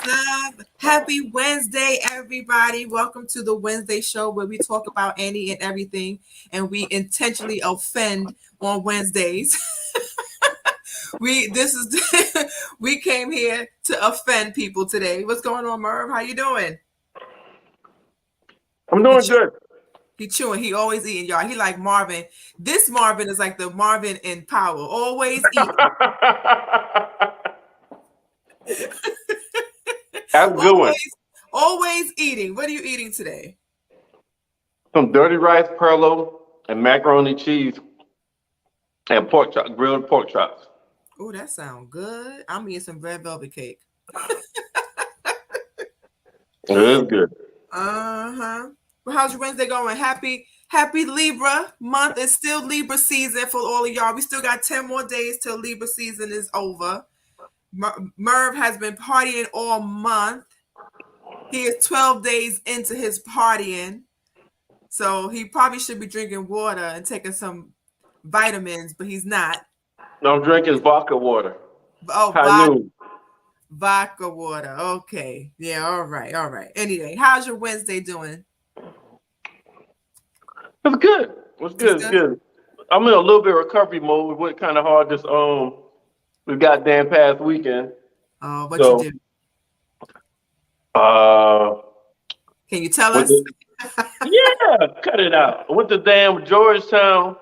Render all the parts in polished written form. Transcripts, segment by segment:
up? Happy Wednesday, everybody. Welcome to the Wednesday show where we talk about any and everything and we intentionally offend on Wednesdays. We came here to offend people today. What's going on, Merv? How you doing? I'm doing good. He chewing. He always eating, y'all. He like Marvin. This Marvin is like the Marvin in Power. Always eating. That's a good one. Always eating. What are you eating today? Some dirty rice, perlo, and macaroni cheese, and pork chop, grilled pork chops. Oh, that sounds good. I'm eating some red velvet cake. It is good. Uh-huh. Well, how's your Wednesday going? Happy Libra month. It's still Libra season for all of y'all. We still got 10 more days till Libra season is over. Merv has been partying all month. He is 12 days into his partying. So he probably should be drinking water and taking some vitamins, but he's not. I'm drinking vodka water. Oh, vodka water. Okay. Yeah, all right. Anyway, how's your Wednesday doing? It's good. It's good. I'm in a little bit of recovery mode. It went kind of hard this goddamn past weekend. Oh, what you do? Can you tell us? Yeah, cut it out. I went to damn Georgetown.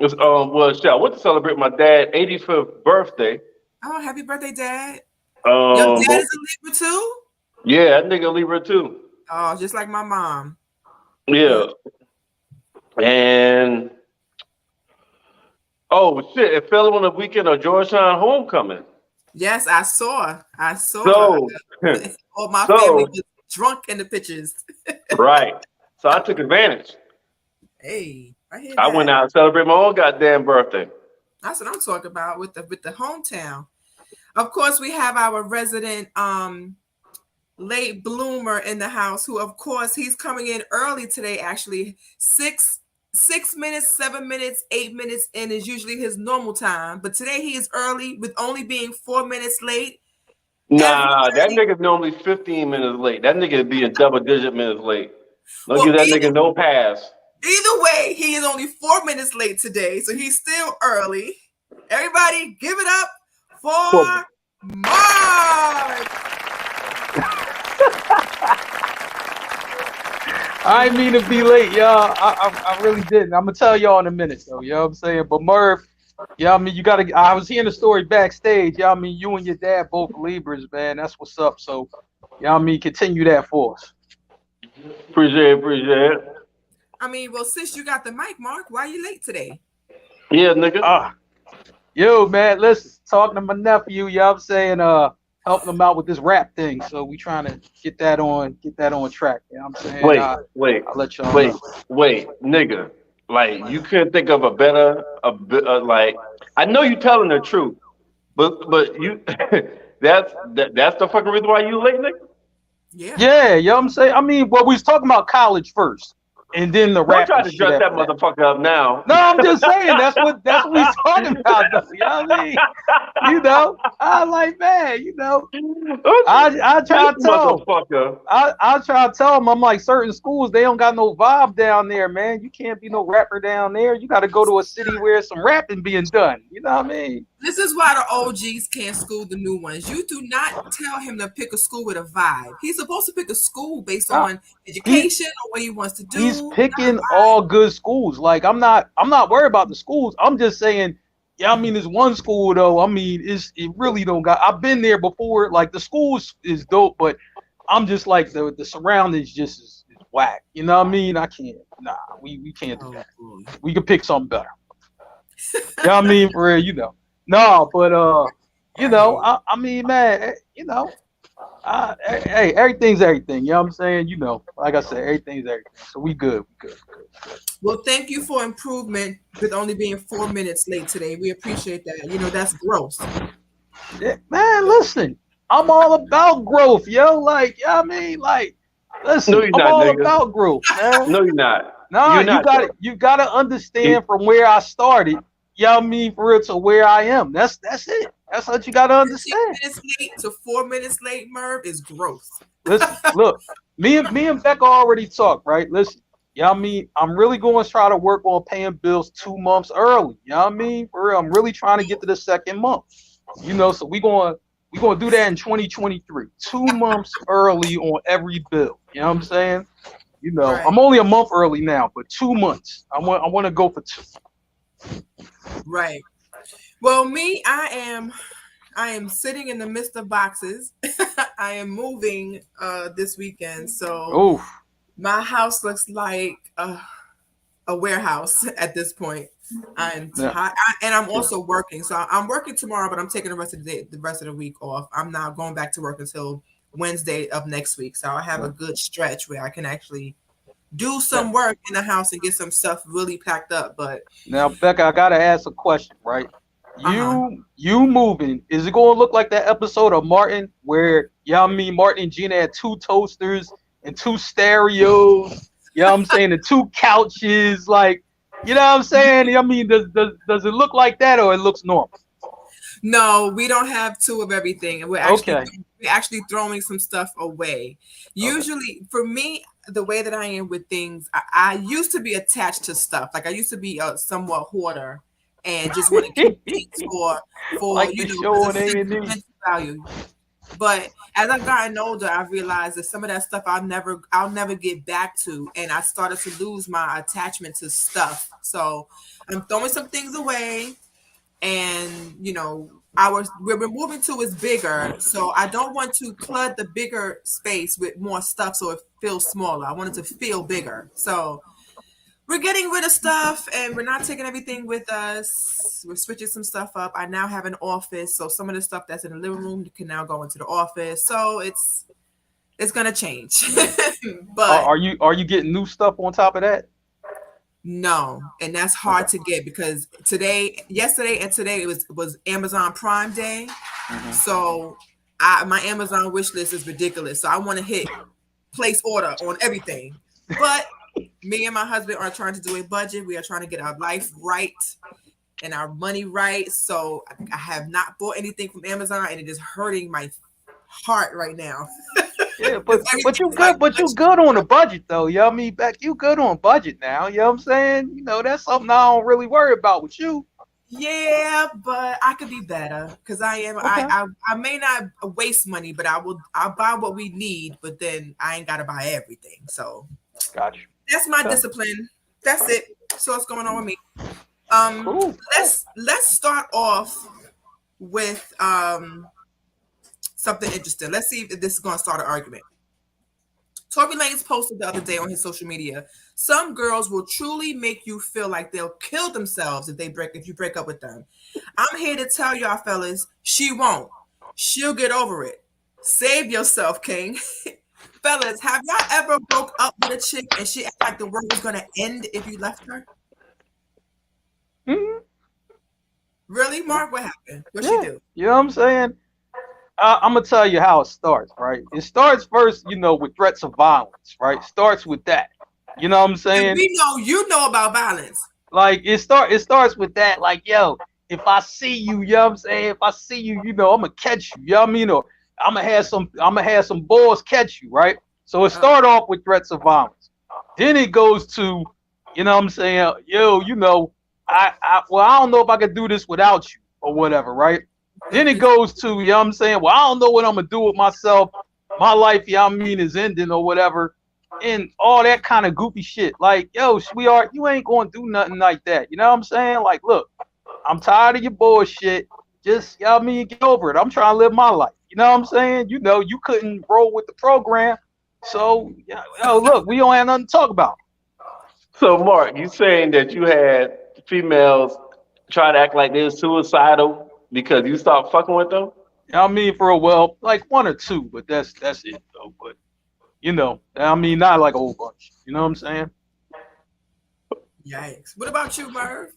I went to celebrate my dad's 85th birthday. Oh, happy birthday, Dad. Your dad is a Libra too? Yeah, that nigga Libra too. Oh, just like my mom. Yeah. And oh shit, it fell on the weekend of Georgetown homecoming. Yes, I saw. So, all my family was drunk in the pictures. Right. So I took advantage. Hey, I hear that. I went out and celebrated my own goddamn birthday. That's what I'm talking about with the hometown. Of course, we have our resident late bloomer in the house, who of course he's coming in early today. Actually, 6 minutes, 7 minutes, 8 minutes in is usually his normal time, but today he is early with only being 4 minutes late. Nah, that nigga's normally 15 minutes late. That nigga be in double-digit minutes late. Don't give that nigga no pass. Either way, he is only 4 minutes late today, so he's still early. Everybody, give it up for Mark. I didn't mean to be late, y'all. I really didn't. I'm gonna tell y'all in a minute, though. You know what I'm saying? But Merv, yeah, I mean, you gotta. I was hearing the story backstage. Yeah, I mean, you and your dad both Libras, man. That's what's up. So, yeah, I mean, continue that for us. Appreciate it. I mean, well, since you got the mic, Mark, why are you late today? Yeah, nigga. Yo, man, listen, talking to my nephew, you know what I'm saying, helping him out with this rap thing. So we trying to get that on track. You know what I'm saying? Wait. I'll let y'all know. Wait, nigga. Like, you couldn't think of a better, like, I know you telling the truth, but you, that's the fucking reason why you late, nigga? Yeah, you know what I'm saying? I mean, well, we was talking about college first. And then the rap. Don't try to dress that motherfucker up now. No, I'm just saying that's what he's talking about. Though, you know what I mean? You know, I like, man. You know, I try to tell him. I try to tell him. I'm like, certain schools they don't got no vibe down there, man. You can't be no rapper down there. You got to go to a city where some rapping being done. You know what I mean? This is why the OGs can't school the new ones. You do not tell him to pick a school with a vibe. He's supposed to pick a school based on education or what he wants to do. He's picking all good schools. Like I'm not worried about the schools. I'm just saying, yeah, I mean, there's one school though. I mean, it really don't got. I've been there before. Like the schools is dope, but I'm just like the surroundings just is whack. You know what I mean? I can't. Nah, we can't do that. We can pick something better. You know what I mean? For real, you know. No, but you know, I mean, man, you know, hey, everything's everything. You know what I'm saying? You know, like I said, everything's everything. So we good. Well, thank you for improvement with only being 4 minutes late today. We appreciate that. You know, that's gross. Yeah, man, listen, I'm all about growth, yo. Like, you know what I mean? Like, listen, no, I'm not, all nigga. About growth, man. No, you're not. No, you got to understand from where I started. You know what I mean? For real to where I am. That's it. That's what you gotta 15 understand. minutes late to 4 minutes late, Merv, is gross. Listen, look, me and Becca already talked, right? Listen, you know what I mean? I'm really going to try to work on paying bills 2 months early. You know what I mean? For real, I'm really trying to get to the second month. You know, so we gonna do that in 2023. 2 months early on every bill. You know what I'm saying? You know, Right. I'm only a month early now, but 2 months. I want to go for 2. Right. Well, me, I am sitting in the midst of boxes. I am moving this weekend, so Oof. my house looks like a warehouse at this point. I'm Yeah. tired, and I'm also working. So I'm working tomorrow, but I'm taking the rest of the rest of the week off. I'm not going back to work until Wednesday of next week. So I have a good stretch where I can actually do some work in the house and get some stuff really packed up. But Now, Becca, I gotta ask a question, right? Uh-huh. You moving, is it gonna look like that episode of Martin where, you know what I mean, Martin and Gina had 2 toasters and 2 stereos, you know what I'm saying, and 2 couches, like, you know what I'm saying? I mean, does it look like that, or it looks normal? no, we don't have 2 of everything. We're Okay. actually throwing some stuff away. Usually, for me, the way that I am with things, I used to be attached to stuff. Like I used to be a somewhat hoarder and just want to keep things for Like you the know, show as on a A&E. sentimental value. But as I've gotten older, I've realized that some of that stuff I'll never get back to, and I started to lose my attachment to stuff. So I'm throwing some things away, and you know, where we're moving to is bigger, so I don't want to flood the bigger space with more stuff so it feels smaller. I want it to feel bigger. So we're getting rid of stuff and we're not taking everything with us. We're switching some stuff up. I now have an office, so some of the stuff that's in the living room can now go into the office. So it's gonna change. But Are you getting new stuff on top of that? no, and that's hard to get because yesterday and today it was Amazon Prime Day. So my Amazon wish list is ridiculous. So I want to hit place order on everything. But me and my husband are trying to do a budget. We are trying to get our life right and our money right. So I have not bought anything from Amazon, and it is hurting my heart right now. Yeah, but you Everything's good, like but you good on a budget though. You know what I mean? Beck, you good on budget now. You know what I'm saying? You know, that's something I don't really worry about with you. yeah, but I could be better because I am. Okay. I may not waste money, but I'll buy what we need. But then I ain't gotta buy everything. So Gotcha. that's my Okay. discipline. That's it. So what's going on with me? Cool. Let's start off with something interesting. Let's see if this is going to start an argument. Tory Lanez posted the other day on his social media, some girls will truly make you feel like they'll kill themselves if you break up with them. I'm here to tell y'all fellas, she won't. She'll get over it. Save yourself, King. Fellas, have y'all ever broke up with a chick and she acted like the world was gonna end if you left her? Mhm. Really, Mark? What happened? What Yeah. she do? You know what I'm saying? I'm gonna tell you how it starts, right? It starts first, you know, with threats of violence, right? Starts with that. You know what I'm And saying? we know you know about violence. Like it starts with that, like, yo, if I see you, you know what I'm saying? If I see you, you know, I'm gonna catch you, you know what I mean? Or I'm gonna have some boys catch you, right? So it start off with threats of violence. Then it goes to, you know what I'm saying, yo, you know, I don't know if I could do this without you or whatever, right? Then it goes to, you know what I'm saying, well, I don't know what I'm gonna do with myself. My life, you know what I mean, is ending or whatever. And all that kind of goofy shit. Like, yo, sweetheart, you ain't gonna do nothing like that. You know what I'm saying? Like, look, I'm tired of your bullshit. Just, you know what I mean, get over it. I'm trying to live my life. You know what I'm saying? You know, you couldn't roll with the program. So, yo, look, we don't have nothing to talk about. So, Mark, you saying that you had females try to act like they're suicidal because you stopped fucking with them? You know what I mean? For a well, like 1 or 2, but that's it though. But you know, I mean, not like a whole bunch. You know what I'm saying? Yikes. What about you, Merv?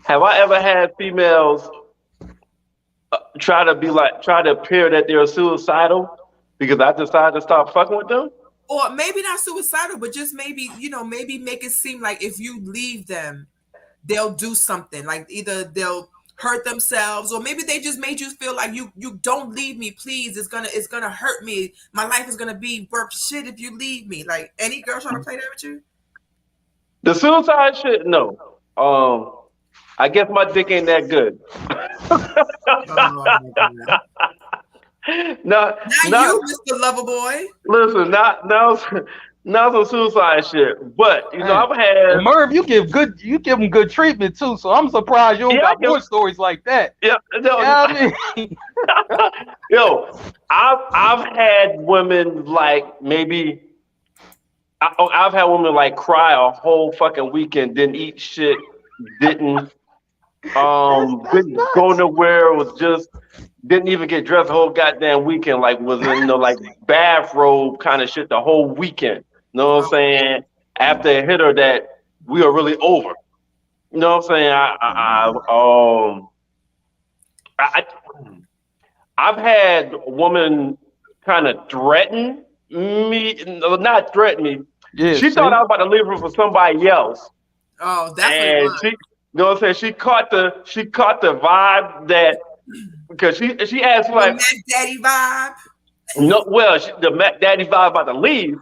Have I ever had females try to appear that they're suicidal because I decided to stop fucking with them? Or maybe not suicidal, but just maybe, you know, maybe make it seem like if you leave them, they'll do something. Like either they'll hurt themselves, or maybe they just made you feel like you don't leave me, please. It's gonna hurt me. My life is gonna be worth shit if you leave me. Like any girl trying to play that with you? The suicide shit, no. I guess my dick ain't that good. Not you, Mr. Loverboy. Listen, not some suicide shit. But you know, I've had Merv, you give them good treatment too. So I'm surprised you don't got more stories like that. Yeah, no, I mean? Yo, I've had women like maybe. I've had women like cry a whole fucking weekend, didn't eat shit, didn't go nowhere, was just didn't even get dressed the whole goddamn weekend, like was in like bathrobe kind of shit the whole weekend. You know what I'm saying? After it hit her that we are really over. You know what I'm saying? I've had a woman kind of threaten me, not threaten me. Yeah, she thought I was about to leave her for somebody else. Oh, that's and she, you know what I'm saying? She caught the vibe that because she asked like Mac Daddy vibe. No, well, the Mac Daddy vibe about to leave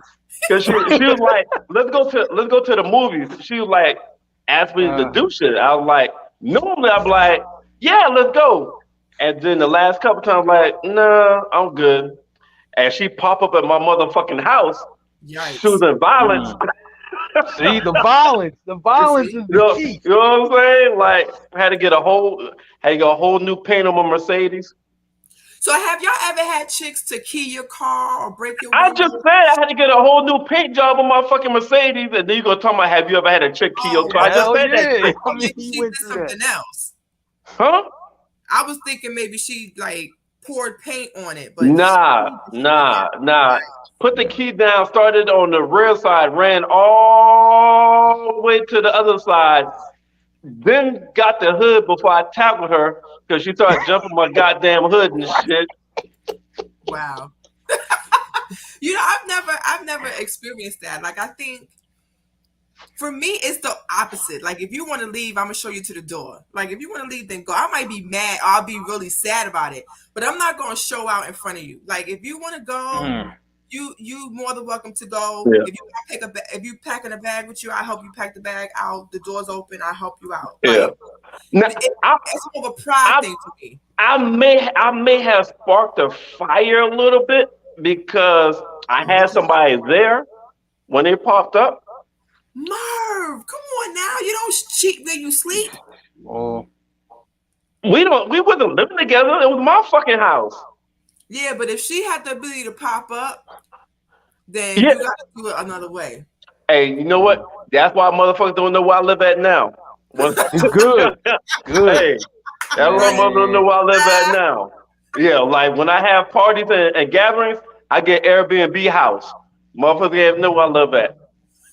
because she was like, let's go to the movies. She was like, asked me to do shit. I was like, normally I'm like, yeah, let's go. And then the last couple times, like, nah, I'm good. And she pop up at my motherfucking house, choosing violence. See, the violence is the key. You know what I'm saying? Like, had to get a whole new paint on my Mercedes. So have y'all ever had chicks to key your car or break your window? I just said I had to get a whole new paint job on my fucking Mercedes, and then you gonna talk about have you ever had a chick key your car? I just said that. I mean, she did something else. Huh? I was thinking maybe she like poured paint on it, but nah. Put the key down, started on the rear side, ran all the way to the other side, then got the hood before I tackled her because she started jumping my goddamn hood and shit. Wow. You know, I've never experienced that. Like, I think for me, it's the opposite. Like, if you want to leave, I'm gonna show you to the door. Like, if you want to leave, then go. I might be mad. I'll be really sad about it, but I'm not gonna show out in front of you. Like, if you want to go, you more than welcome to go. Yeah. If you packing a bag with you, I help you pack the bag out. The door's open. I help you out. Yeah. Like, it's more of a pride thing to me. I may have sparked a fire a little bit because I had somebody there when they popped up. Merv, come on now. You don't cheat when you sleep. Oh. We wasn't living together. It was my fucking house. Yeah, but if she had the ability to pop up, then you gotta do it another way. Hey, you know what? That's why motherfuckers don't know where I live at now. Good. Hey, that's why motherfuckers don't know where I live at now. Yeah, like when I have parties and gatherings, I get Airbnb house. Motherfuckers know where I live at.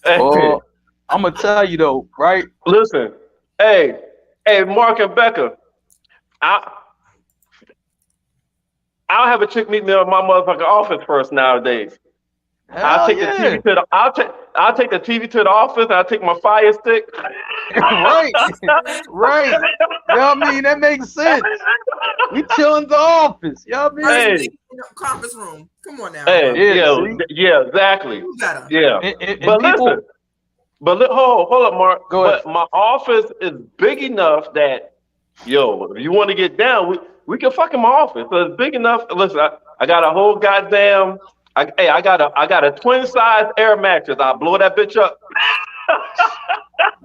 Oh, I'm gonna tell you though, right? Listen, hey, Mark and Becca, I'll have a chick meet me at my motherfucking office first nowadays. I'll take the TV to the office. And I'll take my fire stick. Right. You know what I mean? That makes sense. We chill in the office. You know what I mean? Conference room. Come on now. Hey, yeah, exactly. Yeah. But listen. Hold up, Mark. Go ahead. But my office is big enough that, if you want to get down, we can fuck in my office. So it's big enough. Listen, I got a whole goddamn. I got a twin size air mattress. I'll blow that bitch up.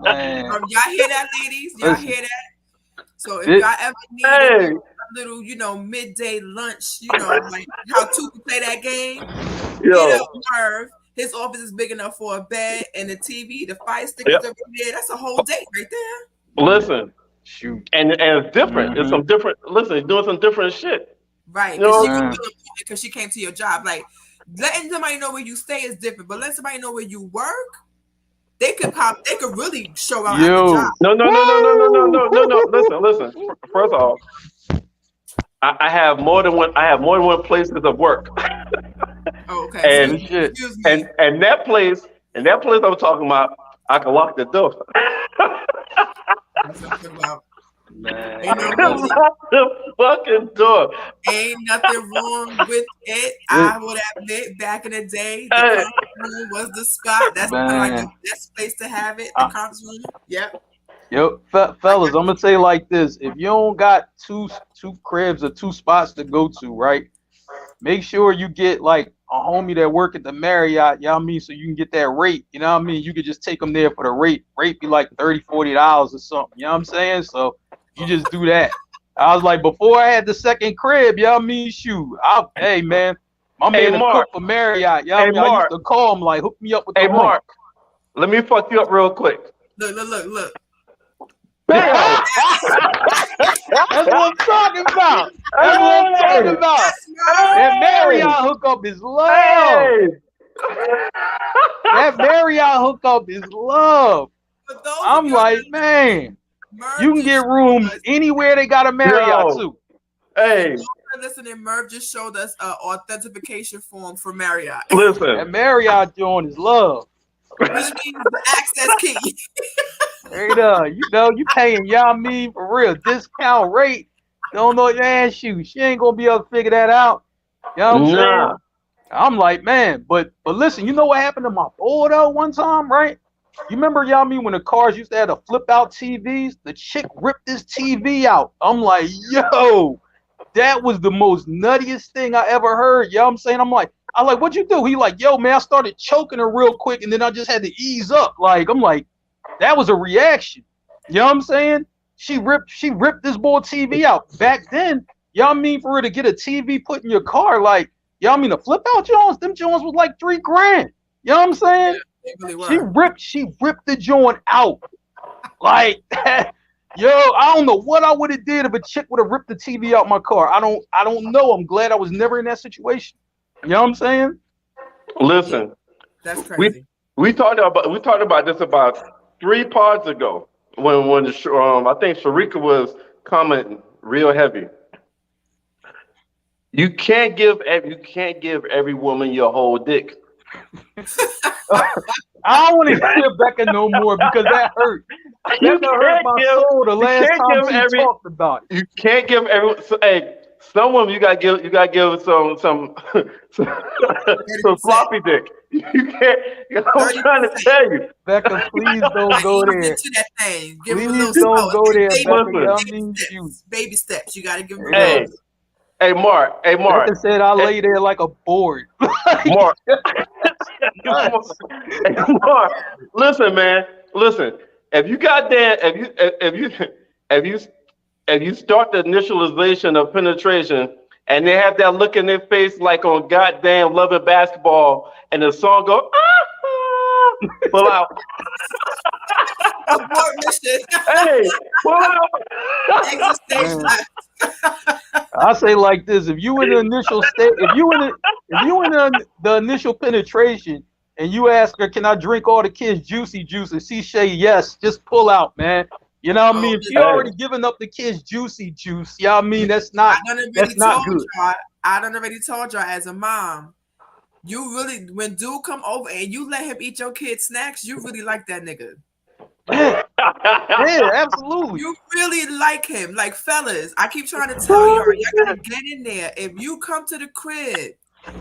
Y'all hear that, ladies? Y'all hear that? So if y'all ever need a little, midday lunch, like how Tuka play that game, Merv, his office is big enough for a bed and a TV, the fire stick is over there. That's a whole date right there. Listen, shoot, and it's different. Mm-hmm. It's some different. Listen, he's doing some different shit. Right, because she came to your job. Like, letting somebody know where you stay is different, but letting somebody know where you work, they could really show out at the job. No. Listen. First off, I have more than one places of work. Oh, okay. And that place I'm talking about, I can lock the door. Man, Ain't no man. really, Lock the fucking door. ain't nothing wrong with it. I would admit, back in the day, the Hey. conference room was the spot. That's kind of like the Man. best place to have it. The Uh, conference room. Yep. Yo, fellas, I'm gonna say like this: if you don't got two cribs or two spots to go to, right? Make sure you get like a homie that work at the Marriott, you know what I mean, so you can get that rate, you know what I mean? You could just take them there for the rate. Rate be like $30, $40 or something, you know what I'm saying? So you just do that. I was like, before I had the second crib, you know what I mean? Shoot, hey man, my Hey, man a Mark. cook for Marriott, you know what I Hey, mean? I used Mark. to call him like, hook me up with Hey, the room. Mark, let me fuck you up real quick. Look. Bam! That's what I'm talking about. That's what I'm talking about. That's right. That Marriott hookup is love. Hey! That Marriott hookup is love. For those of I'm y'all like, that man, Merv you can just get showed rooms us- anywhere they got a Marriott Yo. too. Hey, Listening, Merv just showed us an authentication form for Marriott, That listen. Marriott joint is love. which means the access key. Straight up, you know, you paying y'all me for real discount rate. Don't know your ass shoot. She ain't gonna be able to figure that out. You know what I'm saying? Nah. I'm like, man, but listen, you know what happened to my boy though one time, right? You remember y'all mean when the cars used to have the flip out TVs? The chick ripped this TV out. I'm like, yo, that was the most nuttiest thing I ever heard. You know what I'm saying? I'm like, what'd you do? He like, yo, man, I started choking her real quick and then I just had to ease up. Like, I'm like, that was a reaction. You know what I'm saying? She ripped this boy TV out. Back then, y'all mean for her to get a TV put in your car, like, y'all mean the flip out Jones? Them Jones was like $3,000. You know what I'm saying? They really She ripped the joint out. Like yo, I don't know what I would have did if a chick would have ripped the TV out my car. I don't know. I'm glad I was never in that situation. You know what I'm saying? Listen. That's crazy. We talked about this about 3 pods ago when I think Sharika was commenting real heavy. You can't give every woman your whole dick. I don't want to hear Becca no more because that hurt. You Becca hurt my soul the last time she talked about it. You can't give everyone. Hey, some women you gotta give some floppy dick. You can't. I'm trying to tell you. Becca, please don't go Ease there. into that thing. Give them a Please little don't go there, baby, Becca. Listen. Y'all mean you. baby steps. You got to give them. Hey, hey, Mark. Hey, Mark. Becca said I lay there like a board. Mark. Hey, Mark. Listen, man. Listen. If you start the initialization of penetration and they have that look in their face like on goddamn Love and Basketball and the song go pull out. Abort mission. Hey, pull out. Exit stage left. I say like this: if you in the initial state, if you in the initial penetration, and you ask her, "Can I drink all the kids' juicy juice?" and she say yes, just pull out, man. You know what I mean? If she already giving up the kids' juicy juice, you know what I mean? That's not good. I done already told y'all as a mom, you really, when dude come over and you let him eat your kids' snacks, you really like that nigga. Yeah, absolutely. You really like him. Like, fellas, I keep trying to tell y'all gotta get in there. If you come to the crib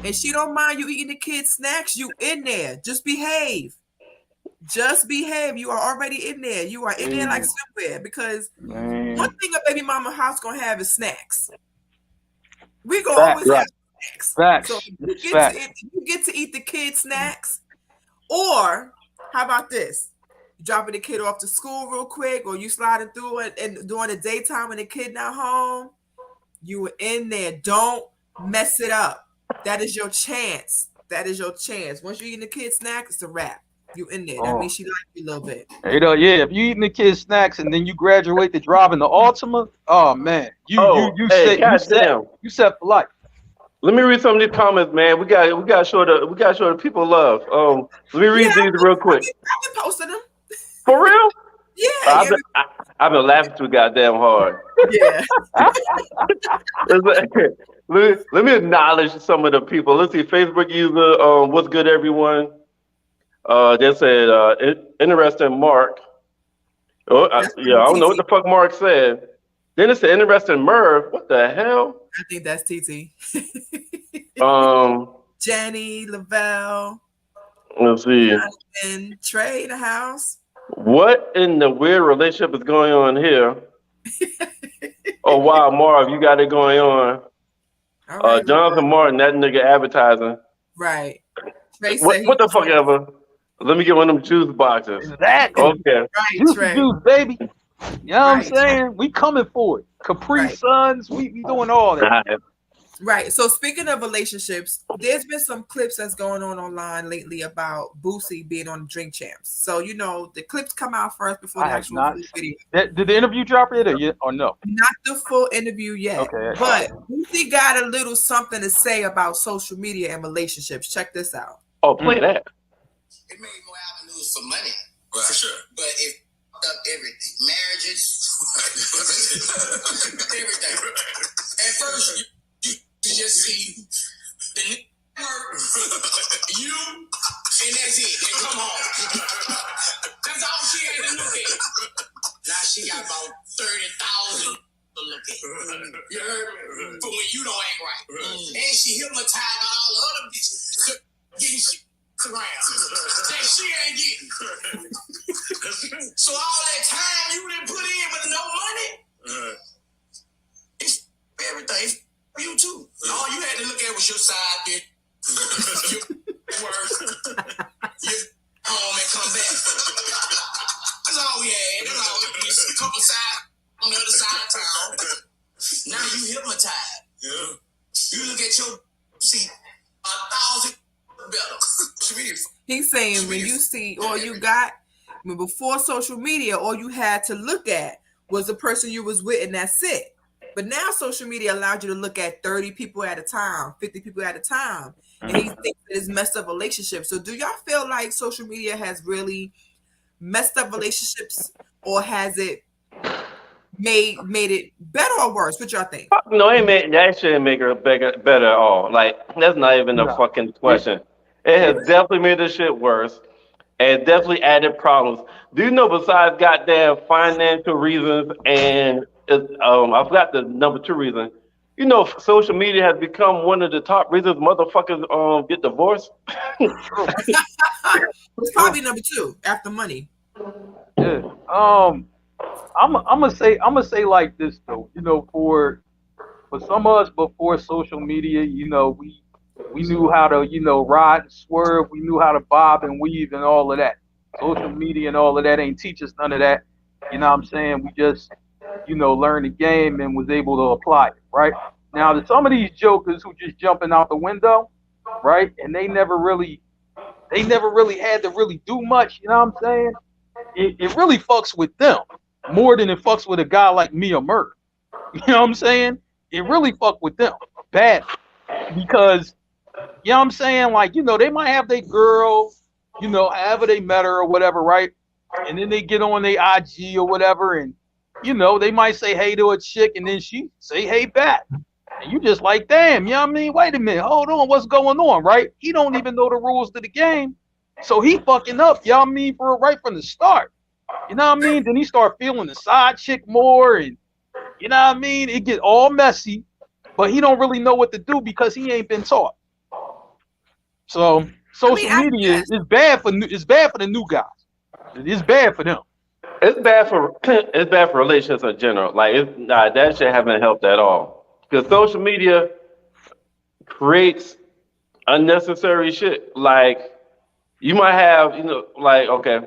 and she don't mind you eating the kids' snacks, you in there. Just behave. Just behave. You are already in there. You are in there like somewhere, because one thing a baby mama house gonna have is snacks. We gonna always have snacks. Facts. So if you get to eat the kids' snacks, or how about this? Dropping the kid off to school real quick, or you sliding through it and during the daytime when the kid not home, you were in there. Don't mess it up. That is your chance. That is your chance. Once you eat the kid snack, it's a wrap. You in there. That means she likes you a little bit. You know, yeah. If you eating the kids snacks and then you graduate to driving the Altima, oh man, you set for life. Let me read some of these comments, man. We got to show the people love. Let me read these real quick. I've been posting them. For real? Yeah. I've been laughing too goddamn hard. Yeah. Let me acknowledge some of the people. Let's see. Facebook user, what's good, everyone? They said, interesting, Mark. I don't know what the fuck Mark said. Then it's an interesting Merv. What the hell? I think that's TT. Um, Jenny, Lavelle, let's see. and Trey in the house. What in the weird relationship is going on here? Oh wow, Marv, you got it going on. All right, Jonathan Martin, that nigga advertising. right. Trey What, said what the fuck ever? Let me get one of them juice boxes. Exactly. Okay. Right, Juice, Trey. juice, baby. You know what I'm Right. saying? We coming for it. Capri Right. Suns, we doing all that. Right. So speaking of relationships, there's been some clips that's going on online lately about Boosie being on Drink Champs. So you know the clips come out first before the I have actual not full video. Did the interview drop yet or no? Not the full interview yet, Okay. but Boosie got a little something to say about social media and relationships. Check this out. Oh, play that. It made more avenues for money, right. For sure. But it fucked up everything, marriages, everything. At first, you just see the network, you, and that's it. And come home. That's all she had to look at. Now she got about 30,000 to look at. You heard me? For when you don't act right. And she hypnotized all the other bitches getting shit around that she ain't getting. So all that time you didn't put in with no money, it's everything. You too. All you had to look at was your side bitch. Your work. Your home and come back. That's all we had. That's all we had. A couple sides on the other side of town. Now you hypnotized. Yeah. You look at your see 1,000 better. He's saying when you see all you got, when before social media, all you had to look at was the person you was with, and that's it. But now social media allowed you to look at 30 people at a time, 50 people at a time. And he thinks that it's messed up relationships. So do y'all feel like social media has really messed up relationships, or has it made it better or worse? What y'all think? No, that shouldn't make her better at all. Like, that's not even a fucking question. It has definitely made this shit worse. And it definitely added problems. Do you know, besides goddamn financial reasons and I forgot the number 2 reason, you know, social media has become one of the top reasons motherfuckers get divorced. It's probably number 2 after money. Yeah. I'm gonna say like this though. You know, for some of us before social media, you know, we knew how to, you know, ride and swerve. We knew how to bob and weave and all of that. Social media and all of that ain't teach us none of that. You know what I'm saying? We just, you know, learned the game and was able to apply it, right? Now, to some of these jokers who just jumping out the window, right? And they never really had to really do much, you know what I'm saying? It really fucks with them more than it fucks with a guy like me or Merc. You know what I'm saying? It really fuck with them bad because, you know what I'm saying? Like, you know, they might have their girl, you know, however they met her or whatever, right? And then they get on their IG or whatever, and, you know, they might say hey to a chick, and then she say hey back. And you just like, damn, you know what I mean? Wait a minute, hold on, what's going on, right? He don't even know the rules to the game. So he fucking up, you know what I mean, for right from the start. You know what I mean? Then he start feeling the side chick more, and you know what I mean? It get all messy, but he don't really know what to do because he ain't been taught. So social media is bad for the new guys. It's bad for them. It's bad for relationships in general. Like, that shit haven't helped at all. Because social media creates unnecessary shit. Like, you might have, you know, like, okay,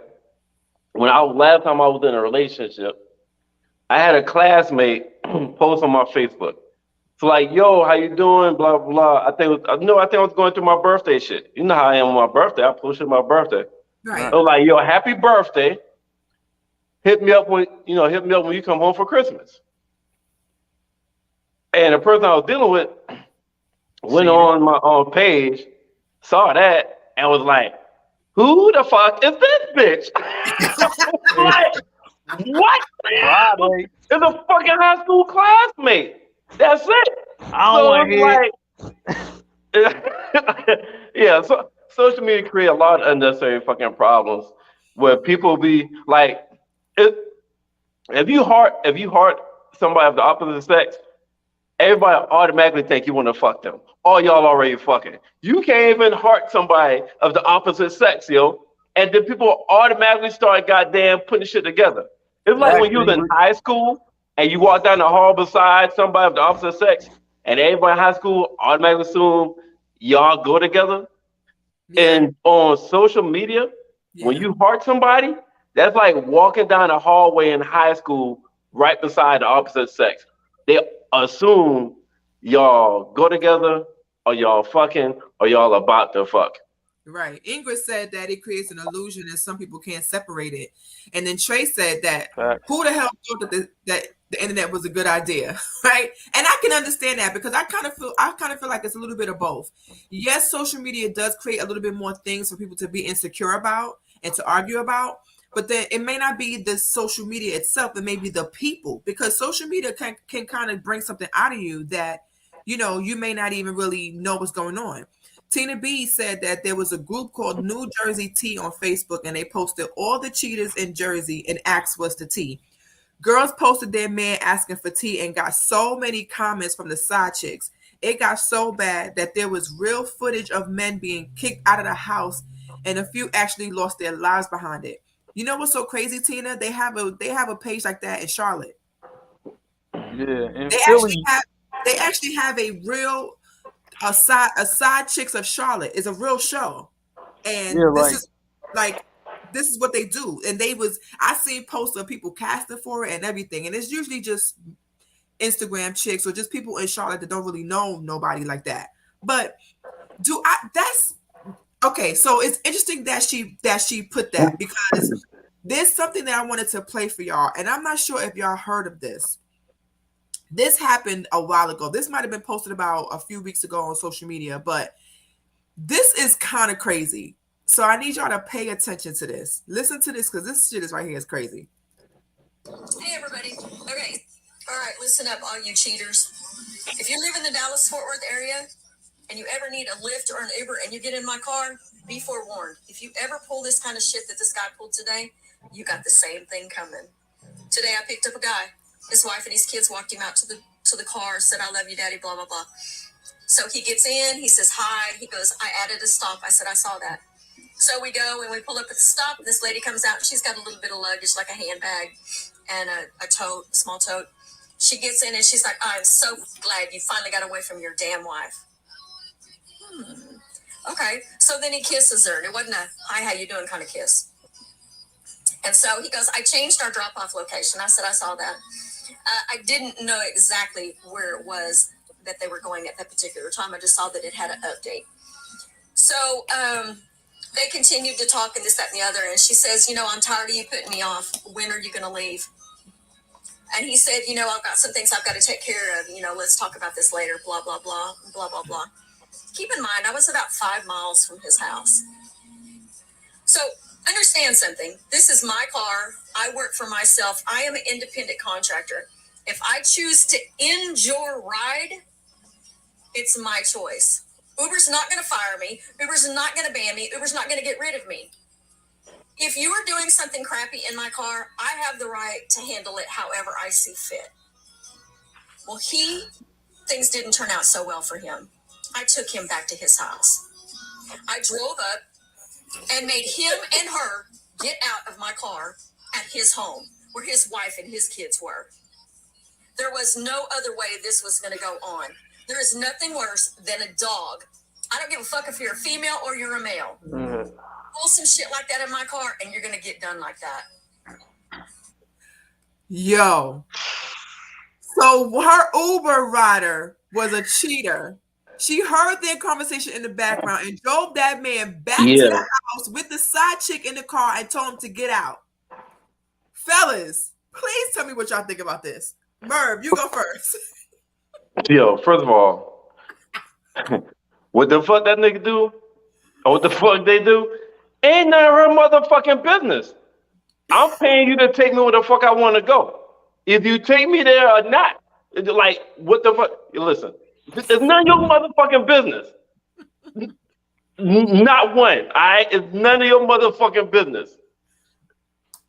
last time I was in a relationship, I had a classmate post on my Facebook. So like, yo, how you doing? Blah blah blah. I think I was going through my birthday shit. You know how I am on my birthday. I posted my birthday. Right. So like, yo, happy birthday. Hit me up when you come home for Christmas. And the person I was dealing with went on my own page, saw that, and was like, who the fuck is this bitch? Like, what? Man? It's a fucking high school classmate. That's it. I don't want to hear. Yeah, so social media create a lot of unnecessary fucking problems where people be like, if you heart somebody of the opposite sex, everybody automatically think you want to fuck them. Or y'all already fucking. You can't even heart somebody of the opposite sex, yo. And then people automatically start goddamn putting shit together. It's like when you was in high school and you walk down the hall beside somebody of the opposite sex, and everybody in high school automatically assume y'all go together. Yeah. And on social media, when you heart somebody, that's like walking down a hallway in high school right beside the opposite sex. They assume y'all go together, or y'all fucking, or y'all about to fuck. Right. Ingrid said that it creates an illusion and some people can't separate it. And then Trey said that who the hell thought that the internet was a good idea, right? And I can understand that because I kind of feel like it's a little bit of both. Yes, social media does create a little bit more things for people to be insecure about and to argue about, but then it may not be the social media itself, it may be the people, because social media can kind of bring something out of you that, you know, you may not even really know what's going on. Tina B said that there was a group called New Jersey Tea on Facebook, and they posted all the cheaters in Jersey and asked what's the tea. Girls posted their man asking for tea and got so many comments from the side chicks. It got so bad that there was real footage of men being kicked out of the house, and a few actually lost their lives behind it. You know what's so crazy, Tina? They have a page like that in Charlotte. Yeah, and they actually have a real a side chicks of Charlotte is a real show, and this is what they do. And I seen posts of people casting for it and everything, and it's usually just Instagram chicks or just people in Charlotte that don't really know nobody like that. But that's okay. So it's interesting that she put that, because there's something that I wanted to play for y'all, and I'm not sure if y'all heard of this. This happened a while ago. This might have been posted about a few weeks ago on social media, but this is kind of crazy. So I need y'all to pay attention to this. Listen to this, because this shit is right here is crazy. Hey, everybody. Okay. All right, listen up, all you cheaters. If you live in the Dallas-Fort Worth area and you ever need a Lyft or an Uber and you get in my car, be forewarned. If you ever pull this kind of shit that this guy pulled today, you got the same thing coming. Today I picked up a guy. His wife and his kids walked him out to the car, said, "I love you, Daddy," blah, blah, blah. So he gets in, he says, "Hi." He goes, "I added a stop." I said, "I saw that." So we go and we pull up at the stop, and this lady comes out, and she's got a little bit of luggage, like a handbag and a tote, a small tote. She gets in and she's like, "I'm so glad you finally got away from your damn wife." Okay. So then he kisses her, and it wasn't a "hi, how you doing" kind of kiss. And so he goes, "I changed our drop-off location." I said, "I saw that." I didn't know exactly where it was that they were going at that particular time. I just saw that it had an update. So they continued to talk and this, that, and the other. And she says, "I'm tired of you putting me off. When are you going to leave?" And he said, "I've got some things I've got to take care of. Let's talk about this later, blah, blah, blah, blah, blah, blah." Keep in mind, I was about 5 miles from his house. So understand something. This is my car. I work for myself. I am an independent contractor. If I choose to end your ride, it's my choice. Uber's not going to fire me. Uber's not going to ban me. Uber's not going to get rid of me. If you are doing something crappy in my car, I have the right to handle it however I see fit. Well, things didn't turn out so well for him. I took him back to his house. I drove up and made him and her get out of my car at his home, where his wife and his kids were. There was no other way this was going to go on. There is nothing worse than a dog. I don't give a fuck if you're a female or you're a male. Pull some shit like that in my car and you're going to get done like that. Yo. So her Uber rider was a cheater. She heard their conversation in the background and drove that man back to the house with the side chick in the car and told him to get out. Fellas, please tell me what y'all think about this. Merv, you go first. Yo, first of all, what the fuck that nigga do? Or what the fuck they do? Ain't none of her motherfucking business. I'm paying you to take me where the fuck I want to go. If you take me there or not, it's like, what the fuck? Listen, it's none of your motherfucking business. Not one. All right? It's none of your motherfucking business.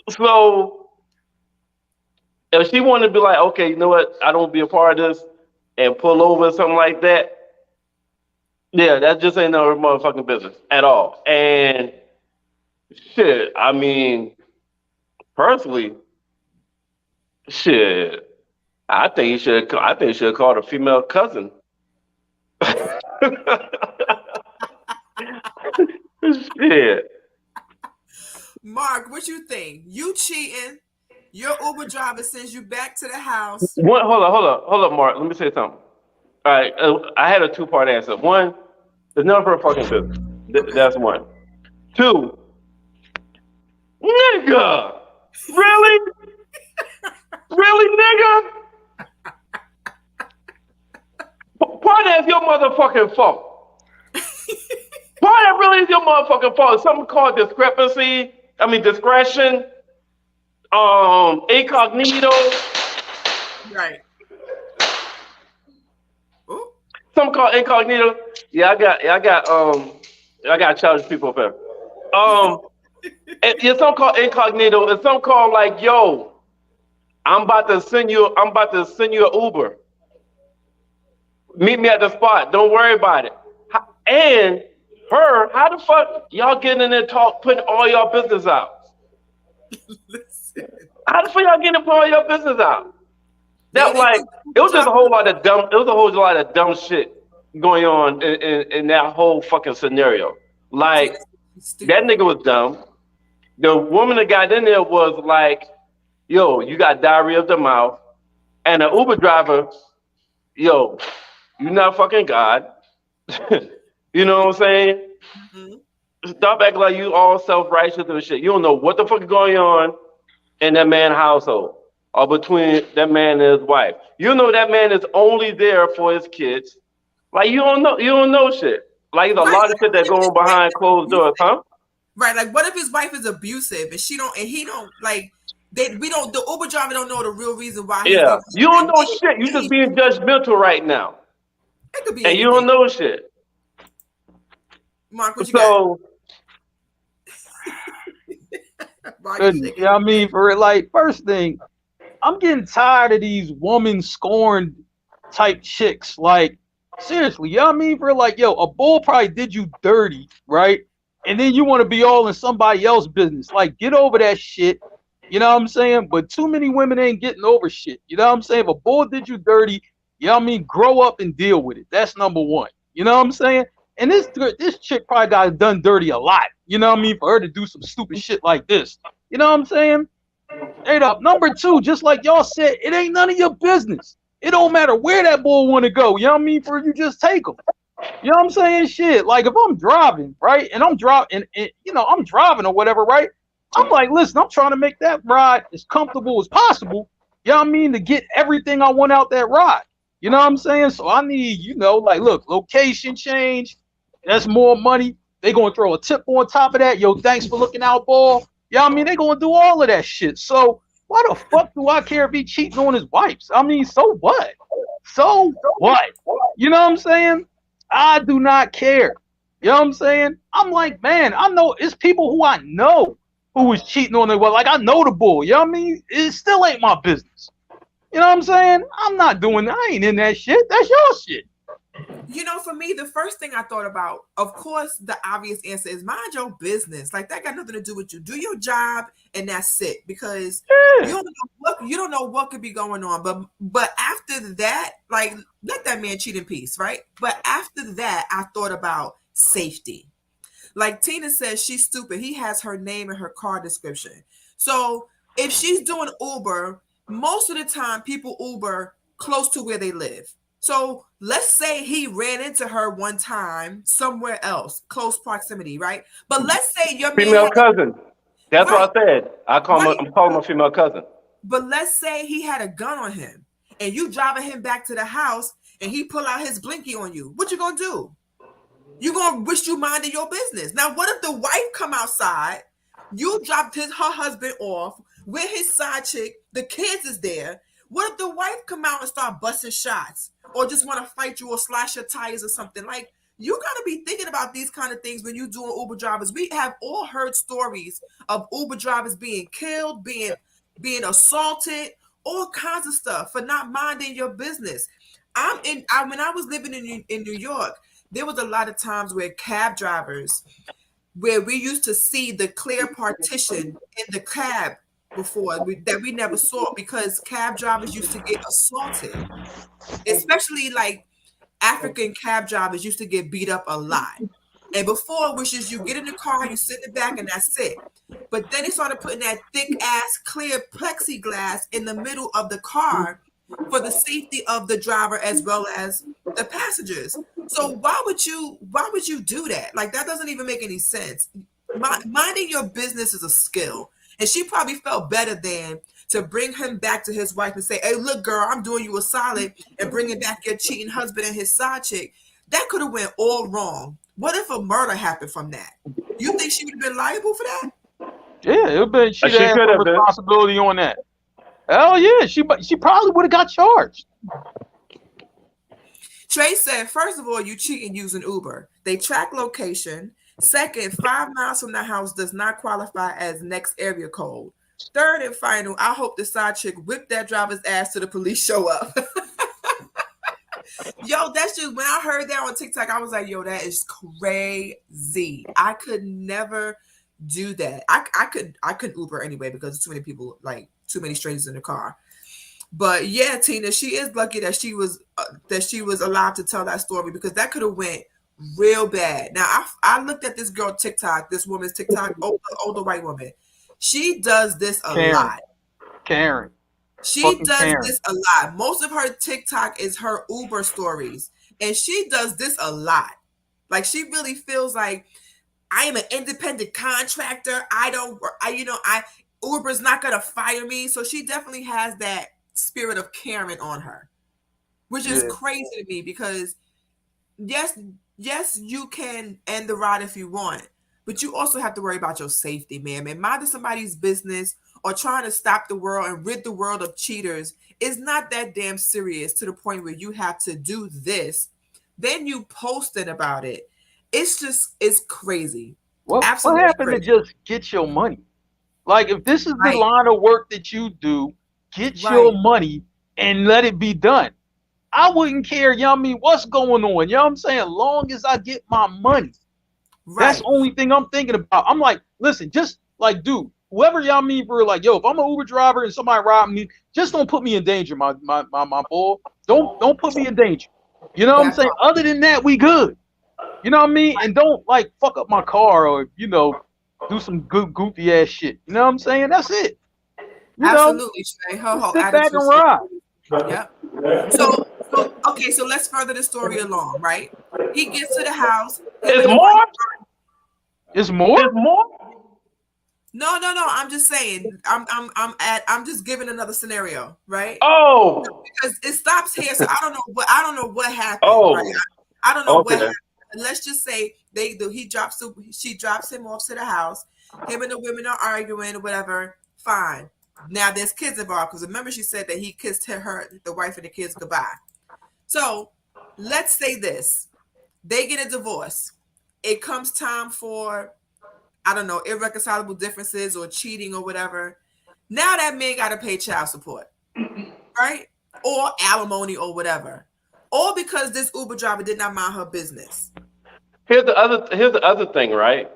So, If she wanted to be like, okay, you know what, I don't be a part of this, and pull over or something like that, yeah, that just ain't no motherfucking business at all. And shit, I mean, personally, shit, I think you should. I think you should have called a female cousin. Shit. Mark, what you think? You cheating? Your Uber driver sends you back to the house. One, hold on, Mark. Let me say something. All right, I had a two-part answer. One, it's none of her fucking business. That's one. Two, nigga, really, really, nigga. Part of that is your motherfucking fault. Part of that really is your motherfucking fault. It's something called discrepancy. I mean discretion. Incognito. Right. Ooh. Something called incognito. Yeah, I got to challenge people up there. It's something called incognito. It's something called like, yo, I'm about to send you an Uber. Meet me at the spot. Don't worry about it. And her, how the fuck y'all getting in there putting all y'all business out? Listen. How the fuck y'all getting to put all your business out? That like it was just a whole lot of dumb. It was a whole lot of dumb shit going on in that whole fucking scenario. Like that nigga was dumb. The woman that got in there was like, "Yo, you got diarrhea of the mouth," and the Uber driver, "Yo, you not fucking God." You know what I'm saying? Mm-hmm. Stop acting like you all self-righteous and shit. You don't know what the fuck is going on in that man's household or between that man and his wife. You know that man is only there for his kids. Like you don't know shit. Like there's a lot of shit that go on behind closed doors, huh? Right. Like what if his wife is abusive and he don't like the Uber driver don't know the real reason why. Yeah. You don't know shit. You just being judgmental right now. It could be and anything. You don't know shit. Mark, what you got? Yeah, I mean, for like first thing, I'm getting tired of these woman scorned type chicks. Like, seriously, you know what I mean? For like, yo, a bull probably did you dirty, right? And then you want to be all in somebody else's business. Like, get over that shit. You know what I'm saying? But too many women ain't getting over shit. You know what I'm saying? If a bull did you dirty, you know what I mean? Grow up and deal with it. That's number one. You know what I'm saying? And this chick probably got done dirty a lot. You know what I mean? For her to do some stupid shit like this. You know what I'm saying? Straight up. Number two, just like y'all said, it ain't none of your business. It don't matter where that bull want to go. You know what I mean? For you just take him. You know what I'm saying? Shit. Like if I'm driving, right? And I'm driving, and you know, I'm driving or whatever, right? I'm like, listen, I'm trying to make that ride as comfortable as possible. You know what I mean? To get everything I want out that ride. You know what I'm saying? So I need, you know, like, look, location change. That's more money. They gonna throw a tip on top of that. Yo, thanks for looking out, ball. Yeah, I mean, they gonna do all of that shit. So why the fuck do I care if he cheating on his wives? I mean, so what? So what? You know what I'm saying? I do not care. You know what I'm saying? I'm like, man, I know it's people who I know who was cheating on their wife. Like I know the bull. You know what I mean? It still ain't my business. You know what I'm saying? I'm not doing that. I ain't in that shit. That's your shit. You know, for me, the first thing I thought about, of course, the obvious answer is mind your business. Like that got nothing to do with you. Do your job, and that's it. Because you don't know what could be going on. But after that, like let that man cheat in peace, right? But after that, I thought about safety. Like Tina says, she's stupid. He has her name and her car description. So if she's doing Uber, most of the time people Uber close to where they live. So let's say he ran into her one time somewhere else, close proximity, right? But let's say your female cousin. That's right. what I said. I'm calling my female cousin. But let's say he had a gun on him and you driving him back to the house and he pull out his blinky on you. What you gonna do? You gonna wish you minded your business. Now, what if the wife come outside? You dropped her husband off with his side chick. The kids is there. What if the wife come out and start busting shots or just want to fight you or slash your tires or something? Like, you got to be thinking about these kind of things when you're doing Uber drivers. We have all heard stories of Uber drivers being killed, being assaulted, all kinds of stuff for not minding your business. When I was living in New York, there was a lot of times where cab drivers, where we used to see the clear partition in the cab before that we never saw, because cab drivers used to get assaulted, especially like African cab drivers used to get beat up a lot. And before, which is you get in the car, you sit in the back, and that's it. But then they started putting that thick ass clear plexiglass in the middle of the car for the safety of the driver as well as the passengers. So why would you do that? Like, that doesn't even make any sense. Minding your business is a skill. And she probably felt better than to bring him back to his wife and say, hey, look, girl, I'm doing you a solid and bringing back your cheating husband and his side chick. That could have went all wrong. What if a murder happened from that? You think she would have been liable for that? Yeah, it would been, she She had could some have been. responsibility on that. Hell yeah, she probably would have got charged. Trey said, first of all, you cheating using Uber. They track location. Second, 5 miles from the house does not qualify as next area code. Third and final, I hope the side chick whipped that driver's ass till the police show up. Yo, that's just, when I heard that on TikTok, I was like, yo, that is crazy. I could never do that. I couldn't Uber anyway because there's too many people, like too many strangers in the car. But yeah, Tina, she is lucky that she was allowed to tell that story, because that could have went real bad. Now I looked at this girl TikTok, this woman's TikTok, older white woman. She does this a lot. Karen. She Fucking does Karen. this a lot. Most of her TikTok is her Uber stories, and she does this a lot. Like, she really feels like, I am an independent contractor. Uber's not gonna fire me. So she definitely has that spirit of Karen on her, which is crazy to me, because yes, you can end the ride if you want, but you also have to worry about your safety, man. Minding somebody's business or trying to stop the world and rid the world of cheaters is not that damn serious to the point where you have to do this. Then you posting about it. It's crazy. What Absolutely happened crazy. to just get your money? Like, if this is Right. the line of work that you do, get Right. your money and let it be done. I wouldn't care, you know what I mean, what's going on, you know what I'm saying? Long as I get my money. That's the only thing I'm thinking about. I'm like, listen, just like, dude, whoever y'all mean for, like, yo, if I'm an Uber driver and somebody robbed me, just don't put me in danger, my boy. Don't put me in danger. You know what I'm saying? Other than that, we good. You know what I mean? And don't, like, fuck up my car or, you know, do some good goofy ass shit. You know what I'm saying? That's it. You Absolutely, Trey. Her whole know, sit back attitude. and ride. Yep. So okay, so let's further the story along, right? He gets to the house. It's more. It's more? It's more. No. I'm just saying. I'm just giving another scenario, right? Oh. Because it stops here, so I don't know what happened. Oh. Right? I don't know what Okay. happened. Let's just say she drops him off to the house. Him and the women are arguing or whatever. Fine. Now there's kids involved, because remember she said that he kissed the wife and the kids goodbye. So let's say this. They get a divorce. It comes time for, I don't know, irreconcilable differences or cheating or whatever. Now that man got to pay child support, right? Or alimony or whatever. All because this Uber driver did not mind her business. Here's the other thing, right?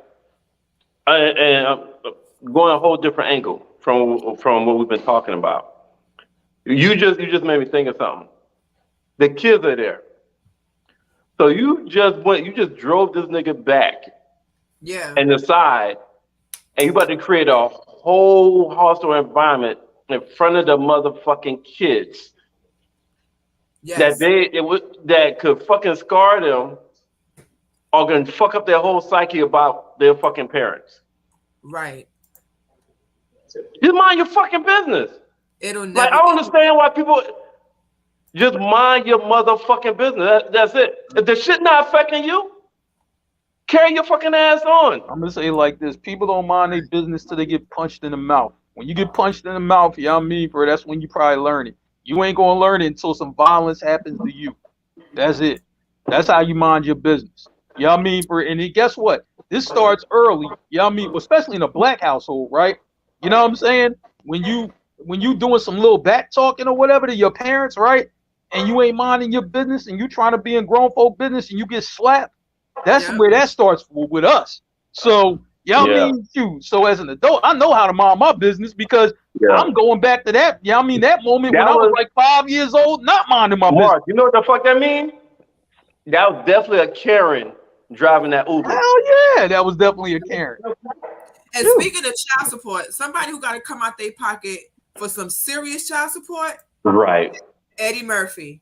And I'm going a whole different angle from what we've been talking about. You just made me think of something. The kids are there. So you just drove this nigga back Yeah. and decide, and you about to create a whole hostile environment in front of the motherfucking kids Yes. that could fucking scar them or can fuck up their whole psyche about their fucking parents. Right. Just mind your fucking business. It'll never. Like, I don't understand why people just mind your motherfucking business. That's it. If the shit not affecting you, carry your fucking ass on. I'm gonna say it like this: people don't mind their business till they get punched in the mouth. When you get punched in the mouth, you know what I mean, bro, that's when you probably learn it. You ain't gonna learn it until some violence happens to you. That's it. That's how you mind your business. You know what I mean? And guess what? This starts early. You know what I mean? Especially in a black household, right? You know what I'm saying? When you when you doing some little back talking or whatever to your parents, right? And you ain't minding your business and you trying to be in grown folk business and you get slapped, that's where that starts with us. So, I mean, so as an adult, I know how to mind my business because I'm going back to that. I mean, that moment when I was like 5 years old, not minding my business. You know what the fuck that mean? That was definitely a Karen driving that Uber. Hell yeah, that was definitely a Karen. And speaking of child support, somebody who got to come out their pocket for some serious child support, right? Eddie Murphy.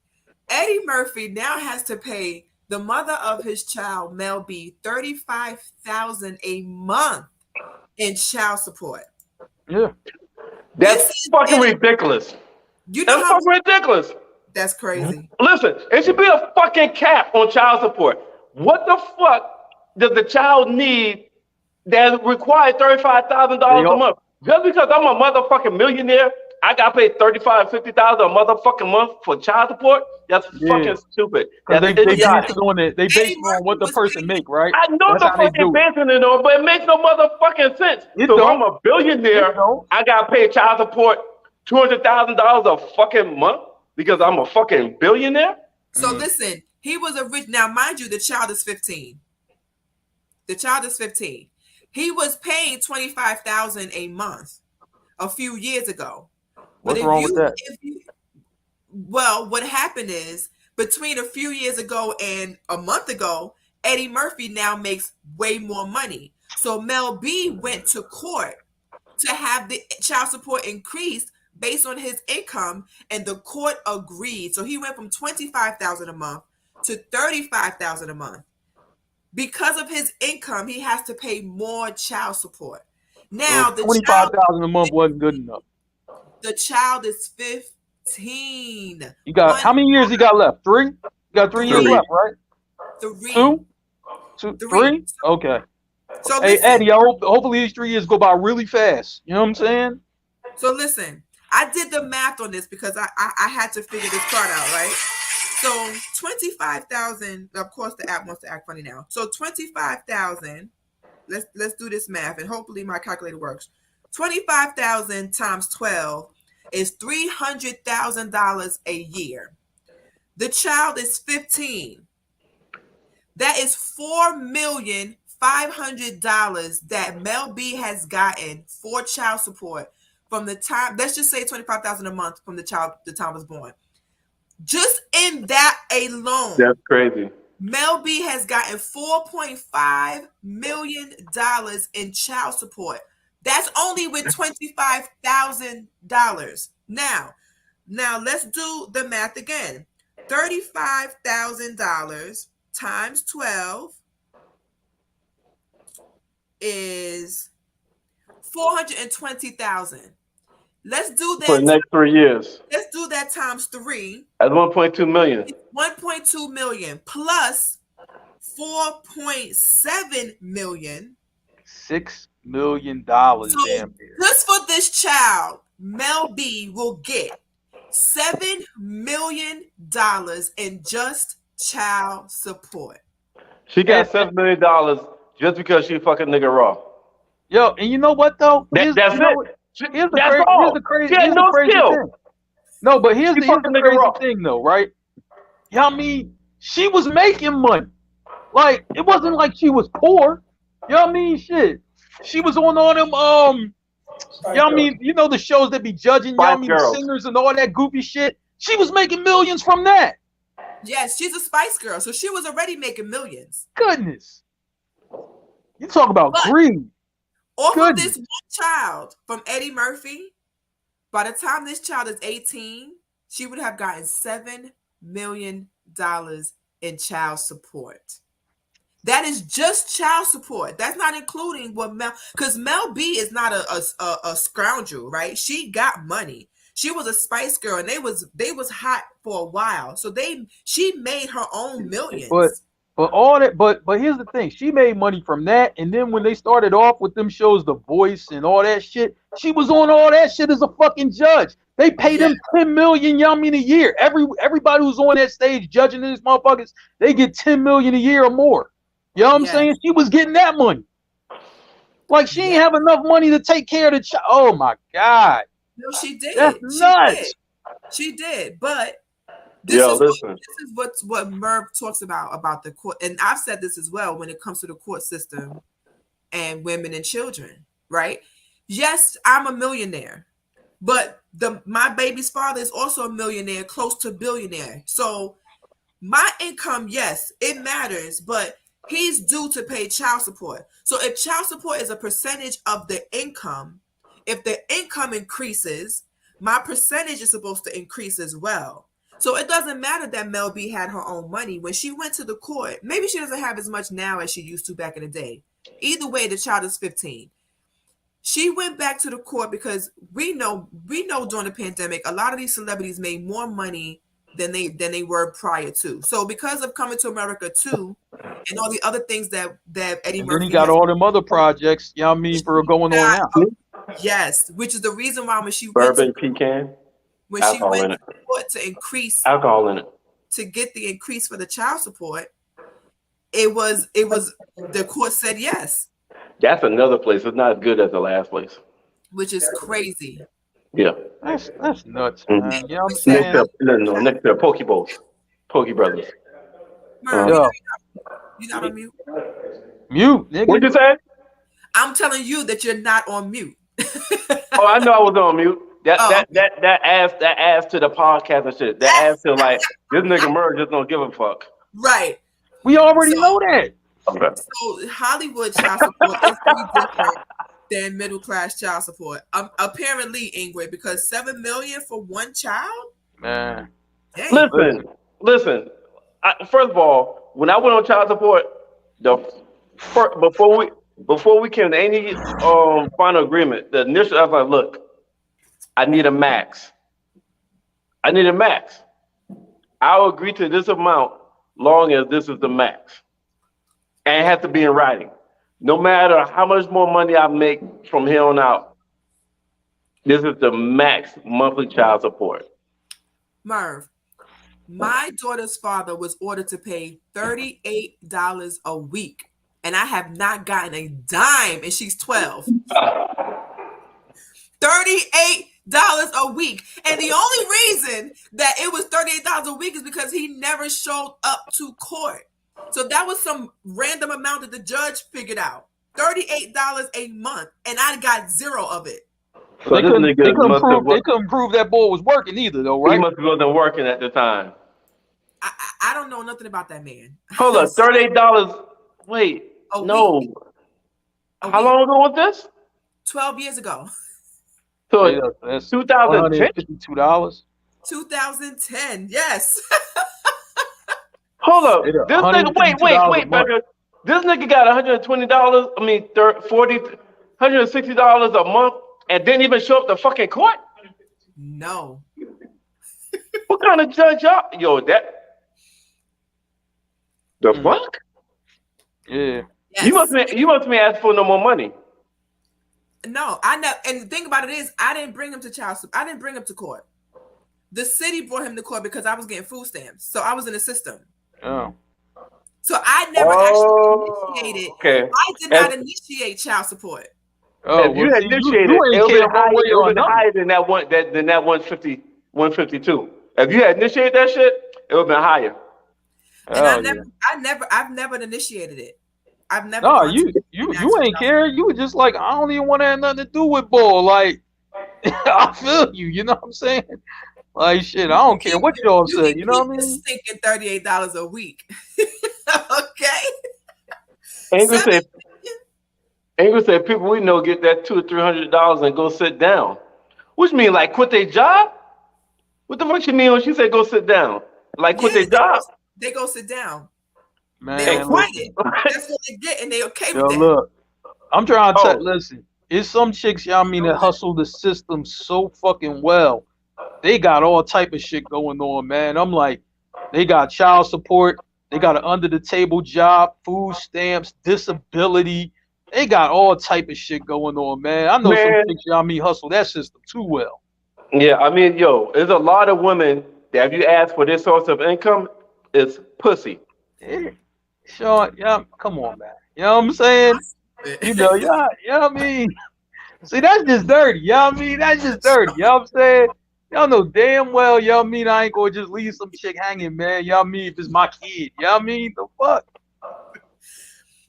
Eddie Murphy now has to pay the mother of his child, Mel B, $35,000 a month in child support. Yeah, that's fucking ridiculous. You know that's fucking ridiculous. That's crazy. Listen, it should be a fucking cap on child support. What the fuck does the child need that requires $35,000 a month? Just because I'm a motherfucking millionaire, I gotta pay $35,000, $50,000 a motherfucking month for child support? That's fucking stupid. That's they base it on it. They base it on what the person make, right? I know the fucking basing it on, but it makes no motherfucking sense. So if I'm a billionaire, I gotta pay child support $200,000 a fucking month because I'm a fucking billionaire. So listen, he was a rich. Now, mind you, the child is 15. The child is 15. He was paying $25,000 a month a few years ago. What's wrong with that? Well, what happened is between a few years ago and a month ago, Eddie Murphy now makes way more money. So Mel B went to court to have the child support increased based on his income, and the court agreed. So he went from $25,000 a month to $35,000 a month. Because of his income, he has to pay more child support. Now, the $25,000 a month wasn't good enough. The child is 15. You got how many years he got left? 3? You got 3 years left, right? 3. 2? 3? Okay. So hey, Eddie, hopefully these 3 years go by really fast. You know what I'm saying? So listen, I did the math on this because I had to figure this part out, right? So 25,000. Of course, the app wants to act funny now. So 25,000. Let's do this math, and hopefully my calculator works. 25,000 times 12 is $300,000 a year. The child is 15. That is $4,500,000 that Mel B has gotten for child support from the time. Let's just say $25,000 a month from the time was born. Just in that alone, that's crazy. Mel B has gotten $4.5 million in child support. That's only with $25,000. Now let's do the math again. $35,000 times 12 is $420,000. Let's do that for the next 3 years. Let's do that times 3. That's 1.2 million. 1.2 million plus 4.7 million. $6 million. So damn near. Just for this child, Mel B will get $7 million in just child support. She got $7 million just because she fucking nigga raw. Yo, and you know what though? That's it. Here's the crazy thing. No, but here's the crazy thing though, right? Yeah, I mean, she was making money. Like, it wasn't like she was poor. You know what I mean? Shit. She was on all them, you know what I mean? You know the shows that be judging, you know what I mean? The singers and all that goofy shit. She was making millions from that. Yes, she's a Spice Girl, so she was already making millions. Goodness. You talk about greed. Off of this one child from Eddie Murphy, by the time this child is 18, she would have gotten $7 million in child support. That is just child support. That's not including what because Mel B is not a scoundrel, right? She got money. She was a Spice Girl, and they was hot for a while. So she made her own millions. But all that, but here's the thing: she made money from that, and then when they started off with them shows, The Voice and all that shit, she was on all that shit as a fucking judge. They paid them $10 million, you know what I mean, a year. Everybody who's on that stage judging these motherfuckers, they get $10 million a year or more. You know what I'm saying? She was getting that money. Like she ain't have enough money to take care of the child. Oh my God. No, she did. That's nuts. She did. But this Yo, is listen. what Merv talks about the court, and I've said this as well when it comes to the court system and women and children. Right? Yes, I'm a millionaire, but my baby's father is also a millionaire, close to billionaire. So my income, yes, it matters, but he's due to pay child support. So if child support is a percentage of the income, if the income increases, my percentage is supposed to increase as well. So it doesn't matter that Mel B had her own money. When she went to the court, maybe she doesn't have as much now as she used to back in the day. Either way, the child is 15. She went back to the court because we know during the pandemic, a lot of these celebrities made more money than they were prior to. So because of Coming to America 2 and all the other things that Eddie And Murphy then he got all them other projects, you know what I mean, for going on now. Yes, which is the reason why when she Bourbon pecan, went to alcohol in it. court to increase Alcohol in it. to get the increase for the child support, it was the court said yes, That's another place. It's not as good as the last place. which is crazy. Yeah. That's nuts, Mhm. man. You know what I'm Next saying? to next to Poke Bowls. Poke Brothers. Merv, Yo. you're not on mute. Mute, nigga. What'd you say? I'm telling you that you're not on mute. Oh, I know I was on mute. That Oh. that adds to the podcast and shit. That adds to like this nigga Merv just don't give a fuck. Right. We already know that. Okay. So Hollywood child support is pretty different than middle class child support. Apparently, Ingrid, because $7 million for one child. Man. Dang. Listen. First of all, when I went on child support, before we came to any final agreement, the initial I was like, look, I need a max. I'll agree to this amount long as this is the max. And it has to be in writing. No matter how much more money I make from here on out, this is the max monthly child support. Merv, my daughter's father was ordered to pay $38 a week, and I have not gotten a dime, and she's 12. $38 a week. And the only reason that it was $38 a week is because he never showed up to court. So that was some random amount that the judge figured out. $38 a month, and I got zero of it. So They this couldn't, nigga they, couldn't must prove, have they couldn't prove that boy was working either, though, he right? must have been working at the time. I don't know nothing about that man. Hold up, $38. Wait, A no. week. A How week. long ago was this? 12 years ago. So Yeah, that's 2010. $152. 2010. Yes. Hold up, Yeah, this nigga. Wait, $152 a month. Becca. This nigga got $120. I mean, $160 a month, and didn't even show up to fucking court. No. What kind of judge y'all? Yo, that the Mm. fuck? Yeah. Yes. You must be asking for no more money. No, I know. And the thing about it is, I didn't bring him to child support. I didn't bring him to court. The city brought him to court because I was getting food stamps. So I was in the system. Oh. So I never actually initiated. Okay. I did not initiate child support. Oh, If you well, had see, initiated, you ain't it would care have one way or been another. higher than that 152. If you had initiated that shit, it would have been higher. And Oh, I've never initiated it. I've never. no, gone you to ain't care. You were just like, I don't even want to have nothing to do with bull. Like, I feel you. You know what I'm saying? Like, shit, I don't care what y'all say. You know what I mean? Thinking $38 a week. Okay. Angry said people we know get that $200 or $300 and go sit down. Which mean like quit their job? What the fuck you mean when she said go sit down? Like quit their job? They go sit down. They Man, don't fight it. That's what they get, and they okay yo, with that. look, I'm trying to Oh. listen. It's some chicks, y'all mean, that hustle the system so fucking well. They got all type of shit going on, man. I'm like, they got child support, they got an under the table job, food stamps, disability. They got all type of shit going on, man. I know some Man. chicks, y'all mean, hustle that system too well. Yeah, I mean, yo, there's a lot of women that if you ask for this source of income, it's pussy. Yeah. Sean, yeah, come on, man. You know what I'm saying? You know, yeah, you know what I mean? See, that's just dirty. You know what I mean? That's just dirty. You know what I'm saying? Y'all know damn well, you know what I mean? I ain't gonna just leave some chick hanging, man. You know what I mean? If it's my kid, you know what I mean? The fuck?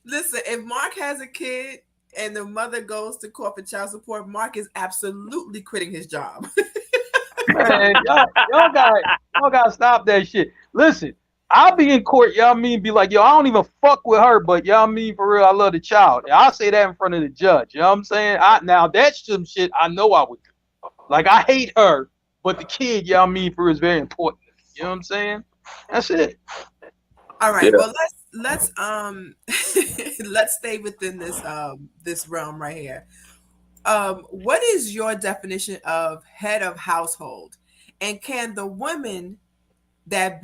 Listen, if Mark has a kid and the mother goes to court for child support, Mark is absolutely quitting his job. Man, y'all gotta stop that shit. Listen, I'll be in court, you know what I mean? Be like, yo, I don't even fuck with her, but you know what I mean? For real, I love the child. And I'll say that in front of the judge. You know what I'm saying? Now that's some shit I know I would do. Like, I hate her, but the kid, you know what I mean, for real, is very important. You know what I'm saying? That's it. All right. Yeah. Well, let's let's stay within this realm right here. What is your definition of head of household? And can the woman can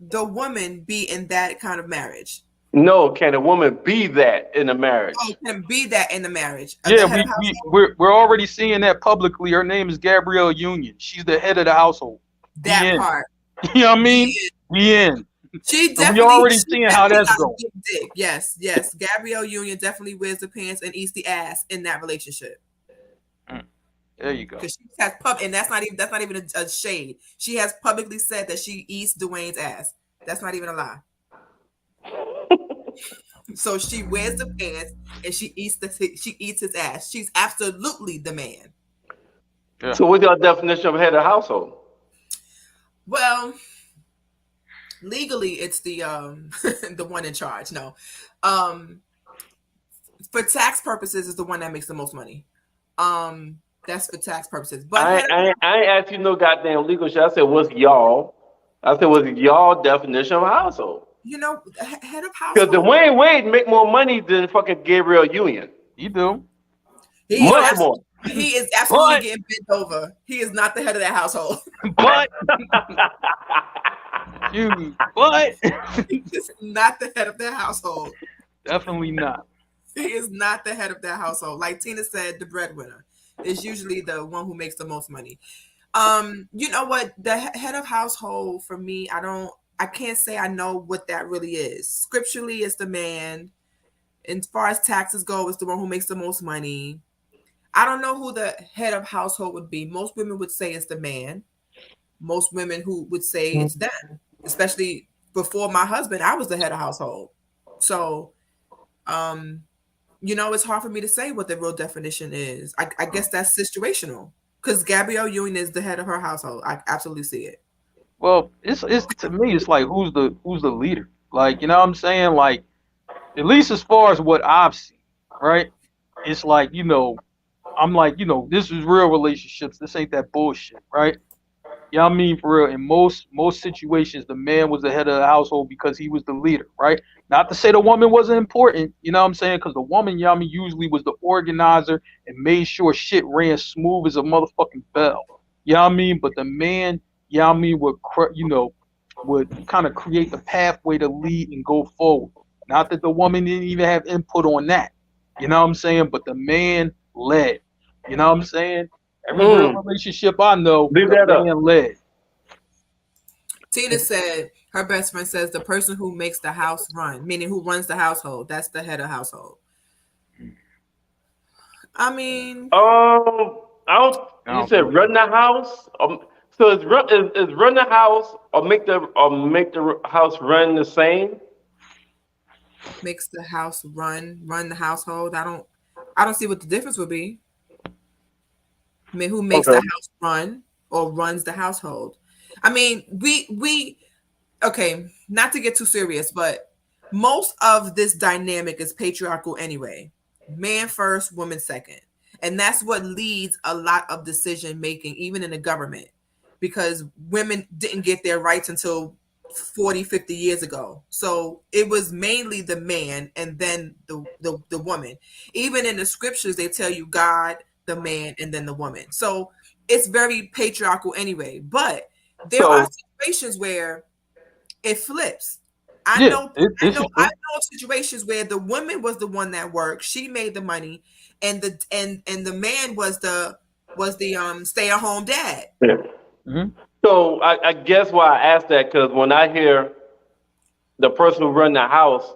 the woman be in that kind of marriage? No, can a woman be that in a marriage? Oh, can be that in the marriage. Yeah, The head of household? we're already seeing that publicly. Her name is Gabrielle Union. She's the head of the household. That Yeah. part. You know what I mean? We in. She So definitely. we already she seeing how definitely that's got a going. big dick. Yes, yes. Gabrielle Union definitely wears the pants and eats the ass in that relationship. There you go. Because she has and that's not even a shade. She has publicly said that she eats Dwayne's ass. That's not even a lie. So she wears the pants and she eats his ass. She's absolutely the man. Yeah. So what's your definition of head of household? Well, legally it's the the one in charge. No. For tax purposes is the one that makes the most money. That's for tax purposes. But I ain't asked you no goddamn legal shit. I said, what's y'all? I said, what's y'all definition of household? you know, head of Because household. Dwayne Wade make more money than fucking Gabrielle Union. You do. He is, Much more. he is absolutely But- getting bent over. He is not the head of that household. But but He is not the head of that household. definitely not. He is not the head of that household. Like Tina said, the breadwinner is usually the one who makes the most money. You know what? The head of household for me, I can't say I know what that really is. Scripturally, it's the man. As far as taxes go, it's the one who makes the most money. I don't know who the head of household would be. Most women would say it's the man. Most women who would say it's them. Especially before my husband, I was the head of household. So, you know, it's hard for me to say what the real definition is. I guess that's situational because Gabrielle Union is the head of her household. I absolutely see it. Well, it's to me, it's like who's the leader? Like, you know what I'm saying? Like, at least as far as what I've seen, right? It's like, you know, I'm like, you know, this is real relationships. This ain't that bullshit, right? You know what I mean? For real, in most situations, the man was the head of the household because he was the leader, right? Not to say the woman wasn't important, you know what I'm saying? Because the woman, you know what I mean, usually was the organizer and made sure shit ran smooth as a motherfucking bell. You know what I mean? But the man, you know what I mean, would kind of create the pathway to lead and go forward. Not that the woman didn't even have input on that. You know what I'm saying? But the man led. You know what I'm saying? Every real relationship I know, Leave the that up. man led. Tina said her best friend says the person who makes the house run, meaning who runs the household, that's the head of household. I mean, I don't. You said run the house. So is run the house or make the house run the same? makes the house run the household. I don't see what the difference would be. I mean, who makes the house run or runs the household? I mean, we okay, not to get too serious, but most of this dynamic is patriarchal anyway. Man first, woman second. And that's what leads a lot of decision making, even in the government, because women didn't get their rights until 40, 50 years ago. So it was mainly the man and then the woman. Even in the scriptures, they tell you God, the man, and then the woman. So it's very patriarchal anyway. But there are situations where it flips. I know situations where the woman was the one that worked. She made the money, and the man was the stay-at-home dad. Yeah. Mm-hmm. So I guess why I asked that, because when I hear the person who run the house,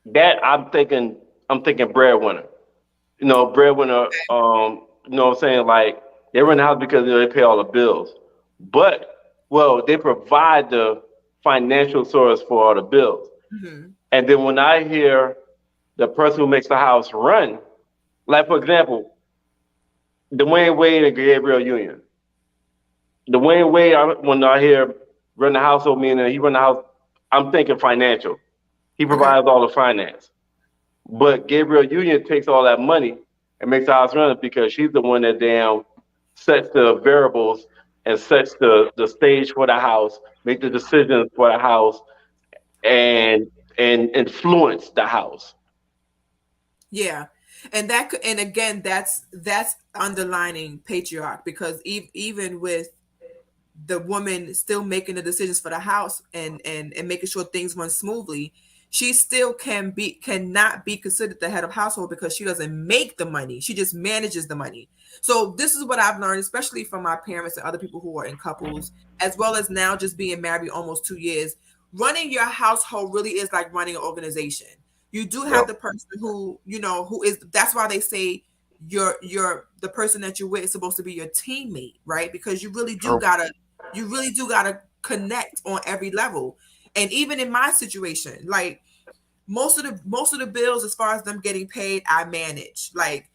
that I'm thinking breadwinner. breadwinner. You know what I'm saying? Like they rent the house because they pay all the bills, but they provide the financial source for all the bills. Mm-hmm. And then when I hear the person who makes the house run, like for example, Dwayne Wade and Gabriel Union. Dwayne Wade, when I hear run the household, meaning he run the house, I'm thinking financial. He provides all the finance. But Gabriel Union takes all that money and makes the house run because she's the one that sets the variables and sets the stage for the house, make the decisions for the house, and influence the house. Yeah. And again, that's underlining patriarch, because even with the woman still making the decisions for the house and making sure things run smoothly, she still cannot be considered the head of household because she doesn't make the money. She just manages the money. So this is what I've learned, especially from my parents and other people who are in couples, as well as now just being married almost 2 years. Running your household really is like running an organization. You do have the person who is, that's why they say the person that you're with is supposed to be your teammate, right? Because you really do gotta connect on every level. And even in my situation, like most of the bills, as far as them getting paid, I manage. Like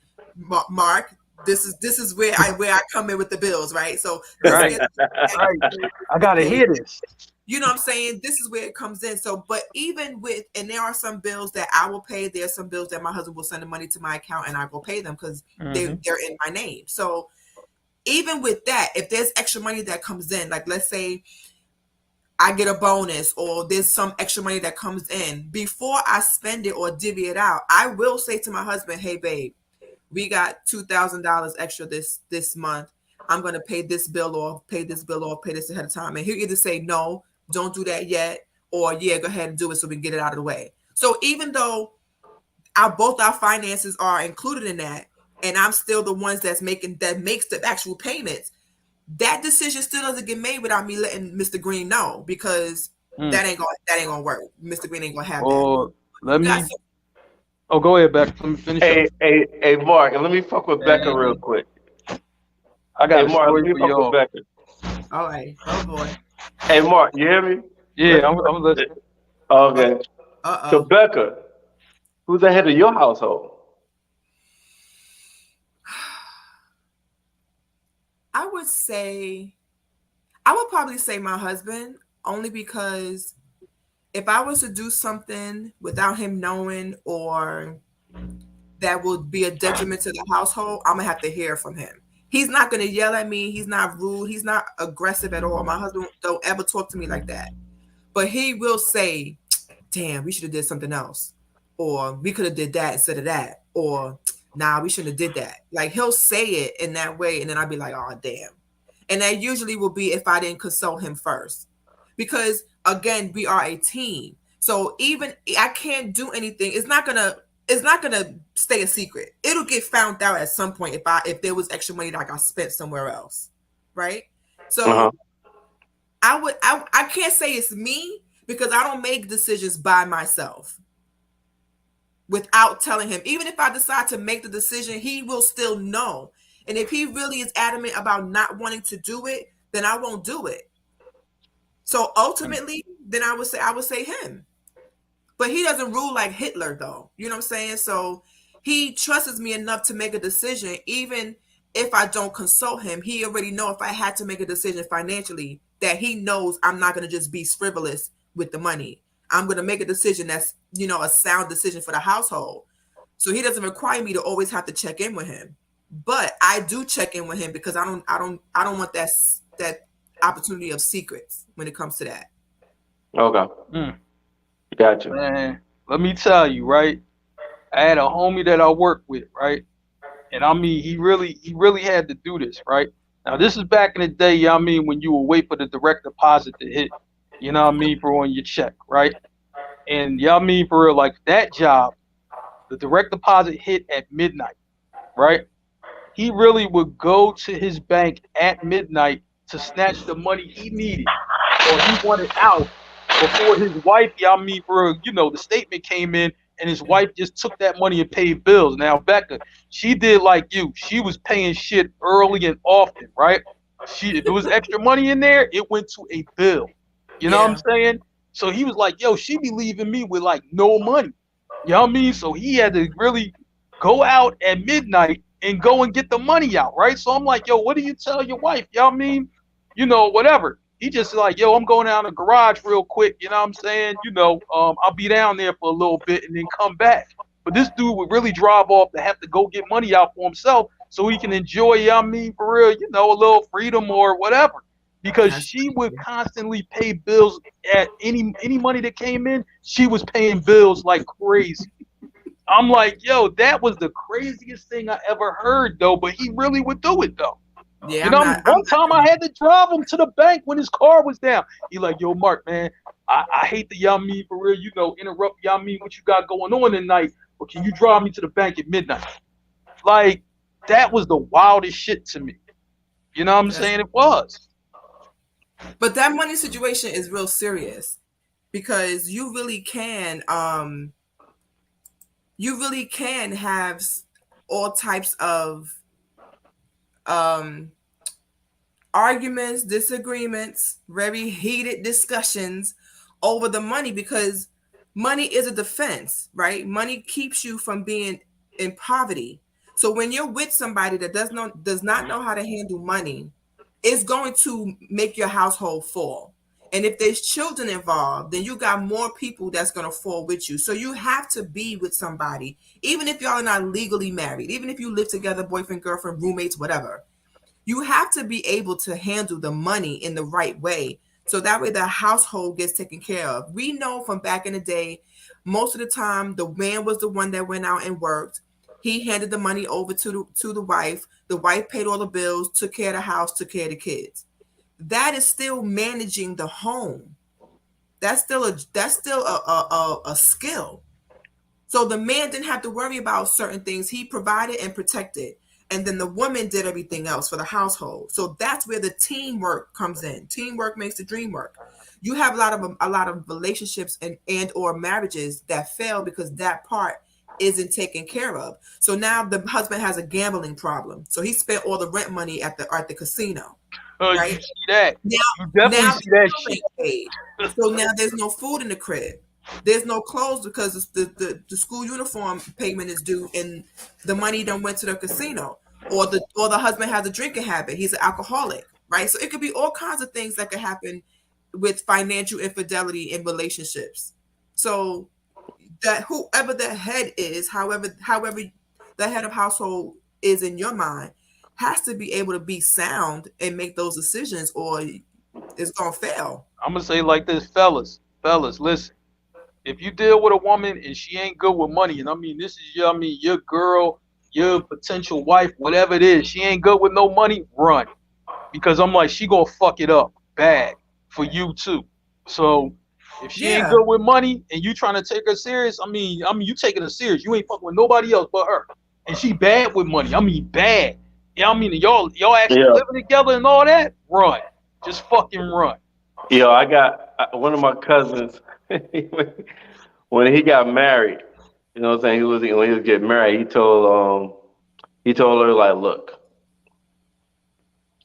Mark, this is where I come in with the bills, right? So right. I gotta hear this. You know what I'm saying? This is where it comes in. So, but even and there are some bills that I will pay. There's some bills that my husband will send the money to my account and I will pay them because they're in my name. So even with that, if there's extra money that comes in, like let's say I get a bonus or there's some extra money that comes in, before I spend it or divvy it out, I will say to my husband, hey babe, we got $2,000 extra this month. I'm going to pay this bill off, pay this ahead of time. And he'll either say, no, don't do that yet, or yeah, go ahead and do it so we can get it out of the way. So even though both our finances are included in that, and I'm still the ones that makes the actual payments, that decision still doesn't get made without me letting Mr. Green know, because that ain't gonna work. Mr. Green ain't gonna have that. Go ahead, Becca. Let me finish. Hey, Mark, let me fuck with Becca real quick. I got Mark, let me fuck with Becca. All right. Oh boy. Hey, Mark, you hear me? Yeah, I'm listening. Okay. So Becca, who's the head of your household? I would probably say my husband, only because if I was to do something without him knowing or that would be a detriment to the household, I'm gonna have to hear from him. He's not gonna yell at me. He's not rude. He's not aggressive at all. My husband don't ever talk to me like that. But he will say, damn, we should have did something else. Or we could have did that instead of that. Or nah, we shouldn't have did that. Like he'll say it in that way. And then I'll be like, oh, damn. And that usually will be if I didn't consult him first. Because again, we are a team. So even I can't do anything. It's not gonna stay a secret. It'll get found out at some point if there was extra money that I got spent somewhere else. Right? So I can't say it's me, because I don't make decisions by myself without telling him. Even if I decide to make the decision, he will still know. And if he really is adamant about not wanting to do it, then I won't do it. So ultimately, then I would say him. But he doesn't rule like Hitler, though. You know what I'm saying? So he trusts me enough to make a decision. Even if I don't consult him, he already know if I had to make a decision financially, that he knows I'm not going to just be frivolous with the money. I'm going to make a decision that's, a sound decision for the household. So he doesn't require me to always have to check in with him. But I do check in with him because I don't want that opportunity of secrets when it comes to that. Okay. Gotcha. Man, let me tell you, right? I had a homie that I worked with, right? And I mean, he really had to do this, right? Now, this is back in the day, when you would wait for the direct deposit to hit, for on your check, right? And for real, like that job, the direct deposit hit at midnight, right? He really would go to his bank at midnight to snatch the money he needed or he wanted out before his wife, for real, the statement came in and his wife just took that money and paid bills. Now Becca, she did like you. She was paying shit early and often, right? If there was extra money in there, it went to a bill. You know what I'm saying? So he was like, yo, she be leaving me with like no money. You know what I mean? So he had to really go out at midnight and go and get the money out, right? So I'm like, yo, what do you tell your wife? You know what I mean? You know, whatever. He just like, yo, I'm going down the garage real quick. You know what I'm saying? You know, I'll be down there for a little bit and then come back. But this dude would really drive off to have to go get money out for himself so he can enjoy, you know what I mean, for real, you know, a little freedom or whatever. Because she would constantly pay bills at any money that came in. She was paying bills like crazy. I'm like, yo, that was the craziest thing I ever heard, though. But he really would do it, though. Yeah, you know, one time I had to drive him to the bank when his car was down. He like, yo, Mark, man, I hate the, you know what I mean, for real, you know, interrupt, you know what I mean, what you got going on tonight, but can you drive me to the bank at midnight? Like, that was the wildest shit to me. You know what I'm saying? It was. But that money situation is real serious because you really can have all types of arguments, disagreements, very heated discussions over the money because money is a defense, right? Money keeps you from being in poverty. So when you're with somebody that does not know how to handle money, it's going to make your household fall. And if there's children involved, then you got more people that's going to fall with you. So you have to be with somebody, even if y'all are not legally married, even if you live together, boyfriend, girlfriend, roommates, whatever. You have to be able to handle the money in the right way. So that way the household gets taken care of. We know from back in the day, most of the time, the man was the one that went out and worked. He handed the money over to the wife. The wife paid all the bills, took care of the house, took care of the kids. That is still managing the home. That's still a skill. So the man didn't have to worry about certain things. He provided and protected. And then the woman did everything else for the household. So that's where the teamwork comes in. Teamwork makes the dream work. You have a lot of relationships and or marriages that fail because that part isn't taken care of. So now the husband has a gambling problem. So he spent all the rent money at the casino. Right? You see that? Now, you definitely see that shit. Paid. So now there's no food in the crib. There's no clothes because the school uniform payment is due and the money done went to the casino. Or the husband has a drinking habit. He's an alcoholic, right? So it could be all kinds of things that could happen with financial infidelity in relationships. So that whoever the head is, however the head of household is in your mind, has to be able to be sound and make those decisions or it's gonna fail. I'm gonna say like this, fellas, listen. If you deal with a woman and she ain't good with money, and I mean this is your girl, your potential wife, whatever it is, she ain't good with no money, run. Because I'm like, she gonna fuck it up bad for you too. So if she ain't good with money and you trying to take her serious, I mean you taking her serious. You ain't fucking with nobody else but her. And she bad with money. I mean bad. You know what I mean? Y'all actually living together and all that? Run. Just fucking run. Yo, I got one of my cousins when he got married, you know what I'm saying? When he was getting married, he told her like, look,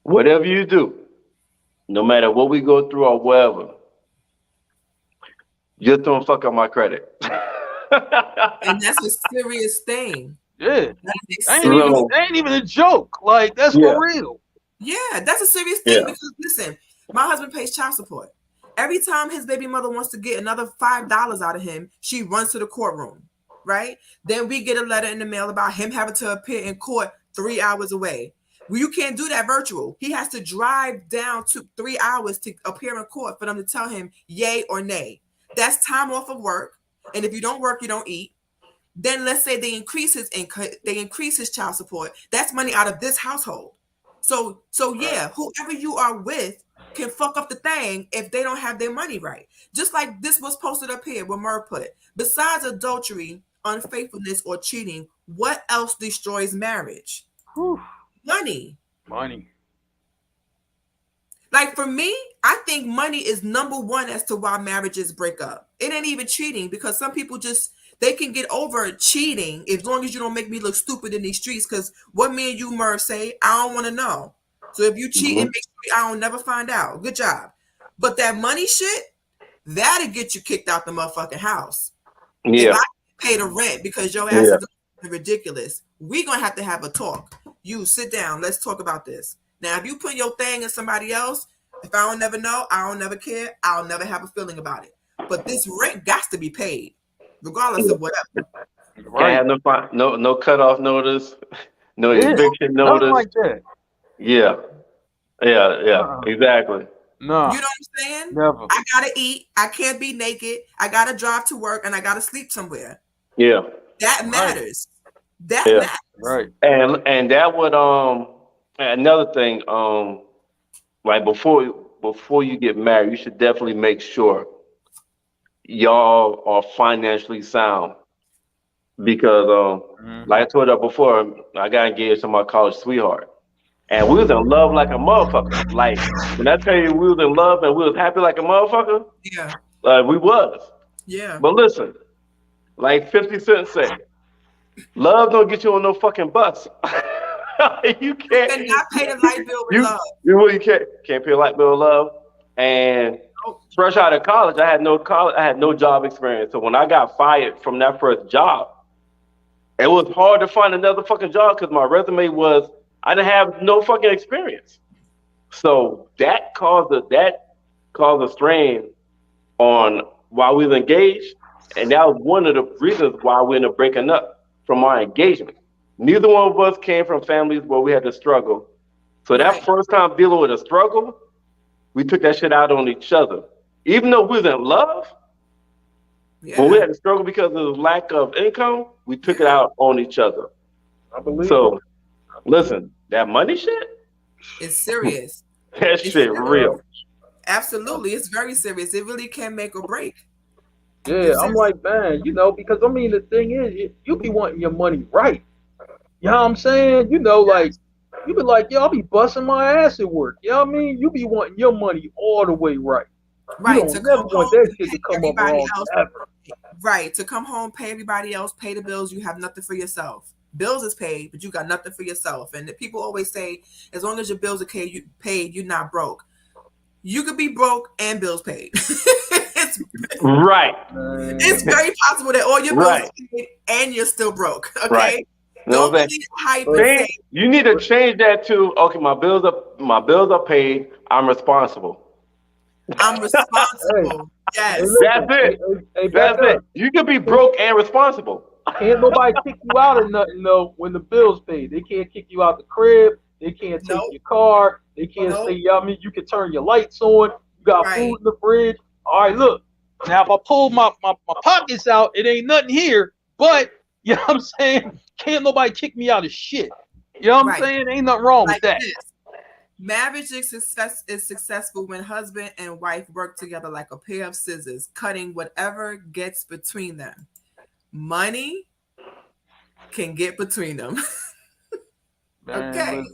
whatever you do, no matter what we go through or whatever, just don't fuck up my credit. And that's a serious thing. Yeah. That ain't even a joke. Like, that's for real. Yeah, that's a serious thing because listen, my husband pays child support. Every time his baby mother wants to get another $5 out of him, she runs to the courtroom, right? Then we get a letter in the mail about him having to appear in court 3 hours away. Well, you can't do that virtual. He has to drive down to 3 hours to appear in court for them to tell him yay or nay. That's time off of work. And if you don't work, you don't eat. Then let's say they increase his child support. That's money out of this household. So yeah, whoever you are with can fuck up the thing if they don't have their money right. Just like this was posted up here where Murr put it. Besides adultery, unfaithfulness, or cheating, what else destroys marriage? Whew. Money. Like for me, I think money is number one as to why marriages break up. It ain't even cheating because some people they can get over cheating as long as you don't make me look stupid in these streets. Because what me and you, Merv, say, I don't want to know. So if you cheat and make sure I don't never find out. Good job. But that money shit, that'll get you kicked out the motherfucking house. Yeah. If I pay the rent because your ass is ridiculous, we're gonna have to have a talk. You sit down, let's talk about this. Now, if you put your thing in somebody else, if I don't never know, I don't never care, I'll never have a feeling about it. But this rent got to be paid, regardless of whatever. Can't have no cutoff notice, no eviction Nothing notice. like that. Yeah. Exactly. No. You know what I'm saying? Never. I gotta eat. I can't be naked. I gotta drive to work, and I gotta sleep somewhere. Yeah. That matters. That Yeah. matters. Right. And that would another thing, like before you get married, you should definitely make sure y'all are financially sound. Because like I told you before, I got engaged to my college sweetheart. And we was in love like a motherfucker. Like when I tell you we was in love and we was happy like a motherfucker, Yeah. we was. Yeah. But listen, like 50 Cent said, love don't get you on no fucking bus. You can't. And not pay the light bill with love. You really can't pay a light bill with love. And fresh out of college, I had no job experience. So when I got fired from that first job, it was hard to find another fucking job because my resume was I didn't have no fucking experience. So that caused a strain on while we was engaged, and that was one of the reasons why we ended up breaking up from our engagement. Neither one of us came from families where we had to struggle. So that first time dealing with a struggle, we took that shit out on each other. Even though we was in love, when we had to struggle because of the lack of income, we took it out on each other. I believe so. Listen, that money shit? It's serious. That shit real. Absolutely. It's very serious. It really can make or break. Yeah, I'm like, man, because I mean, the thing is, you be wanting your money right. You know what I'm saying? Like, you be like, yo, I'll be busting my ass at work. You know what I mean? You be wanting your money all the way right. Right. You don't never want that shit to come up wrong ever. Right. To come home, pay everybody else, pay the bills, you have nothing for yourself. Bills is paid, but you got nothing for yourself. And the people always say, as long as your bills are paid, you're not broke. You could be broke and bills paid. Right. It's very possible that all your bills are paid and you're still broke. Okay. Right. Don't be hype and say, you need to change that to my bills are paid. I'm responsible. I'm responsible. Yes. That's it. That's it. You can be broke and responsible. Can't nobody kick you out of nothing though when the bill's paid. They can't kick you out the crib. They can't take your car. They can't say, you can turn your lights on. You got food in the fridge. All right, look. Now if I pull my pockets out, it ain't nothing here. But you know what I'm saying? Can't nobody kick me out of shit. You know what I'm saying? Ain't nothing wrong with that. Marriage is successful when husband and wife work together like a pair of scissors, cutting whatever gets between them. Money can get between them. Okay.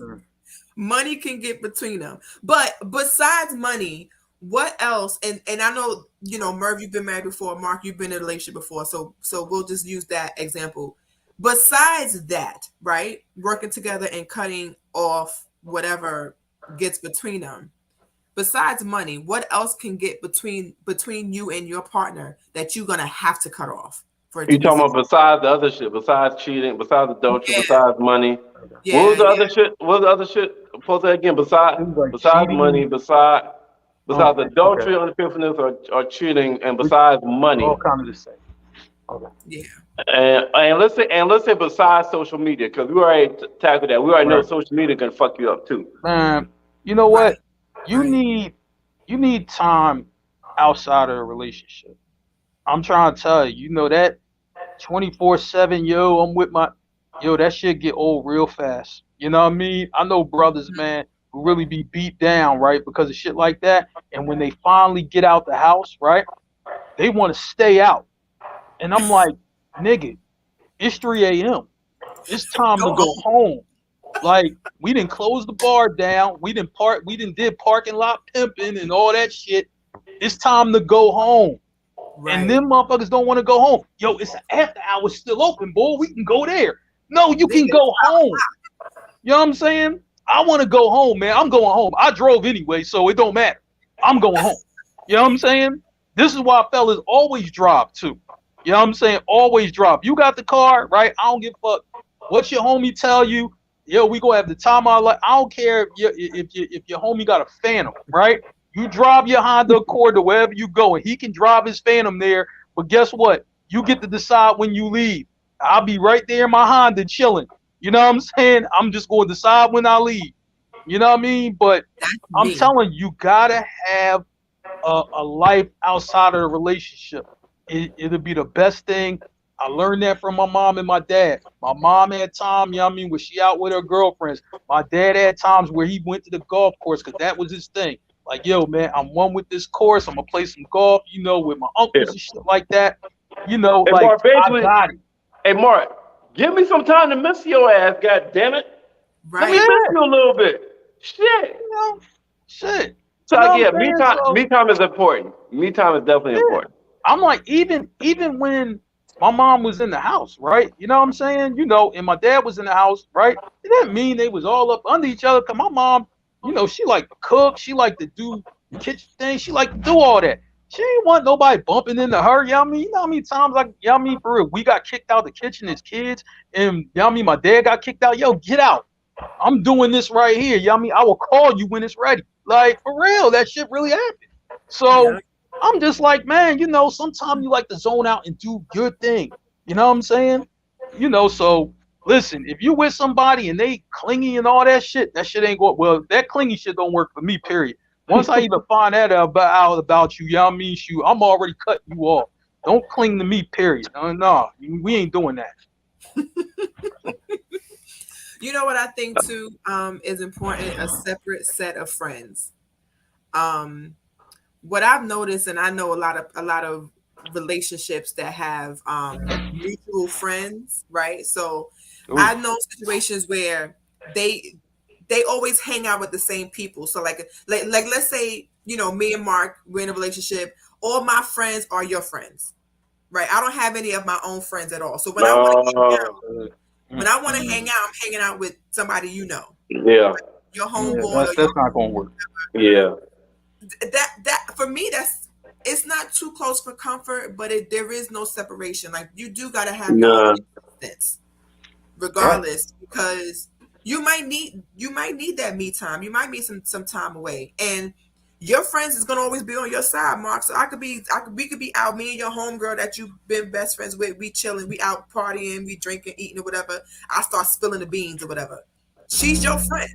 Money can get between them. But besides money, what else? And I know, Merv, you've been married before. Mark, you've been in a relationship before. So we'll just use that example. Besides that, right? Working together and cutting off whatever gets between them. Besides money, what else can get between you and your partner that you're going to have to cut off? You talking about besides the other shit, besides cheating, besides adultery, besides money? Yeah, what was the other shit? What was the other shit? Post that again. Besides money, besides adultery, unfaithfulness, or cheating, and besides money. All kind of the same. Okay. Yeah. And let's say besides social media, because we already tackled that. We already know social media can fuck you up too. Man, you know what? You need time outside of a relationship. I'm trying to tell you, that 24/7, I'm with that shit get old real fast. You know what I mean? I know brothers, man, who really be beat down, right, because of shit like that. And when they finally get out the house, right, they want to stay out. And I'm like, nigga, it's 3 a.m. It's time to go home. Like, we didn't close the bar down. We didn't did parking lot pimping and all that shit. It's time to go home. And them motherfuckers don't want to go home. Yo, it's an after hour still open, boy. We can go there. No, you can go home. You know what I'm saying? I want to go home, man. I'm going home. I drove anyway, so it don't matter. I'm going home. You know what I'm saying? This is why fellas always drive too. You know what I'm saying? Always drive. You got the car, right? I don't give a fuck what your homie tell you. Yo, we gonna have the time of our life. I don't care if your homie got a Phantom, right? You drive your Honda Accord to wherever you go, and he can drive his Phantom there. But guess what? You get to decide when you leave. I'll be right there in my Honda chilling. You know what I'm saying? I'm just going to decide when I leave. You know what I mean? But I'm telling you, you gotta have a life outside of the relationship. It'll be the best thing. I learned that from my mom and my dad. My mom had time, you know what I mean, where she out with her girlfriends. My dad had times where he went to the golf course because that was his thing. Like, yo, man, I'm one with this course. I'm going to play some golf, you know, with my uncles and shit like that. You know, hey, like, Mark, I got it. Hey, Mark, give me some time to miss your ass, God damn it. Right. Let me miss you a little bit. Shit. You know, shit. So, You know yeah, me time is important. Me time is definitely important. I'm like, even when my mom was in the house, right? You know what I'm saying? You know, and my dad was in the house, right? It didn't mean they was all up under each other. Cause my mom, you know, she liked to cook. She liked to do the kitchen thing. She liked to do all that. She didn't want nobody bumping into her. You know what I mean? You know how many times, like, you know what I mean? For real, we got kicked out of the kitchen as kids. And, you know what I mean? My dad got kicked out. Yo, get out. I'm doing this right here. You know what I mean? I will call you when it's ready. Like, for real, that shit really happened. So I'm just like, man, you know, sometimes you like to zone out and do your thing. You know what I'm saying? You know, so listen, if you with somebody and they clingy and all that shit ain't going, well, that clingy shit don't work for me, period. Once I even find that out about you, you know what I mean? Shoot, I'm already cutting you off. Don't cling to me, period. No, we ain't doing that. You know what I think too is important? A separate set of friends. What I've noticed, and I know a lot of relationships that have mutual friends, right? So I know situations where they always hang out with the same people. So like let's say, you know, me and Mark, we're in a relationship. All my friends are your friends, right? I don't have any of my own friends at all. So when I want to hang out, I'm hanging out with somebody you know. Yeah. Like your homeboy. Yeah, that's not gonna work. Yeah. That for me, it's not too close for comfort, but there is no separation. Like you do gotta have your own distance, regardless, because you might need that me time. You might need some time away, and your friends is gonna always be on your side, Mark. So we could be out, me and your homegirl that you've been best friends with, we chilling, we out partying, we drinking, eating or whatever. I start spilling the beans or whatever. She's your friend.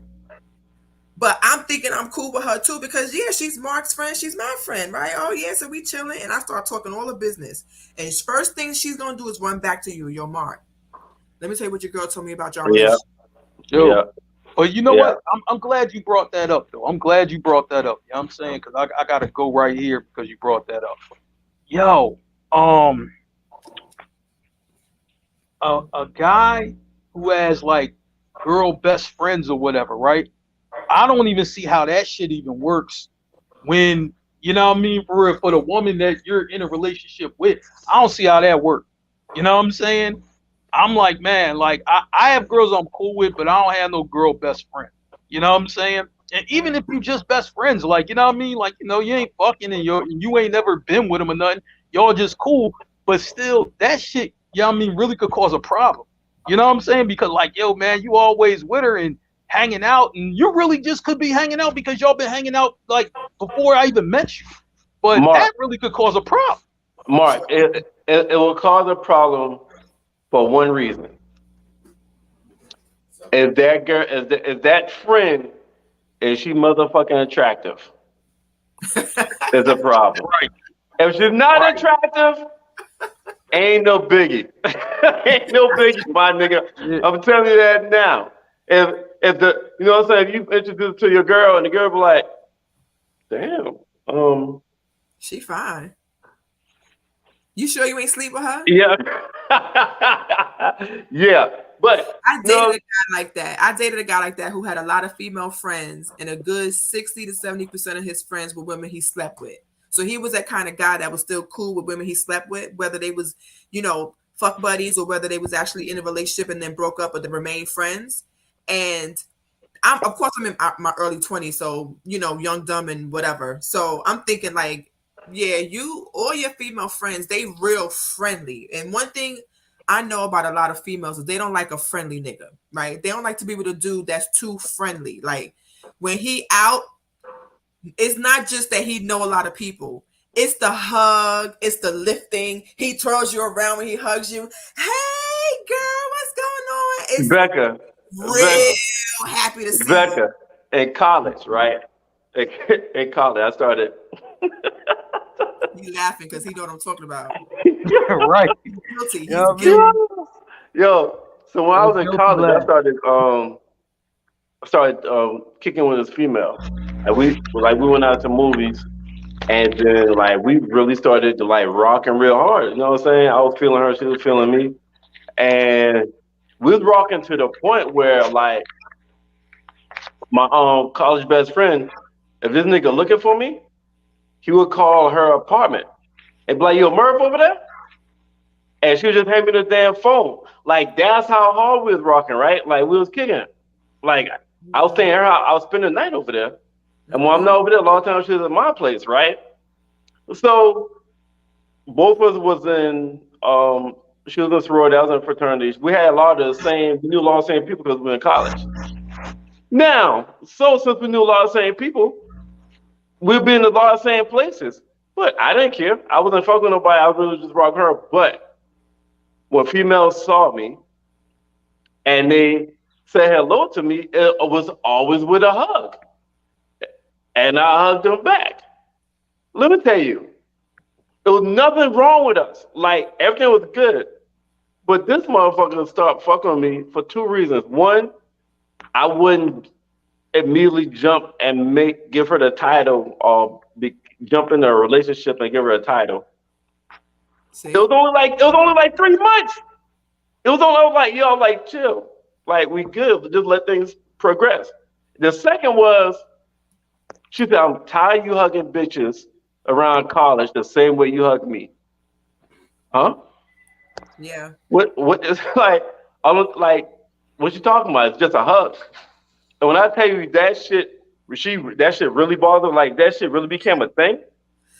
But I'm thinking I'm cool with her too because yeah, she's Mark's friend, she's my friend, right? Oh yeah, so we chilling, and I start talking all the business. And first thing she's gonna do is run back to you, yo, Mark. Let me tell you what your girl told me about y'all. Yeah. Yeah. But you know what? I'm glad you brought that up, though. I'm glad you brought that up. You know what I'm saying? Because I got to go right here because you brought that up. Yo, a guy who has, like, girl best friends or whatever, right? I don't even see how that shit even works when, you know what I mean, for the woman that you're in a relationship with. I don't see how that works. You know what I'm saying? I'm like, man, like I have girls I'm cool with, but I don't have no girl best friend. You know what I'm saying? And even if you just best friends, like, you know what I mean? Like, you know, you ain't fucking and you ain't never been with them or nothing. Y'all just cool, but still that shit, you know what I mean, really could cause a problem. You know what I'm saying? Because like, yo, man, you always with her and hanging out, and you really just could be hanging out because y'all been hanging out like before I even met you. But Mark, that really could cause a problem. Mark, it will cause a problem for one reason. If that girl, if that friend, is she motherfucking attractive? It's a problem. Right. If she's not attractive, ain't no biggie. Ain't no biggie, my nigga. I'm telling you that now. If the, you know what I'm saying, if you introduce to your girl and the girl be like, damn, she fine. You sure you ain't sleep with her? Yeah. Yeah. But I dated a guy like that. I dated a guy like that who had a lot of female friends, and a good 60 to 70% of his friends were women he slept with. So he was that kind of guy that was still cool with women he slept with, whether they was, fuck buddies or whether they was actually in a relationship and then broke up but they remained friends. And I'm in my early 20s, so young, dumb, and whatever. So I'm thinking like, yeah, you or your female friends, they real friendly. And one thing I know about a lot of females is they don't like a friendly nigga, right? They don't like to be with a dude that's too friendly. Like when he out, it's not just that he know a lot of people. It's the hug, it's the lifting. He twirls you around when he hugs you. Hey, girl, what's going on? It's Becca, real happy to see you. Becca, in college, right? In college, I started. You laughing because he know what I'm talking about. Right. Guilty. He's Yeah, guilty. Yo, so when I was in Guilty college, I pleasure. started kicking with this female, and we went out to movies, and then like we really started to like rocking real hard. You know what I'm saying? I was feeling her, she was feeling me, and we was rocking to the point where like my college best friend, if this nigga looking for me, he would call her apartment and be like, "Yo, Murph over there?" And she would just hand me the damn phone. Like that's how hard we was rocking, right? Like we was kicking. Like I was staying at her house, I was spending the night over there. And when I'm not over there, a lot of times she was at my place, right? So both of us was in she was in sorority, I was in fraternities. We had a lot of the same, we knew a lot of the same people because we were in college. Now, so since we knew a lot of the same people, we'd be in a lot of the same places. But I didn't care. I wasn't fucking with nobody. I was really just rocking her. But when females saw me and they said hello to me, it was always with a hug. And I hugged them back. Let me tell you, there was nothing wrong with us. Like, everything was good. But this motherfucker started fucking with me for two reasons. One, I wouldn't immediately jump and give her the title or jump into a relationship and give her a title. See? It was only like 3 months. It was only like, yo, like chill. Like we good, but just let things progress. The second was, she said, "I'm tired of you hugging bitches around college the same way you hug me." Huh? Yeah. What is like, I'm like, what you talking about? It's just a hug. And when I tell you that shit really bothered her, like that shit really became a thing.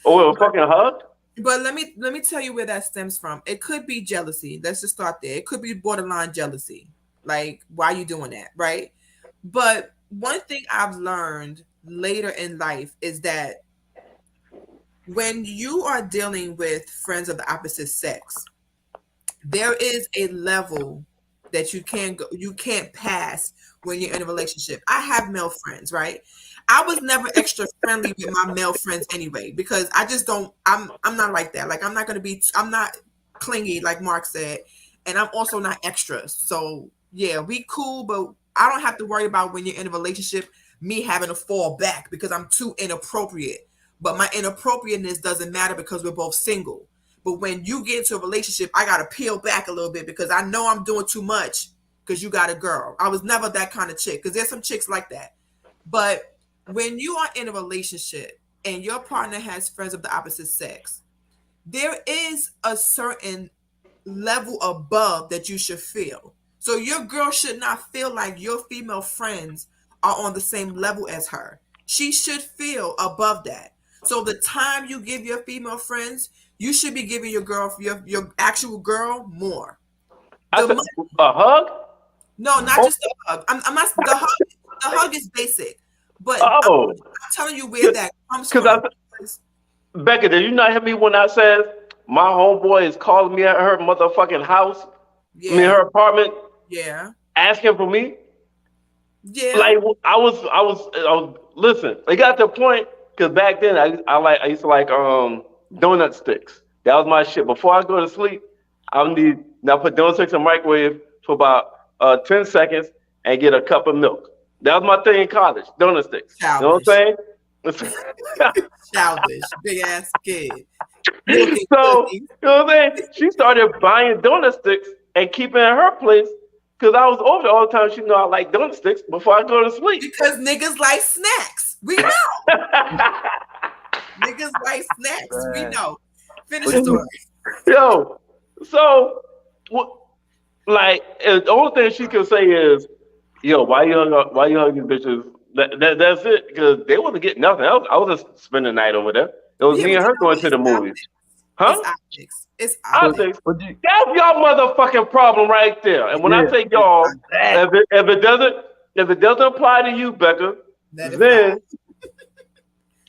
Oh, it was fucking a hug? But let me tell you where that stems from. It could be jealousy. Let's just start there. It could be borderline jealousy. Like, why are you doing that, right? But one thing I've learned later in life is that when you are dealing with friends of the opposite sex, there is a level that you can't pass when you're in a relationship. I have male friends, right? I was never extra friendly with my male friends anyway, because I just don't, I'm not like that. Like, I'm not clingy, like Mark said, and I'm also not extra. So yeah, we cool, but I don't have to worry about when you're in a relationship, me having to fall back because I'm too inappropriate. But my inappropriateness doesn't matter because we're both single. But when you get into a relationship, I got to peel back a little bit because I know I'm doing too much because you got a girl. I was never that kind of chick, because there's some chicks like that. But when you are in a relationship and your partner has friends of the opposite sex, there is a certain level above that you should feel. So your girl should not feel like your female friends are on the same level as her. She should feel above that. So the time you give your female friends, you should be giving your girl, your actual girl, more. A hug? No, not just the hug. I'm not the hug. The hug is basic, but I'm telling you where that comes from. Becca, did you not hear me when I said my homeboy is calling me at her motherfucking house? Yeah. I mean, her apartment. Yeah. Asking for me. Yeah. Like I was. Listen, it got to a point because back then I used to like donut sticks. That was my shit. Before I go to sleep, I put donut sticks in the microwave for about 10 seconds and get a cup of milk. That was my thing in college. Donut sticks. Childish. You know what I'm saying? Childish, big ass kid. So you know what I'm saying? She started buying donut sticks and keeping it in her place. Because I was over there all the time. She know I like donut sticks before I go to sleep. Because niggas like snacks. We know. Niggas like snacks. We Right. know. Finish the story. Yo, so like the only thing she could say is, "Yo, why you hug these bitches?" That's it, because they wasn't getting nothing else. I was just spending the night over there. It was Yeah, me but and you her know going what? to the It's movies, optics. huh? It's optics. It's I optics. think But you, that's y'all motherfucking problem right there. And when I yeah, say y'all, exactly. if it doesn't apply to you, Becca, Let it fly. then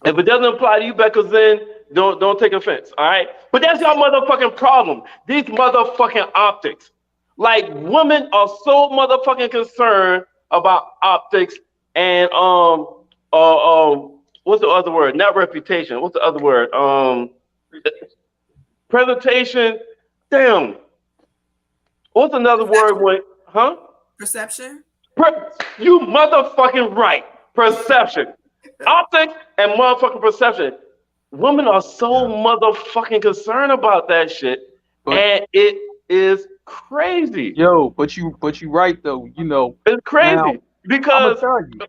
if it doesn't apply to you, Becca, then don't take offense. All right. But that's y'all motherfucking problem. These motherfucking optics. Like women are so motherfucking concerned about optics and what's the other word? Not reputation. What's the other word? Presentation. Damn. What's another word Perception. when huh? Perception. You motherfucking right. Perception. Optics and motherfucking perception. Women are so motherfucking concerned about that shit. But And it is crazy. yo, but you right though. You know, It's now crazy. I'm gonna Because tell you.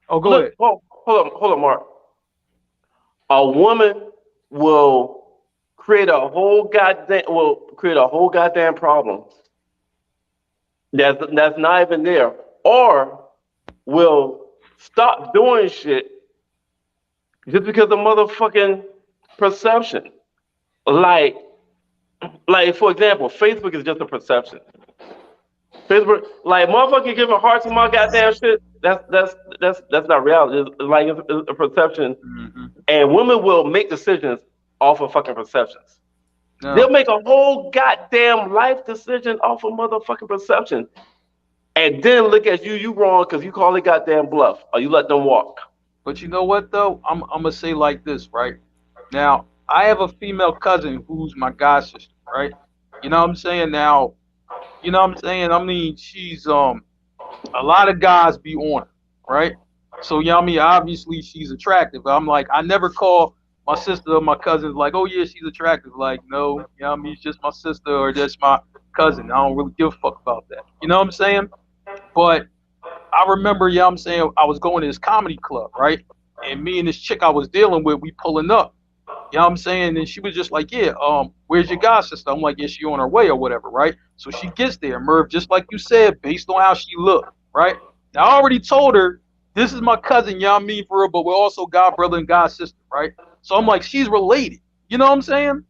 Oh, go look, ahead. hold on, Mark. A woman will create a whole goddamn problem that's not even there. Or will stop doing shit just because of motherfucking perception. Like, for example, Facebook is just a perception. Facebook, like motherfucking giving hearts to my goddamn shit. That's not reality. It's a perception, Hmm. and women will make decisions off of fucking perceptions. They'll Now, make a whole goddamn life decision off of motherfucking perception, and then look at you. You wrong because you call it goddamn bluff, or you let them walk. but you know what though? I'm gonna say like this, right? Now, I have a female cousin who's my god sister, right? You know what I'm saying? Now, you know what I'm saying? I mean, she's a lot of guys be on her, right? So yeah, I mean, obviously she's attractive. I'm like, I never call my sister or my cousins like, oh yeah, she's attractive. Like, no, you know what I mean? It's just my sister or just my cousin. I don't really give a fuck about that. You know what I'm saying? But I remember, yeah, I'm saying I was going to this comedy club, right? And me and this chick I was dealing with, we pulling up. You know what I'm saying? And she was just like, yeah, where's your god sister? I'm like, yeah, she on her way or whatever, right? So she gets there, Merv, just like you said, based on how she looked, right? Now, I already told her, this is my cousin, you know what I mean, for real, but we're also god brother and god sister, right? So I'm like, she's related. You know what I'm saying?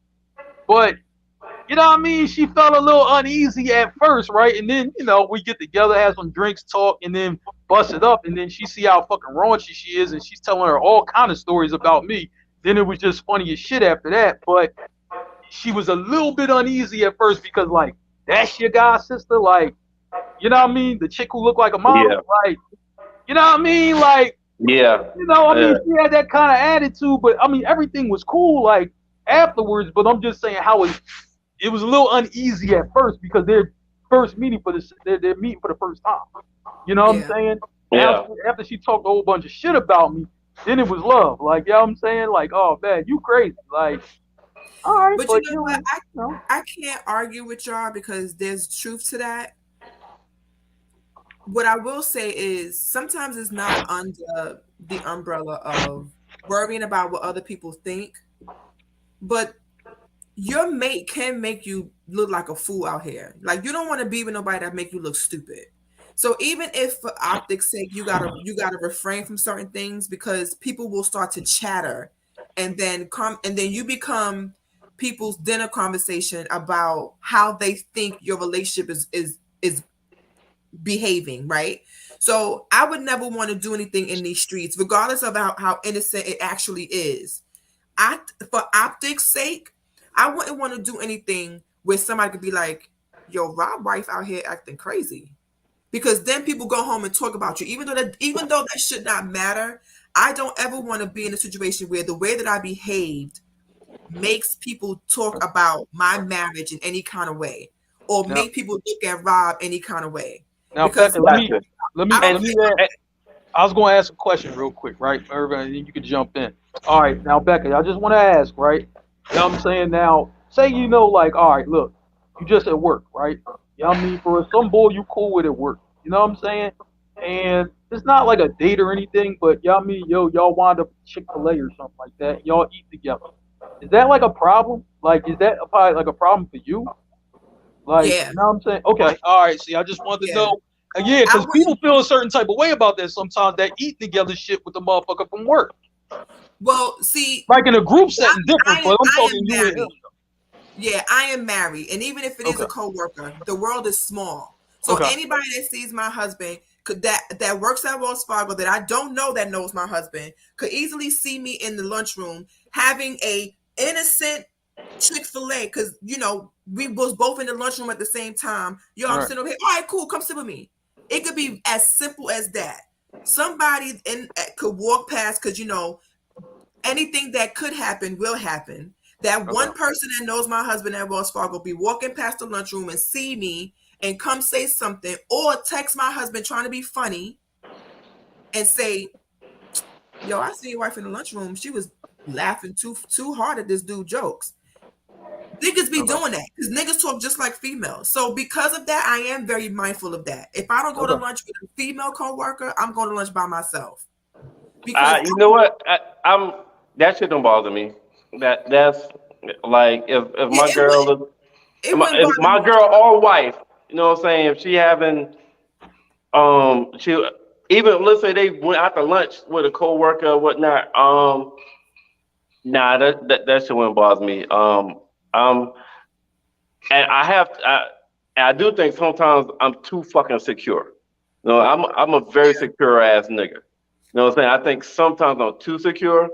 But you know what I mean? She felt a little uneasy at first, right? And then, you know, we get together, have some drinks, talk, and then bust it up. And then she see how fucking raunchy she is, and she's telling her all kind of stories about me. Then it was just funny as shit after that. But she was a little bit uneasy at first because, like, that's your god sister? Like, you know what I mean? The chick who looked like a model? Yeah, Like, you know what I mean? Like, yeah, you know, I mean, yeah, she had that kind of attitude, but I mean, everything was cool, like, afterwards. But I'm just saying how it was a little uneasy at first because they're first meeting for this, they're meeting for the first time. You know what I'm Yeah. saying? yeah. After she talked a whole bunch of shit about me, then it was love. Like, you know what I'm saying? Like, oh man, you crazy. Like, all right, But you but know what? you know, I can't argue with y'all because there's truth to that. What I will say is sometimes it's not under the umbrella of worrying about what other people think, but your mate can make you look like a fool out here. Like you don't want to be with nobody that make you look stupid. So even if for optics sake you gotta refrain from certain things because people will start to chatter and then you become people's dinner conversation about how they think your relationship is behaving, right? So I would never want to do anything in these streets, regardless of how innocent it actually is. For optics sake, I wouldn't want to do anything where somebody could be like, "Yo, Rob wife out here acting crazy," because then people go home and talk about you. Even though that should not matter, I don't ever want to be in a situation where the way that I behaved makes people talk about my marriage in any kind of way, or now, make people look at Rob any kind of way. now, Because Becca, Gotcha. I don't And let me care. and, I was going to ask a question real quick, right, Irvin, and then you could jump in. All right, now, Becca, I just want to ask, right? You know what I'm saying? Now, say you know, like, all right, look, you just at work, right? You know what I mean? For some boy you cool with at work. You know what I'm saying? and it's not like a date or anything, but y'all mean y'all wind up Chick-fil-A or something like that. Y'all eat together. Is that like a problem? Like, is that probably like a problem for you? Like, Yeah. you know what I'm saying? Okay, all right. See, I just wanted to Yeah. know. Yeah, because I people feel a certain type of way about that sometimes. That eat together shit with the motherfucker from work. Well, see, Like in a group setting, different. But I'm I am talking you and him. married. Yeah, I am married, and even if it is a Okay. coworker, the world is small. So Okay. anybody that sees my husband that works at Wells Fargo that I don't know that knows my husband could easily see me in the lunchroom having a innocent Chick-fil-A, because we was both in the lunchroom at the same time. Yo, I'm Right. sitting over here. All right, cool. Come sit with me. It could be as simple as that. Somebody could walk past, because anything that could happen will happen. That one person that knows my husband at Wells Fargo be walking past the lunchroom and see me and come say something, or text my husband trying to be funny and say, yo, I see your wife in the lunchroom. She was laughing too hard at this dude jokes. Niggas be doing that because niggas talk just like females. So because of that, I am very mindful of that. If I don't go to lunch with a female coworker, I'm going to lunch by myself. Because You know what? I'm that shit don't bother me. That's like if my girl is if my girl or wife, you know what I'm saying, if she having she even let's say they went out to lunch with a coworker or whatnot, nah, that shit wouldn't bother me. And I do think sometimes I'm too fucking secure. No, I'm a very secure ass nigga. You know what I'm saying? I think sometimes I'm too secure.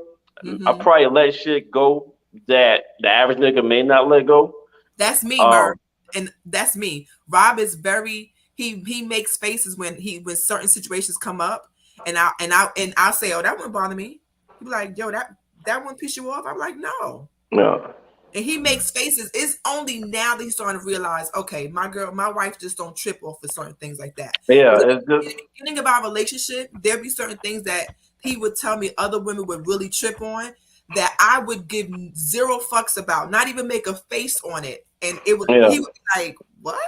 I probably let shit go that the average nigga may not let go. That's me, Merv. And that's me. Rob is very he makes faces when certain situations come up, and I'll say, oh, that wouldn't bother me. He'll be like, yo, that wouldn't piss you off. I'm like, no. No. And he makes faces. It's only now that he's starting to realize, okay, my wife just don't trip off for certain things like that. Yeah, But it's just in the beginning of our relationship, there'd be certain things that he would tell me other women would really trip on that I would give zero fucks about, not even make a face on it. And he would be like, what?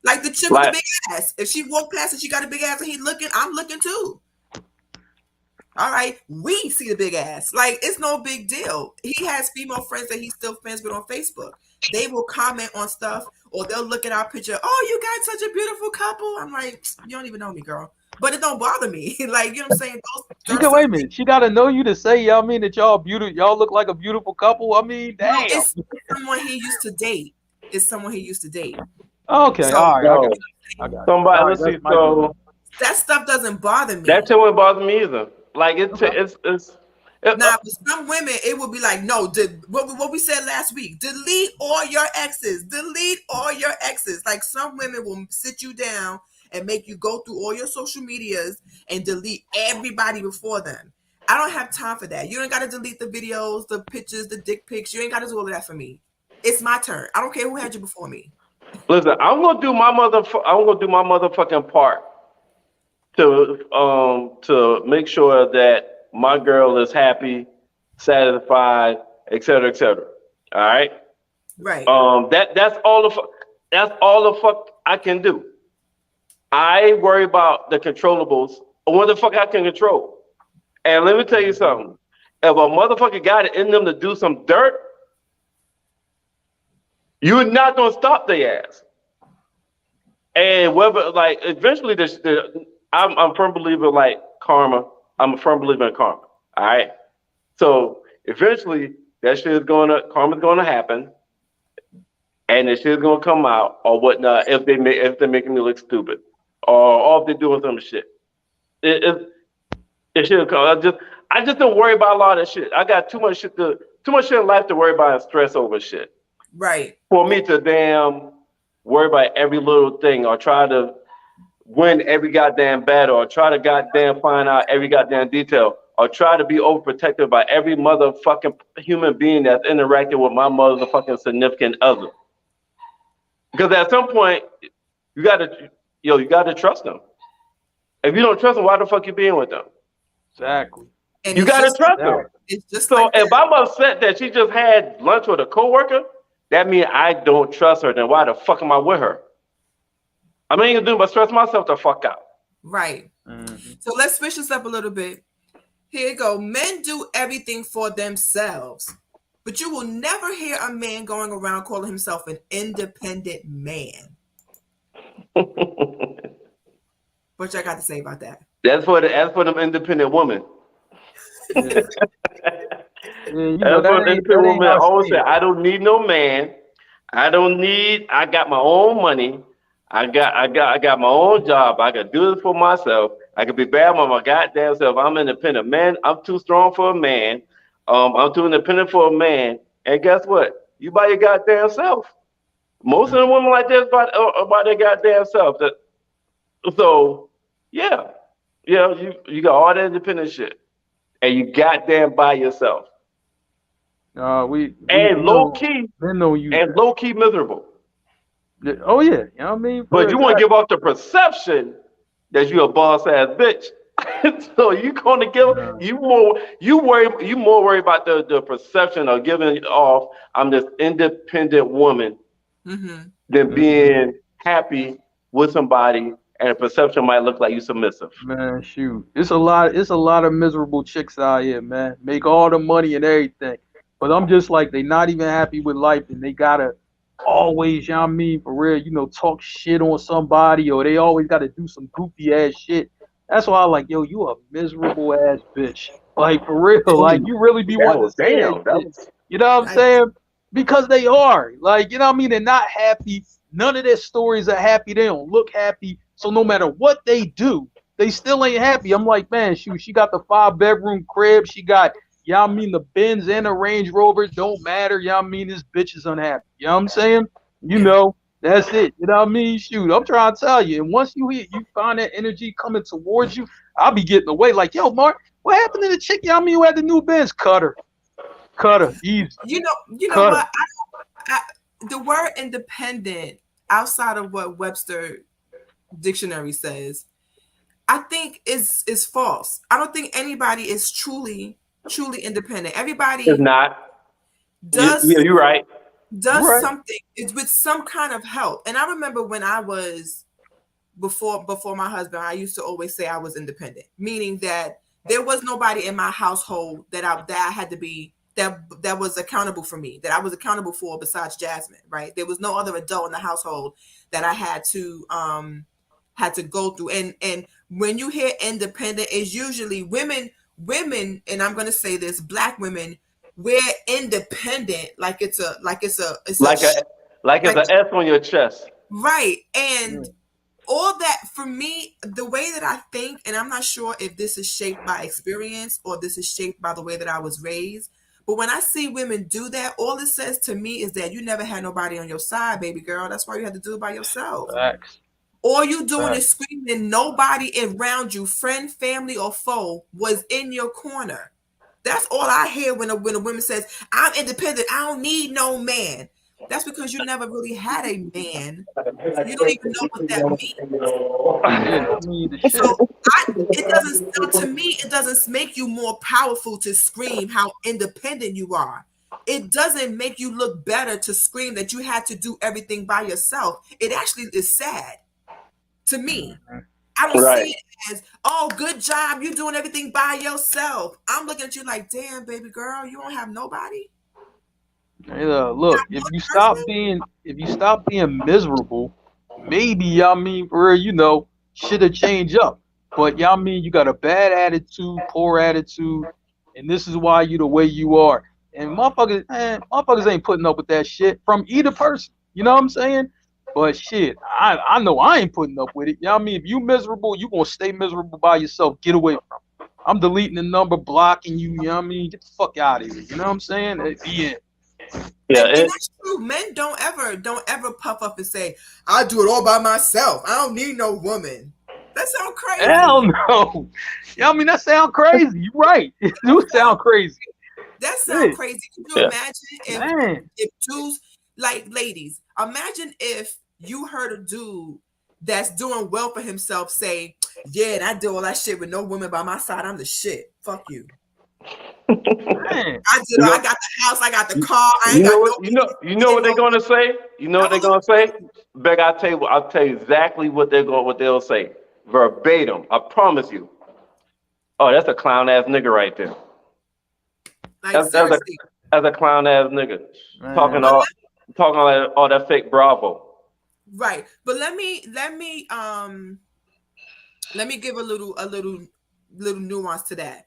Like the chick with the big ass. If she walked past and she got a big ass and he looking, I'm looking too. All right, we see the big ass. Like, it's no big deal. He has female friends that he's still friends with on Facebook. They will comment on stuff, or they'll look at our picture. Oh, you got such a beautiful couple. I'm like, you don't even know me, girl. But it don't bother me. Like, you know what I'm saying? Wait a minute. She got to know you to say, y'all mean that y'all look like a beautiful couple. I mean, damn. No, it's someone he used to date. It's someone he used to date. Okay, So, all right. I got it. Somebody, let's see. So that stuff doesn't bother me. that shit wouldn't bother me either. Like it's now, for some women, it would be like, no, what we said last week, delete all your exes. Delete all your exes. Like, some women will sit you down and make you go through all your social medias and delete everybody before them. I don't have time for that. You ain't got to delete the videos, the pictures, the dick pics. You ain't got to do all of that for me. It's my turn. I don't care who had you before me. Listen, I'm gonna do my motherfucking part to make sure that my girl is happy, satisfied, etc., etc. All right. Right. That's all the fuck I can do. I worry about the controllables, or what the fuck I can control. And let me tell you something. If a motherfucker got it in them to do some dirt, you're not gonna stop their ass. And whether, like, eventually, I'm a firm believer, like, karma. I'm a firm believer in karma. All right. So eventually, karma's gonna happen, and the shit's gonna come out or whatnot if they're making me look stupid, or if they're doing some shit. It should come. I just don't worry about a lot of shit. I got too much shit in life to worry about and stress over shit. Right. For me to damn worry about every little thing, or try to win every goddamn battle, or try to goddamn find out every goddamn detail, or try to be overprotected by every motherfucking human being that's interacting with my motherfucking significant other. Because at some point, you gotta trust them. If you don't trust them, why the fuck you being with them? Exactly. And you gotta trust them. It's just so like if I'm upset that she just had lunch with a coworker, that means I don't trust her. Then why the fuck am I with her? I ain't gonna do but stress myself the fuck out. Right. Mhm. So let's switch this up a little bit. Here you go. Men do everything for themselves, but you will never hear a man going around calling himself an independent man. What y'all got to say about that? That's for them independent women. Yeah. Yeah, you know That's for that them ain't independent women. how I Always see say, it. I don't need no man. I got my own money. I got my own job. I can do this for myself. I can be bad by my goddamn self. I'm independent. Man, I'm too strong for a man. I'm too independent for a man. And guess what? You by your goddamn self. Most of the women like this about their goddamn self. So yeah. Yeah, you got all that independent shit. And you goddamn by yourself. We And low know key men don't use and that. low key miserable. Oh yeah, you know what I mean? But For you want that. to give off the perception that you a boss ass bitch. So you gonna give Yeah. you more worried about the perception of giving off I'm this independent woman Mm-hmm. than Mhm. being happy with somebody and the perception might look like you submissive. Man, shoot. It's a lot of miserable chicks out here, man. Make all the money and everything. But I'm just like they not even happy with life and they gotta always, you know what I mean, for real, talk shit on somebody or they always gotta do some goofy ass shit. That's why I like, yo, you a miserable ass bitch. Like for real. Like you really be That wanting to was say that damn. That shit. was You know what I'm I, saying? Because they are. Like, you know what I mean? They're not happy. None of their stories are happy. They don't look happy. So no matter what they do, they still ain't happy. I'm like, man, shoot, she got the 5-bedroom crib. She got, you know what I mean, the Benz and the Range Rover. Don't matter. You know what I mean? This bitch is unhappy. You know what I'm saying? yeah. That's it. You know what I mean? Shoot, I'm trying to tell you. And once you find that energy coming towards you, I'll be getting away. Like, yo, Mark, what happened to the chick? You know what I mean? Who had the new Benz? Cut her. Easy. You know Cut her. what? The word independent, outside of what Webster Dictionary says, I think is false. I don't think anybody is truly independent. it's Everybody not. does You're right. Right. something. It's with some kind of help. And I remember when I was before my husband, I used to always say I was independent, meaning that there was nobody in my household that I had to be that was accountable for me, that I was accountable for besides Jasmine, right? There was no other adult in the household that I had to go through. And when you hear independent, it's usually women, and I'm gonna say this, Black women, we're independent like it's a Like it's like an S on your chest. right. And all that, for me, the way that I think, and I'm not sure if this is shaped by experience or this is shaped by the way that I was raised, but when I see women do that, all it says to me is that you never had nobody on your side, baby girl. That's why you had to do it by yourself. Facts. All you doing Facts. is screaming. Nobody around you, friend, family, or foe, was in your corner. That's all I hear when a woman says, I'm independent. I don't need no man. That's because you never really had a man. So you don't even know what that means. Yeah, I mean the shit. So to me, it doesn't make you more powerful to scream how independent you are. It doesn't make you look better to scream that you had to do everything by yourself. It actually is sad to me. I don't Right. see it as, oh, good job, you doing everything by yourself. I'm looking at you like, damn, baby girl, you don't have nobody. Hey, look, Not if one you stop person? being miserable, maybe y'all mean for real, shit will change up. But y'all mean you got a bad attitude, poor attitude, and this is why you the way you are. And motherfuckers ain't putting up with that shit from either person. You know what I'm saying? But shit, I know I ain't putting up with it. You know what I mean? If you miserable, you gonna stay miserable by yourself. Get away from it. I'm deleting the number, blocking you, you know what I mean? Get the fuck out of here. You know what I'm saying? At the end. Yeah. And that's true. Men don't ever puff up and say, I do it all by myself. I don't need no woman. That sounds crazy. Hell no. Yeah, I mean that sounds crazy. You're right. It do sound crazy. That sounds Yeah. crazy. Could you Yeah. imagine Man. if dudes, like, ladies, imagine if you heard a dude that's doing well for himself say, yeah, and I do all that shit with no woman by my side. I'm the shit. Fuck you. Man. I got the house, I got the car, I ain't got no what they're gonna say? You know what they're gonna say? Beck, I'll tell you exactly what they'll say. verbatim. I promise you. Oh, that's a clown ass nigga right there. Like That's seriously. a clown ass nigga Man. talking all that fake Bravo. Right. But let me give a little nuance to that.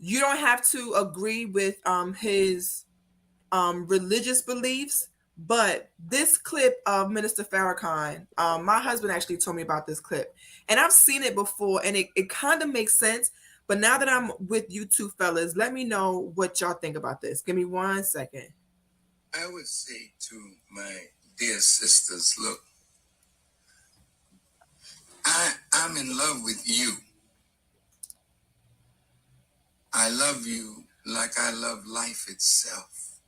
You don't have to agree with his religious beliefs, but this clip of Minister Farrakhan, my husband actually told me about this clip, and I've seen it before, and it kind of makes sense. But now that I'm with you two fellas, let me know what y'all think about this. Give me 1 second. I would say to my dear sisters, look, I'm in love with you. I love you like I love life itself.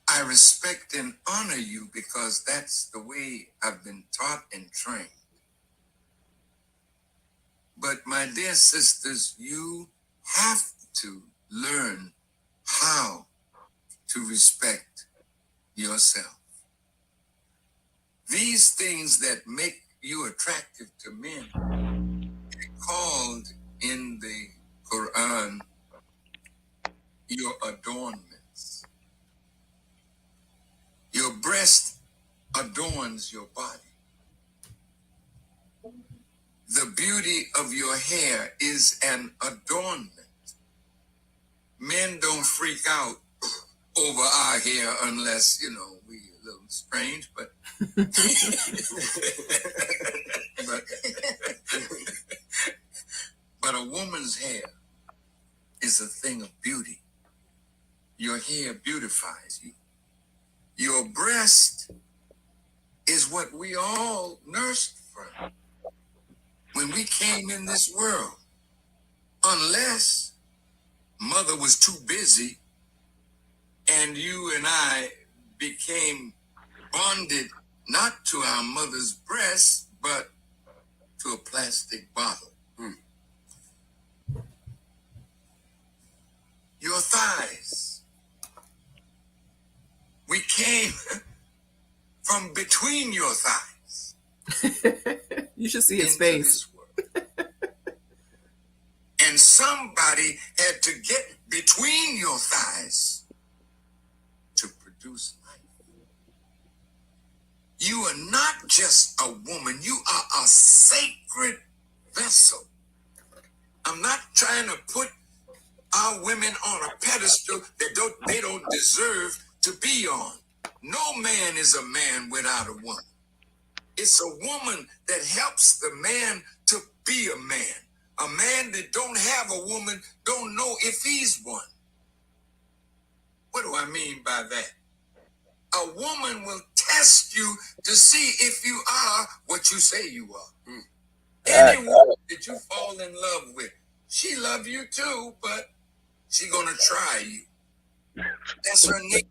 I respect and honor you because that's the way I've been taught and trained. But my dear sisters, you have to learn how to respect yourself. These things that make you attractive to men are called in the Quran your adornments. Your breast adorns your body. The beauty of your hair is an adornment. Men don't freak out over our hair unless, you know, we're a little strange, but but a woman's hair is a thing of beauty. Your hair beautifies you. Your breast is what we all nursed from when we came in this world. Unless mother was too busy and you and I became bonded not to our mother's breast, but to a plastic bottle. Your thighs. We came from between your thighs. You should see his into face. this world. And somebody had to get between your thighs to produce life. You are not just a woman, you are a sacred vessel. I'm not trying to put our women on a pedestal that they don't deserve to be on. No man is a man without a woman. It's a woman that helps the man to be a man. A man that don't have a woman don't know if he's one. What do I mean by that? A woman will test you to see if you are what you say you are. Any woman that you fall in love with, she love you too, but she gonna try you. That's her nature.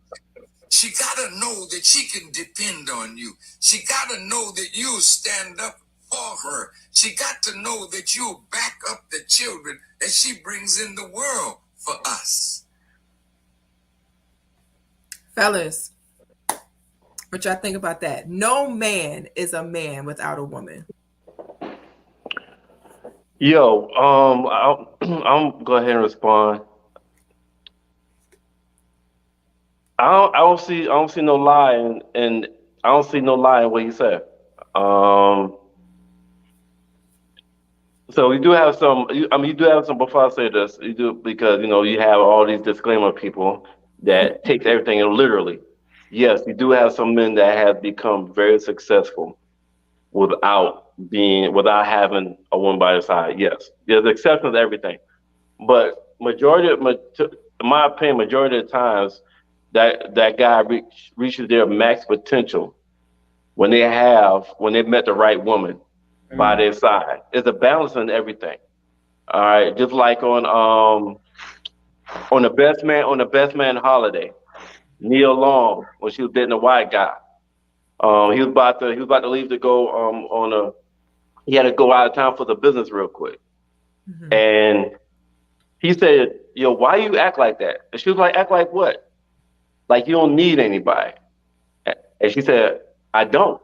She gotta know that she can depend on you. She gotta know that you'll stand up for her. She got to know that you'll back up the children that she brings in the world for us. Fellas, what y'all think about that? No man is a man without a woman. Yo, I'm go ahead and respond. I don't see no lie in I don't see no lie in what he said. So you do have some. You do have some. Before I say this, you do because you have all these disclaimer people that takes everything literally. Yes, you do have some men that have become very successful without having a woman by their side. Yes, there's exceptions to everything, but in my opinion, majority of the times that guy reaches their max potential when they met the right woman by their side. It's a balance in everything. All right, just like on the best man holiday, Neil Long, when she was dating a white guy, he was about to leave to go he had to go out of town for the business real quick, and he said, "Yo, why you act like that?" And she was like, "Act like what? Like you don't need anybody?" And she said, "I don't."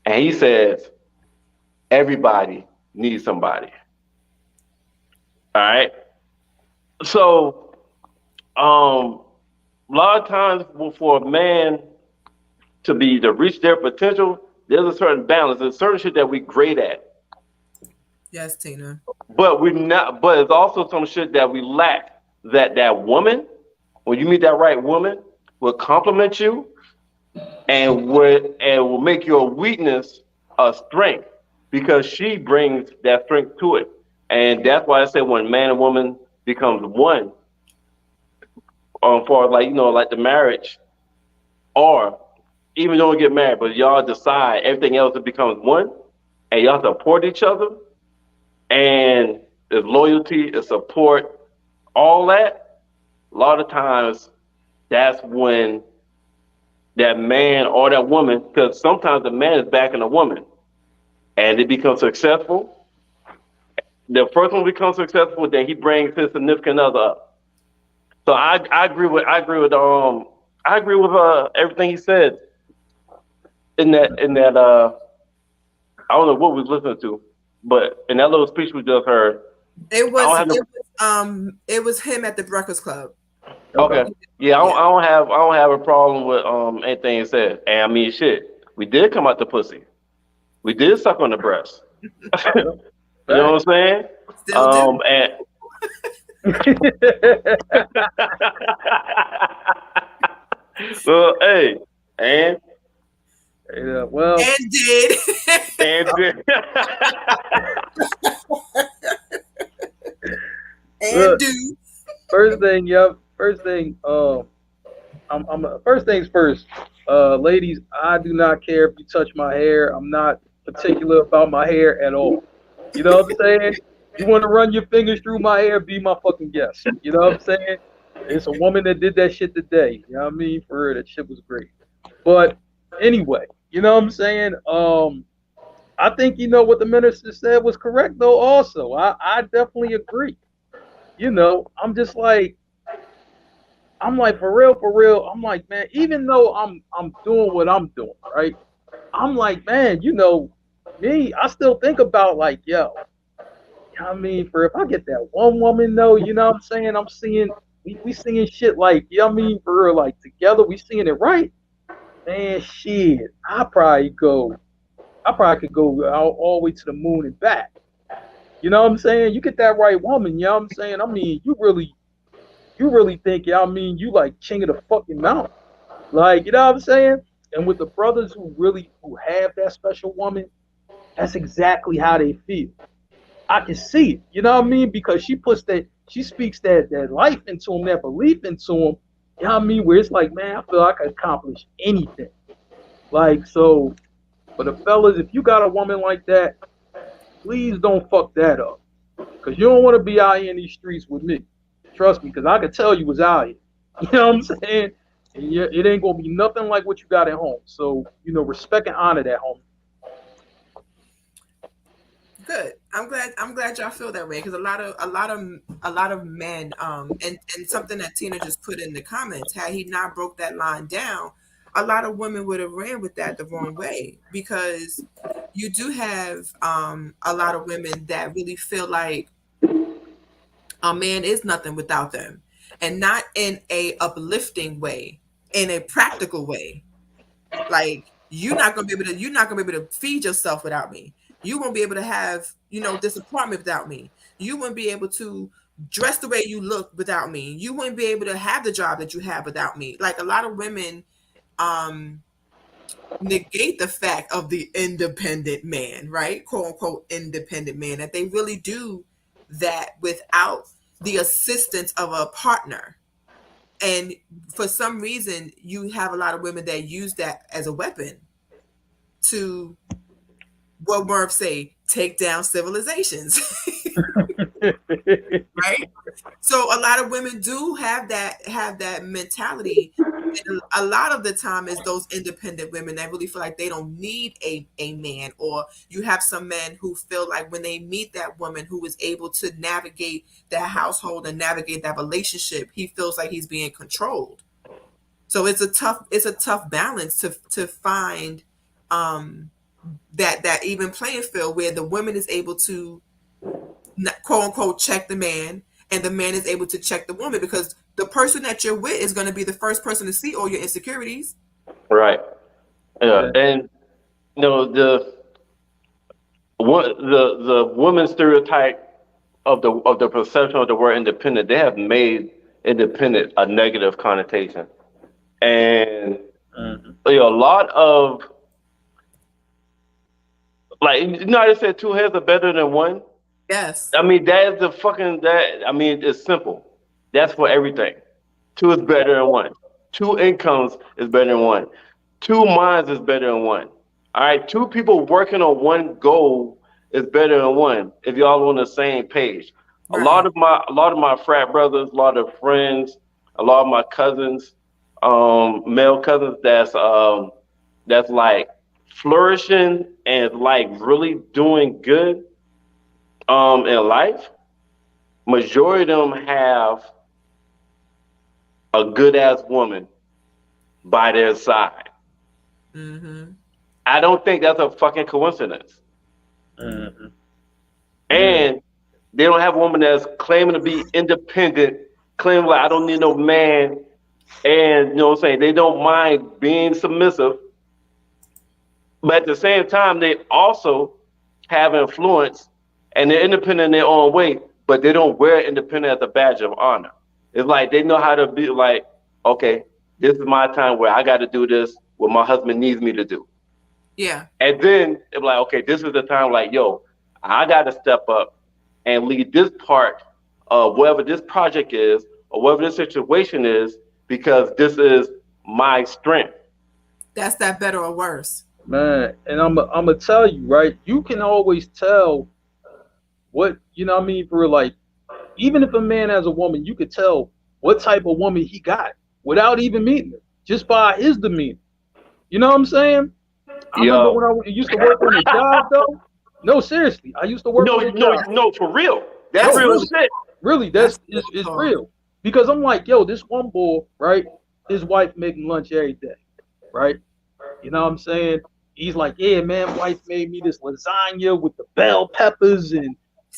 And he says, everybody needs somebody. All right. So, a lot of times for a man to reach their potential, there's a certain balance. There's certain shit that we great at, Yes, Tina. but we're not. But it's also some shit that we lack. That woman, when you meet that right woman, will compliment you and will make your weakness a strength because she brings that strength to it. And that's why I say when man and woman becomes one, for like the marriage, or even don't get married, but y'all decide everything else it becomes one, and y'all support each other, and there's loyalty, there's support, all that. A lot of times, that's when that man or that woman, because sometimes the man is backing a woman, and they become successful. The first one becomes successful, then he brings his significant other up. So I agree with everything he said in that I don't know what we was listening to, but in that little speech we just heard. It I don't have was no, it was him at the Breakfast Club. okay. Yeah, I don't have a problem with anything he said. And I mean shit. We did come out the pussy. We did suck on the breast. You know what I'm saying? Still do. And well, hey, and Yeah, well, And did. and And Look. do. first thing, yep. First thing, I'm first things first. Ladies, I do not care if you touch my hair. I'm not particular about my hair at all. You know what I'm saying? You want to run your fingers through my hair? Be my fucking guest. You know what I'm saying? It's a woman that did that shit today. You know what I mean? For her, that shit was great. But anyway, you know what I'm saying? I think what the minister said was correct though. Also, I definitely agree. I'm just like. I'm like for real. I'm like, man, even though I'm doing what I'm doing, right? I'm like, man, me, I still think about like, yo, I mean, for if I get that one woman though, you know what I'm saying? I'm seeing we seeing shit like, you know what I mean, for real, like together, we seeing it right. Man, shit. I probably could go all the way to the moon and back. You know what I'm saying? You get that right woman, you know what I'm saying? I mean, you really think, I mean, you like king of the fucking mountain. Like, you know what I'm saying? And with the brothers who have that special woman, that's exactly how they feel. I can see it, you know what I mean? Because she speaks that life into them, that belief into them, you know what I mean? Where it's like, man, I feel I can accomplish anything. Like, so, for the fellas, if you got a woman like that, please don't fuck that up. Because you don't want to be out here in these streets with me. Trust me, because I can tell you was out here. You know what I'm saying? And it ain't gonna be nothing like what you got at home. So, respect and honor that home. Good. I'm glad y'all feel that way because a lot of men and something that Tina just put in the comments, had he not broke that line down, a lot of women would have ran with that the wrong way because you do have a lot of women that really feel like a man is nothing without them, and not in a uplifting way, in a practical way. Like you're not gonna be able to feed yourself without me. You won't be able to have this apartment without me. You won't be able to dress the way you look without me. You wouldn't be able to have the job that you have without me. Like a lot of women negate the fact of the independent man, right? Quote unquote independent man, that they really do that without the assistance of a partner. And for some reason, you have a lot of women that use that as a weapon to, what Murph say, take down civilizations. Right? So a lot of women do have that mentality. And a lot of the time is those independent women that really feel like they don't need a man, or you have some men who feel like when they meet that woman who is able to navigate that household and navigate that relationship, he feels like he's being controlled. So it's a tough balance to find that even playing field where the woman is able to quote unquote check the man, and the man is able to check the woman, because the person that you're with is going to be the first person to see all your insecurities. Right. Yeah. And the woman stereotype of the perception of the word independent, they have made independent a negative connotation. And a lot of, like, I said two heads are better than one. Yes. I mean, it's simple. That's for everything. Two is better than one. Two incomes is better than one. Two minds is better than one. All right, two people working on one goal is better than one if y'all on the same page. Right. A lot of my frat brothers, a lot of friends, a lot of my cousins, male cousins that's like flourishing and like really doing good in life. Majority of them have a good ass woman by their side. Mm-hmm. I don't think that's a fucking coincidence. Mm-hmm. And they don't have a woman that's claiming to be independent, claiming like I don't need no man, and you know what I'm saying, they don't mind being submissive, but at the same time they also have influence and they're independent in their own way, but they don't wear independent as a badge of honor. It's like they know how to be like, okay, this is my time where I got to do this, what my husband needs me to do. Yeah. And then it's like, okay, this is the time like, yo, I got to step up and lead this part of whatever this project is or whatever this situation is, because this is my strength. That's that better or worse. Man, and I'm gonna tell you, right? You can always tell what, you know what I mean, for like, even if a man has a woman, you could tell what type of woman he got without even meeting her, just by his demeanor. You know what I'm saying? I remember when I used to work on a job, though. No, seriously, I used to work on a job. No, for real. That's real shit. Really, it's real. Because I'm like, yo, this one boy, right? His wife making lunch every day, right? You know what I'm saying? He's like, yeah, man, wife made me this lasagna with the bell peppers and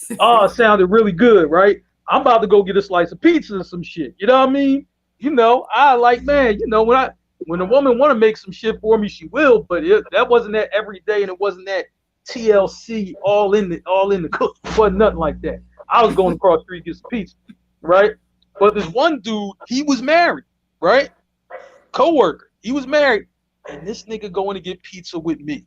it sounded really good, right? I'm about to go get a slice of pizza or some shit. You know what I mean? You know, I like, man, you know, when a woman want to make some shit for me, she will, but that wasn't that every day, and it wasn't that TLC all in the cook. It wasn't nothing like that. I was going across the street to get some pizza, right? But this one dude, he was married, right? Coworker, he was married, and this nigga going to get pizza with me.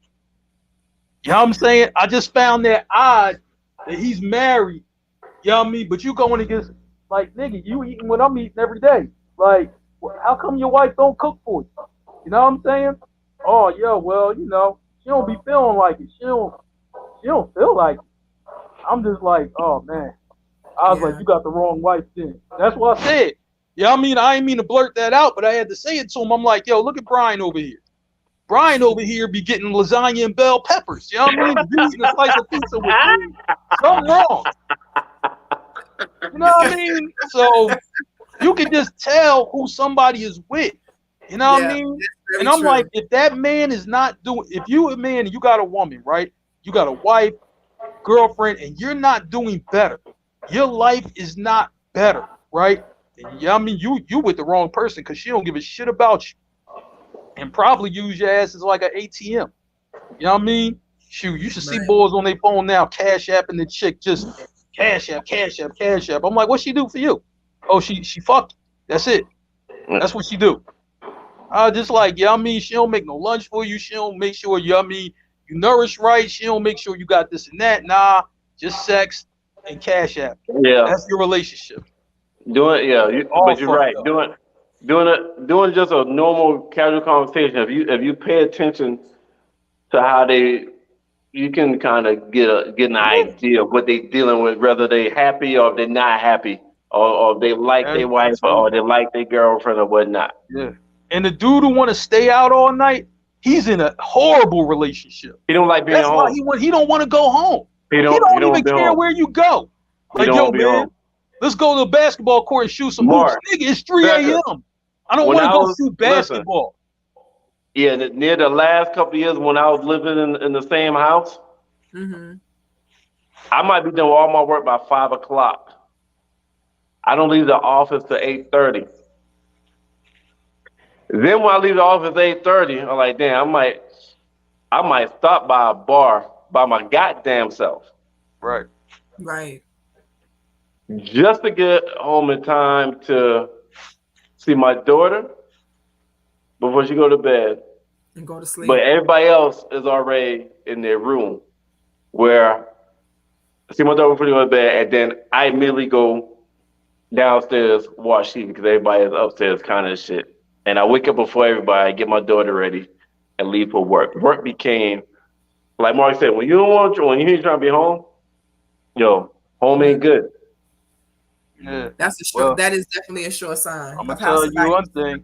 You know what I'm saying? I just found that odd that he's married. You know what I mean? But you going to get, like, nigga, you eating what I'm eating every day. Like, how come your wife don't cook for you? You know what I'm saying? Oh, yeah, well, you know, she don't be feeling like it. She don't feel like it. I'm just like, oh, man. I was like, you got the wrong wife then. That's what I said. You know what I mean? I didn't mean to blurt that out, but I had to say it to him. I'm like, yo, look at Brian over here. Brian over here be getting lasagna and bell peppers. You know what I mean? You eating a slice of pizza with me. Something wrong. You know what I mean? So you can just tell who somebody is with. You know what I mean? And I'm like, if that man is not doing, if you a man and you got a woman, right? You got a wife, girlfriend, and you're not doing better. Your life is not better, right? And yeah, I mean, you with the wrong person, because she don't give a shit about you. And probably use your ass as like an ATM. You know what I mean? Shoot, you should see boys on their phone now, cash app, and the chick just cash app. I'm like, what she do for you? Oh, she fuck you. That's it. That's what she do. Just like, yeah, I mean, she don't make no lunch for you. She don't make sure, you nourish right. She don't make sure you got this and that. Nah, just sex and cash app. Yeah. That's your relationship. But you're right. Doing just a normal casual conversation. If you pay attention to how you can kind of get an idea of what they dealing with, whether they happy or if they're not happy, or they like their wife or they like their girlfriend or whatnot. Yeah. And the dude who want to stay out all night, he's in a horrible relationship. He don't like being That's home. Why he don't want to go home. He don't even care where you go. Like, yo, man, let's go to the basketball court and shoot some hoops. Nigga, it's 3 a.m. I don't want to go shoot basketball. Yeah, near the last couple of years when I was living in the same house, Mm-hmm. I might be doing all my work by 5 o'clock. I don't leave the office till 8:30. Then when I leave the office at 8:30, I'm like, damn, I might stop by a bar by my goddamn self Right. Right. just to get home in time to see my daughter before she go to bed. And go to sleep. But everybody else is already in their room where I see my daughter before she go to bed, and then I immediately go downstairs, wash sheets because everybody is upstairs kind of shit. And I wake up before everybody, get my daughter ready, and leave for work. Work became, like Mark said, when you ain't trying to be home, yo, home ain't good. Yeah. That's a sure. Well, that is definitely a sure sign. I'm gonna of how tell you one thing.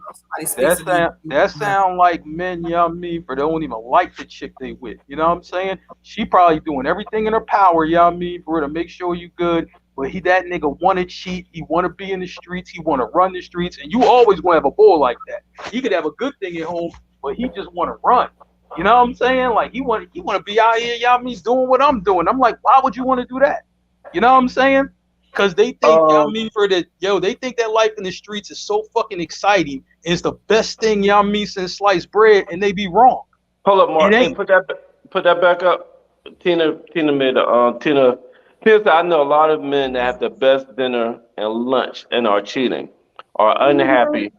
That sound like men, you know what I mean, for they don't even like the chick they with. You know what I'm saying? She probably doing everything in her power, you know what I mean, for her to make sure you good. But that nigga wanna cheat, he wanna be in the streets, he wanna run the streets, and you always gonna have a bull like that. He could have a good thing at home, but he just wanna run. You know what I'm saying? Like he wanna be out here, you know what I mean, doing what I'm doing. I'm like, why would you wanna do that? You know what I'm saying? Because they think, you know what I mean, they think that life in the streets is so fucking exciting. It's the best thing, you know what I mean, since sliced bread, and they be wrong. Hold up, Mark. It Hey, ain't. put that back up. Tina made Tina said, I know a lot of men that have the best dinner and lunch and are cheating, are unhappy.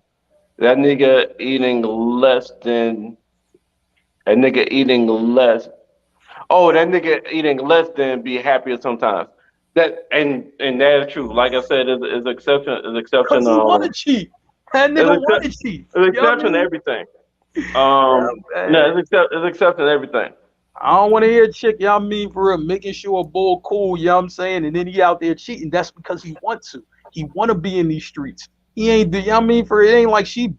That nigga eating less. Oh, that nigga eating less than be happier sometimes. That is true. Like I said, is exception. Because he want to cheat. That nigga want to cheat. It's exception to everything. No, it's exception to everything. I don't want to hear a chick, you know what I mean, for real, making sure a bull cool, you know what I'm saying, and then he out there cheating. That's because he wants to. He want to be in these streets. He ain't, you know what I mean, it ain't like she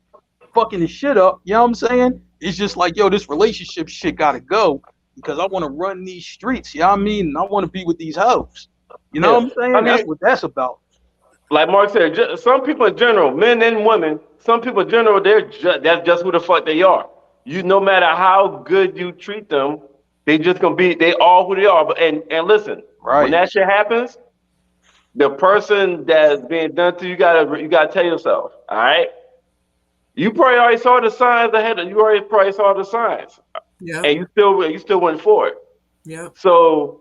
fucking his shit up, you know what I'm saying? It's just like, yo, this relationship shit gotta go because I want to run these streets, you know what I mean, and I want to be with these hoes. You know what I'm saying? That's what that's about. Like Mark said, some people in general, men and women, some people in general, that's just who the fuck they are. You, no matter how good you treat them, they just gonna be, they all who they are. But and listen, right. When that shit happens, the person that's being done to you, you gotta tell yourself, all right, you probably already saw the signs ahead of you. Already probably saw the signs, yeah, and you still went for it. Yeah. So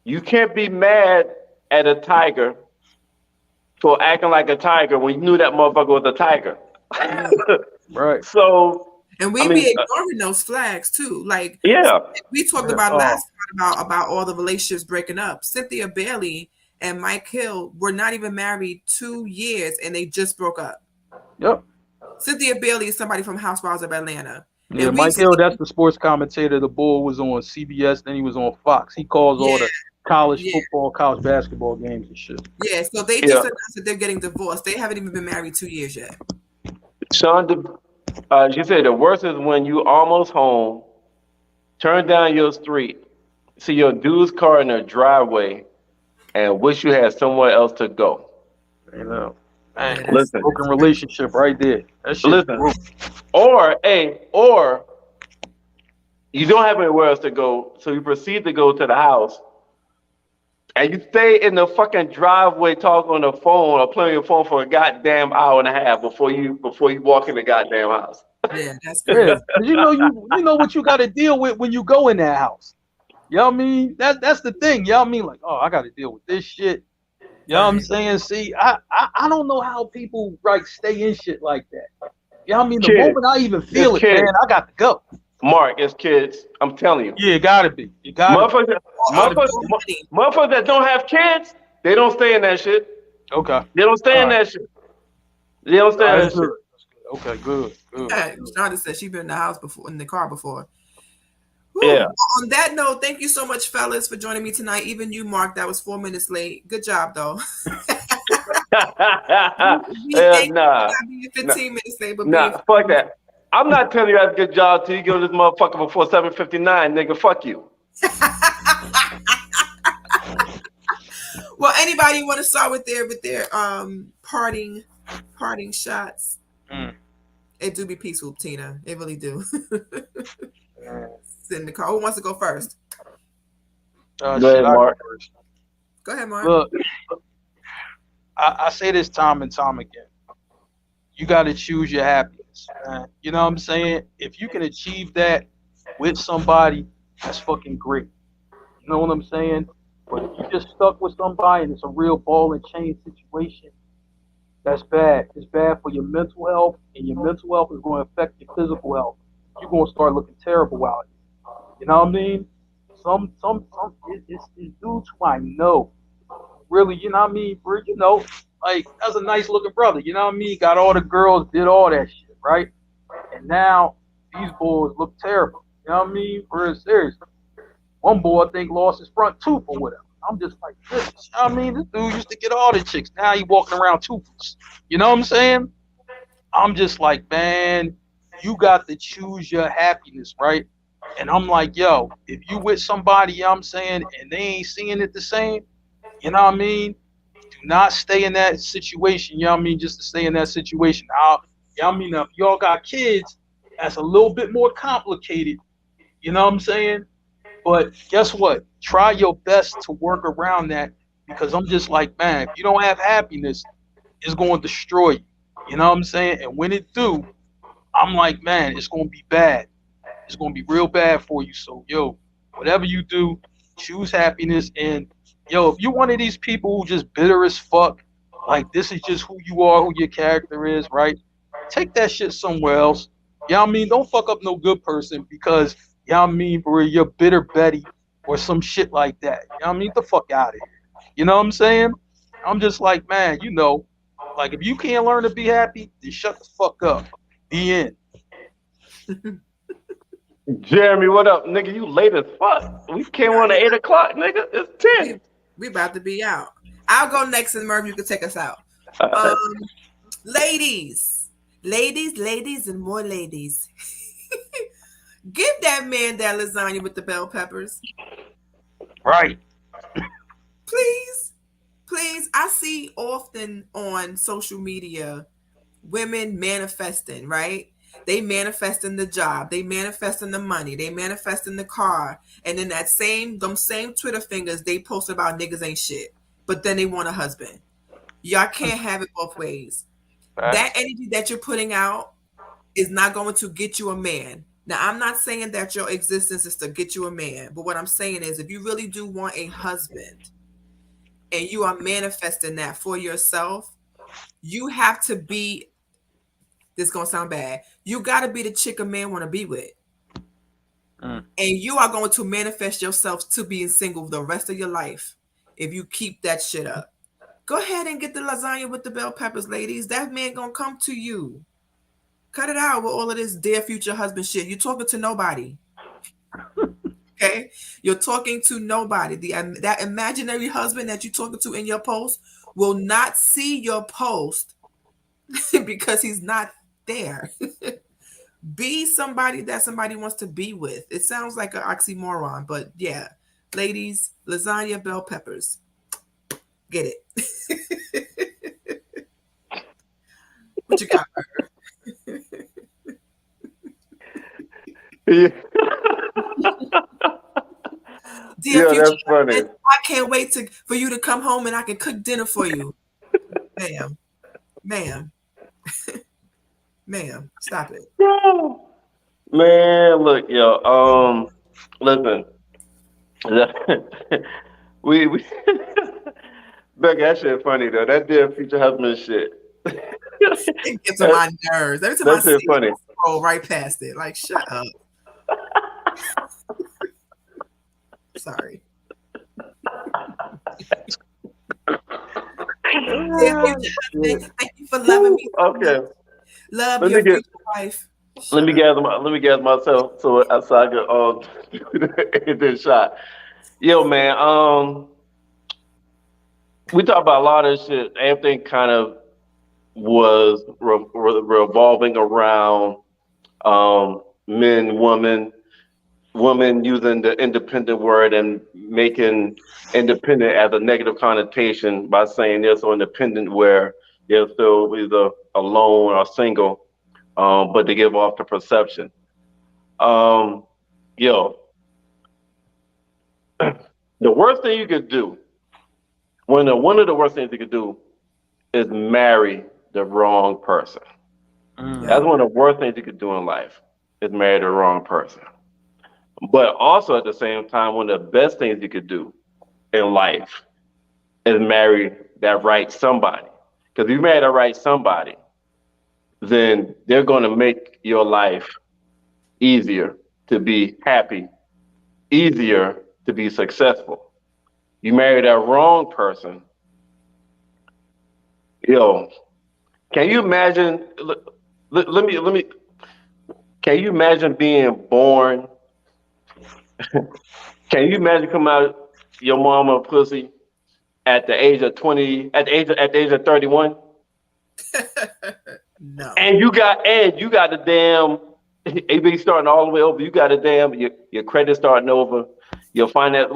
you can't be mad at a tiger for acting like a tiger when you knew that motherfucker was a tiger. Right. So. And we be ignoring those flags too. Like, yeah, we talked about last time about all the relationships breaking up. Cynthia Bailey and Mike Hill were not even married 2 years, and they just broke up. Yep. Cynthia Bailey is somebody from Housewives of Atlanta. Yeah, Mike Hill, that's the sports commentator. The Bull was on CBS, then he was on Fox. He calls all the college football, college basketball games and shit. Yeah, so they just announced that they're getting divorced. They haven't even been married 2 years yet. She said the worst is when you almost home, turn down your street, see your dude's car in the driveway, and wish you had somewhere else to go. You know, man, listen, broken relationship right there. That shit. Listen, or you don't have anywhere else to go, so you proceed to go to the house, and you stay in the fucking driveway talking on the phone or playing your phone for a goddamn hour and a half before you walk in the goddamn house. Yeah, that's good. You know what you got to deal with when you go in that house. You know what I mean? That's the thing. You know what I mean? Like, oh, I got to deal with this shit. You know what I'm saying? See, I don't know how people stay in shit like that. You know what I mean? The moment I even feel it, man, I got to go. Mark, it's kids. I'm telling you. Yeah, it gotta be. You gotta motherfuckers that don't have kids, they don't stay in that shit. Okay. They don't stay in that shit. They don't stay in that shit. Okay, good. Yeah, Shonda said she's been in the house before, in the car before. Whew. Yeah. On that note, thank you so much, fellas, for joining me tonight. Even you, Mark, that was 4 minutes late. Good job, though. 15 minutes late, but fuck that. I'm not telling you that's a good job till you go to this motherfucker before 7:59, nigga. Fuck you. Well, anybody want to start with their parting shots? It do be peaceful, Tina. It really do. Yeah. Sit in the car. Who wants to go first? Go Shit, ahead, I go Mark. first. Go ahead, Mark. Look, I say this time and time again. You got to choose your happiness, man. You know what I'm saying? If you can achieve that with somebody, that's fucking great. You know what I'm saying? But if you just stuck with somebody and it's a real ball and chain situation, that's bad. It's bad for your mental health, and your mental health is going to affect your physical health. You're going to start looking terrible out here. You know what I mean? It's dudes who I know. Really, you know what I mean? For, you know, like, that's a nice looking brother. You know what I mean? Got all the girls, did all that shit, right? And now these boys look terrible. You know what I mean? For serious. One boy, I think, lost his front tooth or whatever. I'm just like, goodness. You know what I mean? This dude used to get all the chicks. Now he walking around toothless. You know what I'm saying? I'm just like, man, you got to choose your happiness, right? And I'm like, yo, if you with somebody, you know what I'm saying, and they ain't seeing it the same, you know what I mean? Do not stay in that situation, you know what I mean, just to stay in that situation. Now, you know what I mean? If y'all got kids, that's a little bit more complicated, you know what I'm saying? But guess what? Try your best to work around that, because I'm just like, man, if you don't have happiness, it's going to destroy you. You know what I'm saying? And when it do, I'm like, man, it's going to be bad. It's going to be real bad for you. So, yo, whatever you do, choose happiness. And, yo, if you're one of these people who just bitter as fuck, like, this is just who you are, who your character is, right? Take that shit somewhere else. You know what I mean? Don't fuck up no good person because, you know what I mean, for your bitter Betty or some shit like that. You know what I mean? Get the fuck out of here. You know what I'm saying? I'm just like, man, you know, like, if you can't learn to be happy, then shut the fuck up. The end. Jeremy, what up, nigga? You late as fuck. We came on at 8 o'clock, nigga. It's 10. We about to be out. I'll go next, and Merv, you can take us out. Ladies, and more ladies. Give that man that lasagna with the bell peppers. Right. Please. I see often on social media women manifesting, right? They manifesting the job, they manifesting the money, they manifesting the car, and then them same Twitter fingers they post about niggas ain't shit, but then they want a husband. Y'all can't have it both ways. Right. That energy that you're putting out is not going to get you a man. Now, I'm not saying that your existence is to get you a man, but what I'm saying is if you really do want a husband and you are manifesting that for yourself, you have to be, this is going to sound bad, you got to be the chick a man want to be with. And you are going to manifest yourself to being single the rest of your life if you keep that shit up. Go ahead and get the lasagna with the bell peppers, ladies. That man going to come to you. Cut it out with all of this dear future husband shit. You're talking to nobody. Okay? You're talking to nobody. That imaginary husband that you're talking to in your post will not see your post because he's not there. Be somebody that somebody wants to be with. It sounds like an oxymoron, but yeah. Ladies, lasagna, bell peppers. Get it. What you got? Yeah. Dear Yeah, future that's funny. husband, I can't wait for you to come home and I can cook dinner for you. Ma'am, stop it. Man, look, yo, listen, we Becky, that shit funny though. That dear future husband shit. It gets on my nerves. Every time I That see shit it, funny. I scroll right past it. Like, shut up. Sorry. Dear future husband, thank you for loving me. Okay, Love Let your me get- future wife. let me gather myself so I can get this shot. Yo, man, we talk about a lot of shit. Everything kind of was revolving around men, women using the independent word and making independent as a negative connotation by saying they're so independent where they're still either alone or single. but they give off the perception. Yo, the worst thing you could do, one of the worst things you could do is marry the wrong person. That's one of the worst things you could do in life, is marry the wrong person. But also at the same time, one of the best things you could do in life is marry that right somebody. Because if you marry the right somebody, then they're going to make your life easier to be happy, easier to be successful. You marry that wrong person, yo, can you imagine, let me, can you imagine being born? Can you imagine coming out your mama pussy at the age of 20, at the age of 31? No. And you got the damn AB starting all the way over. You got the damn your credit starting over, your finance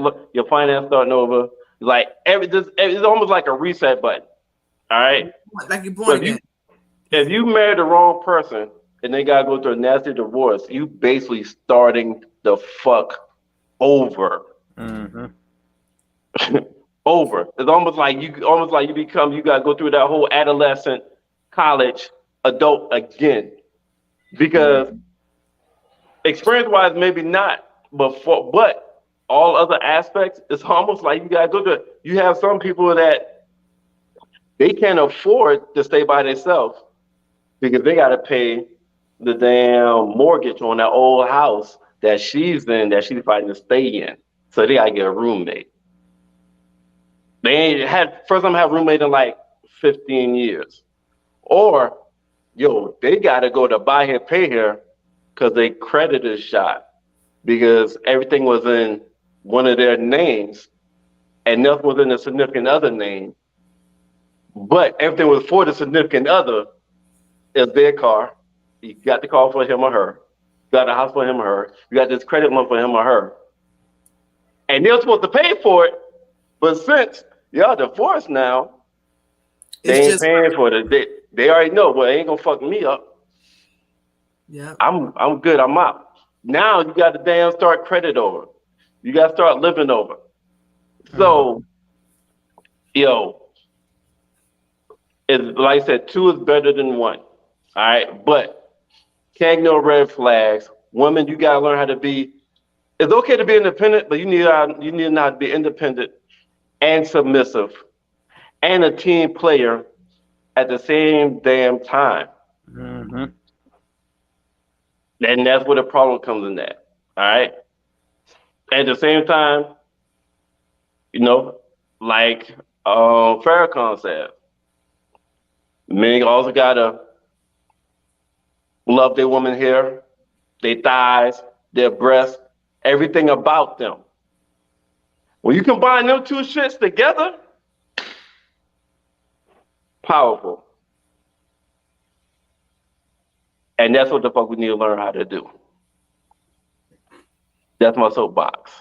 starting over. Like it's almost like a reset button. All right. Like you're So born again. if you marry the wrong person and they gotta go through a nasty divorce, you basically starting the fuck over. Over. It's almost like you gotta go through that whole adolescent, college, adult again. Because experience wise, maybe not, but all other aspects, it's almost like you gotta go through it. You have some people that they can't afford to stay by themselves because they gotta pay the damn mortgage on that old house that she's fighting to stay in. So they gotta get a roommate. They ain't had first time have a roommate in like 15 years. Or they gotta go to buy here, pay here, because they credit is shot because everything was in one of their names and nothing was in the significant other name. But everything was for the significant other is their car. You got the car for him or her. You got a house for him or her. You got this credit loan for him or her. And they're supposed to pay for it. But since y'all divorced now, they ain't paying for it. They already know, well, it ain't gonna fuck me up. Yeah. I'm good, I'm out. Now you got to damn start credit over. You got to start living over. So, it's like I said, 2 is better than 1. All right, but can't ignore red flags. Women, you gotta learn how to be. It's okay to be independent, but you need to know how to be independent and submissive and a team player at the same damn time. And that's where the problem comes in that. All right. At the same time, like Farrakhan said, men also gotta love their woman hair, their thighs, their breasts, everything about them. When you combine them 2 shits together, powerful. And that's what the fuck we need to learn how to do. That's my soapbox.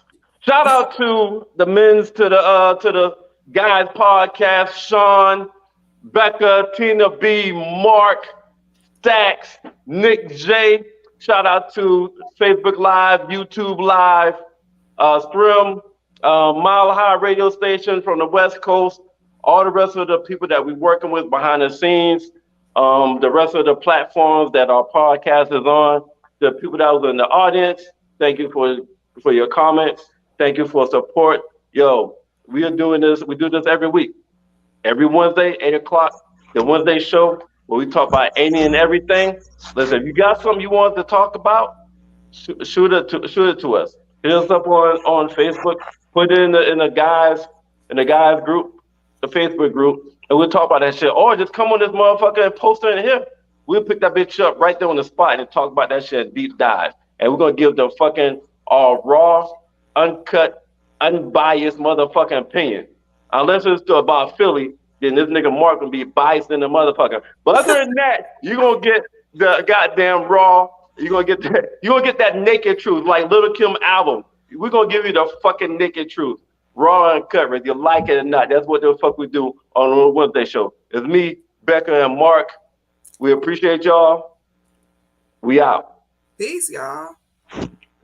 Shout out to the men's, to the guys podcast, Sean, Becca, Tina B, Mark, Stacks, Nick J. Shout out to Facebook Live, YouTube Live, Strim, Mile High radio station from the West Coast, all the rest of the people that we're working with behind the scenes, the rest of the platforms that our podcast is on, the people that was in the audience, thank you for your comments. Thank you for support. Yo, we are doing this. We do this every week. Every Wednesday, 8 o'clock, the Wednesday show where we talk about any and everything. Listen, if you got something you want to talk about, shoot it to us. Hit us up on Facebook. Put it in the guys group, the Facebook group, and we'll talk about that shit. Or just come on this motherfucker and post it in here. We'll pick that bitch up right there on the spot and talk about that shit deep dive. And we're gonna give the fucking raw, uncut, unbiased motherfucking opinion. Unless it's about Philly, then this nigga Mark gonna be biased in the motherfucker. But other than that, you gonna get the goddamn raw. You gonna get that naked truth, like Lil' Kim album. We're gonna give you the fucking naked truth, raw and cut, whether you like it or not. That's what the fuck we do on the Wednesday show. It's me, Becca, and Mark. We appreciate y'all. We out. Peace, y'all.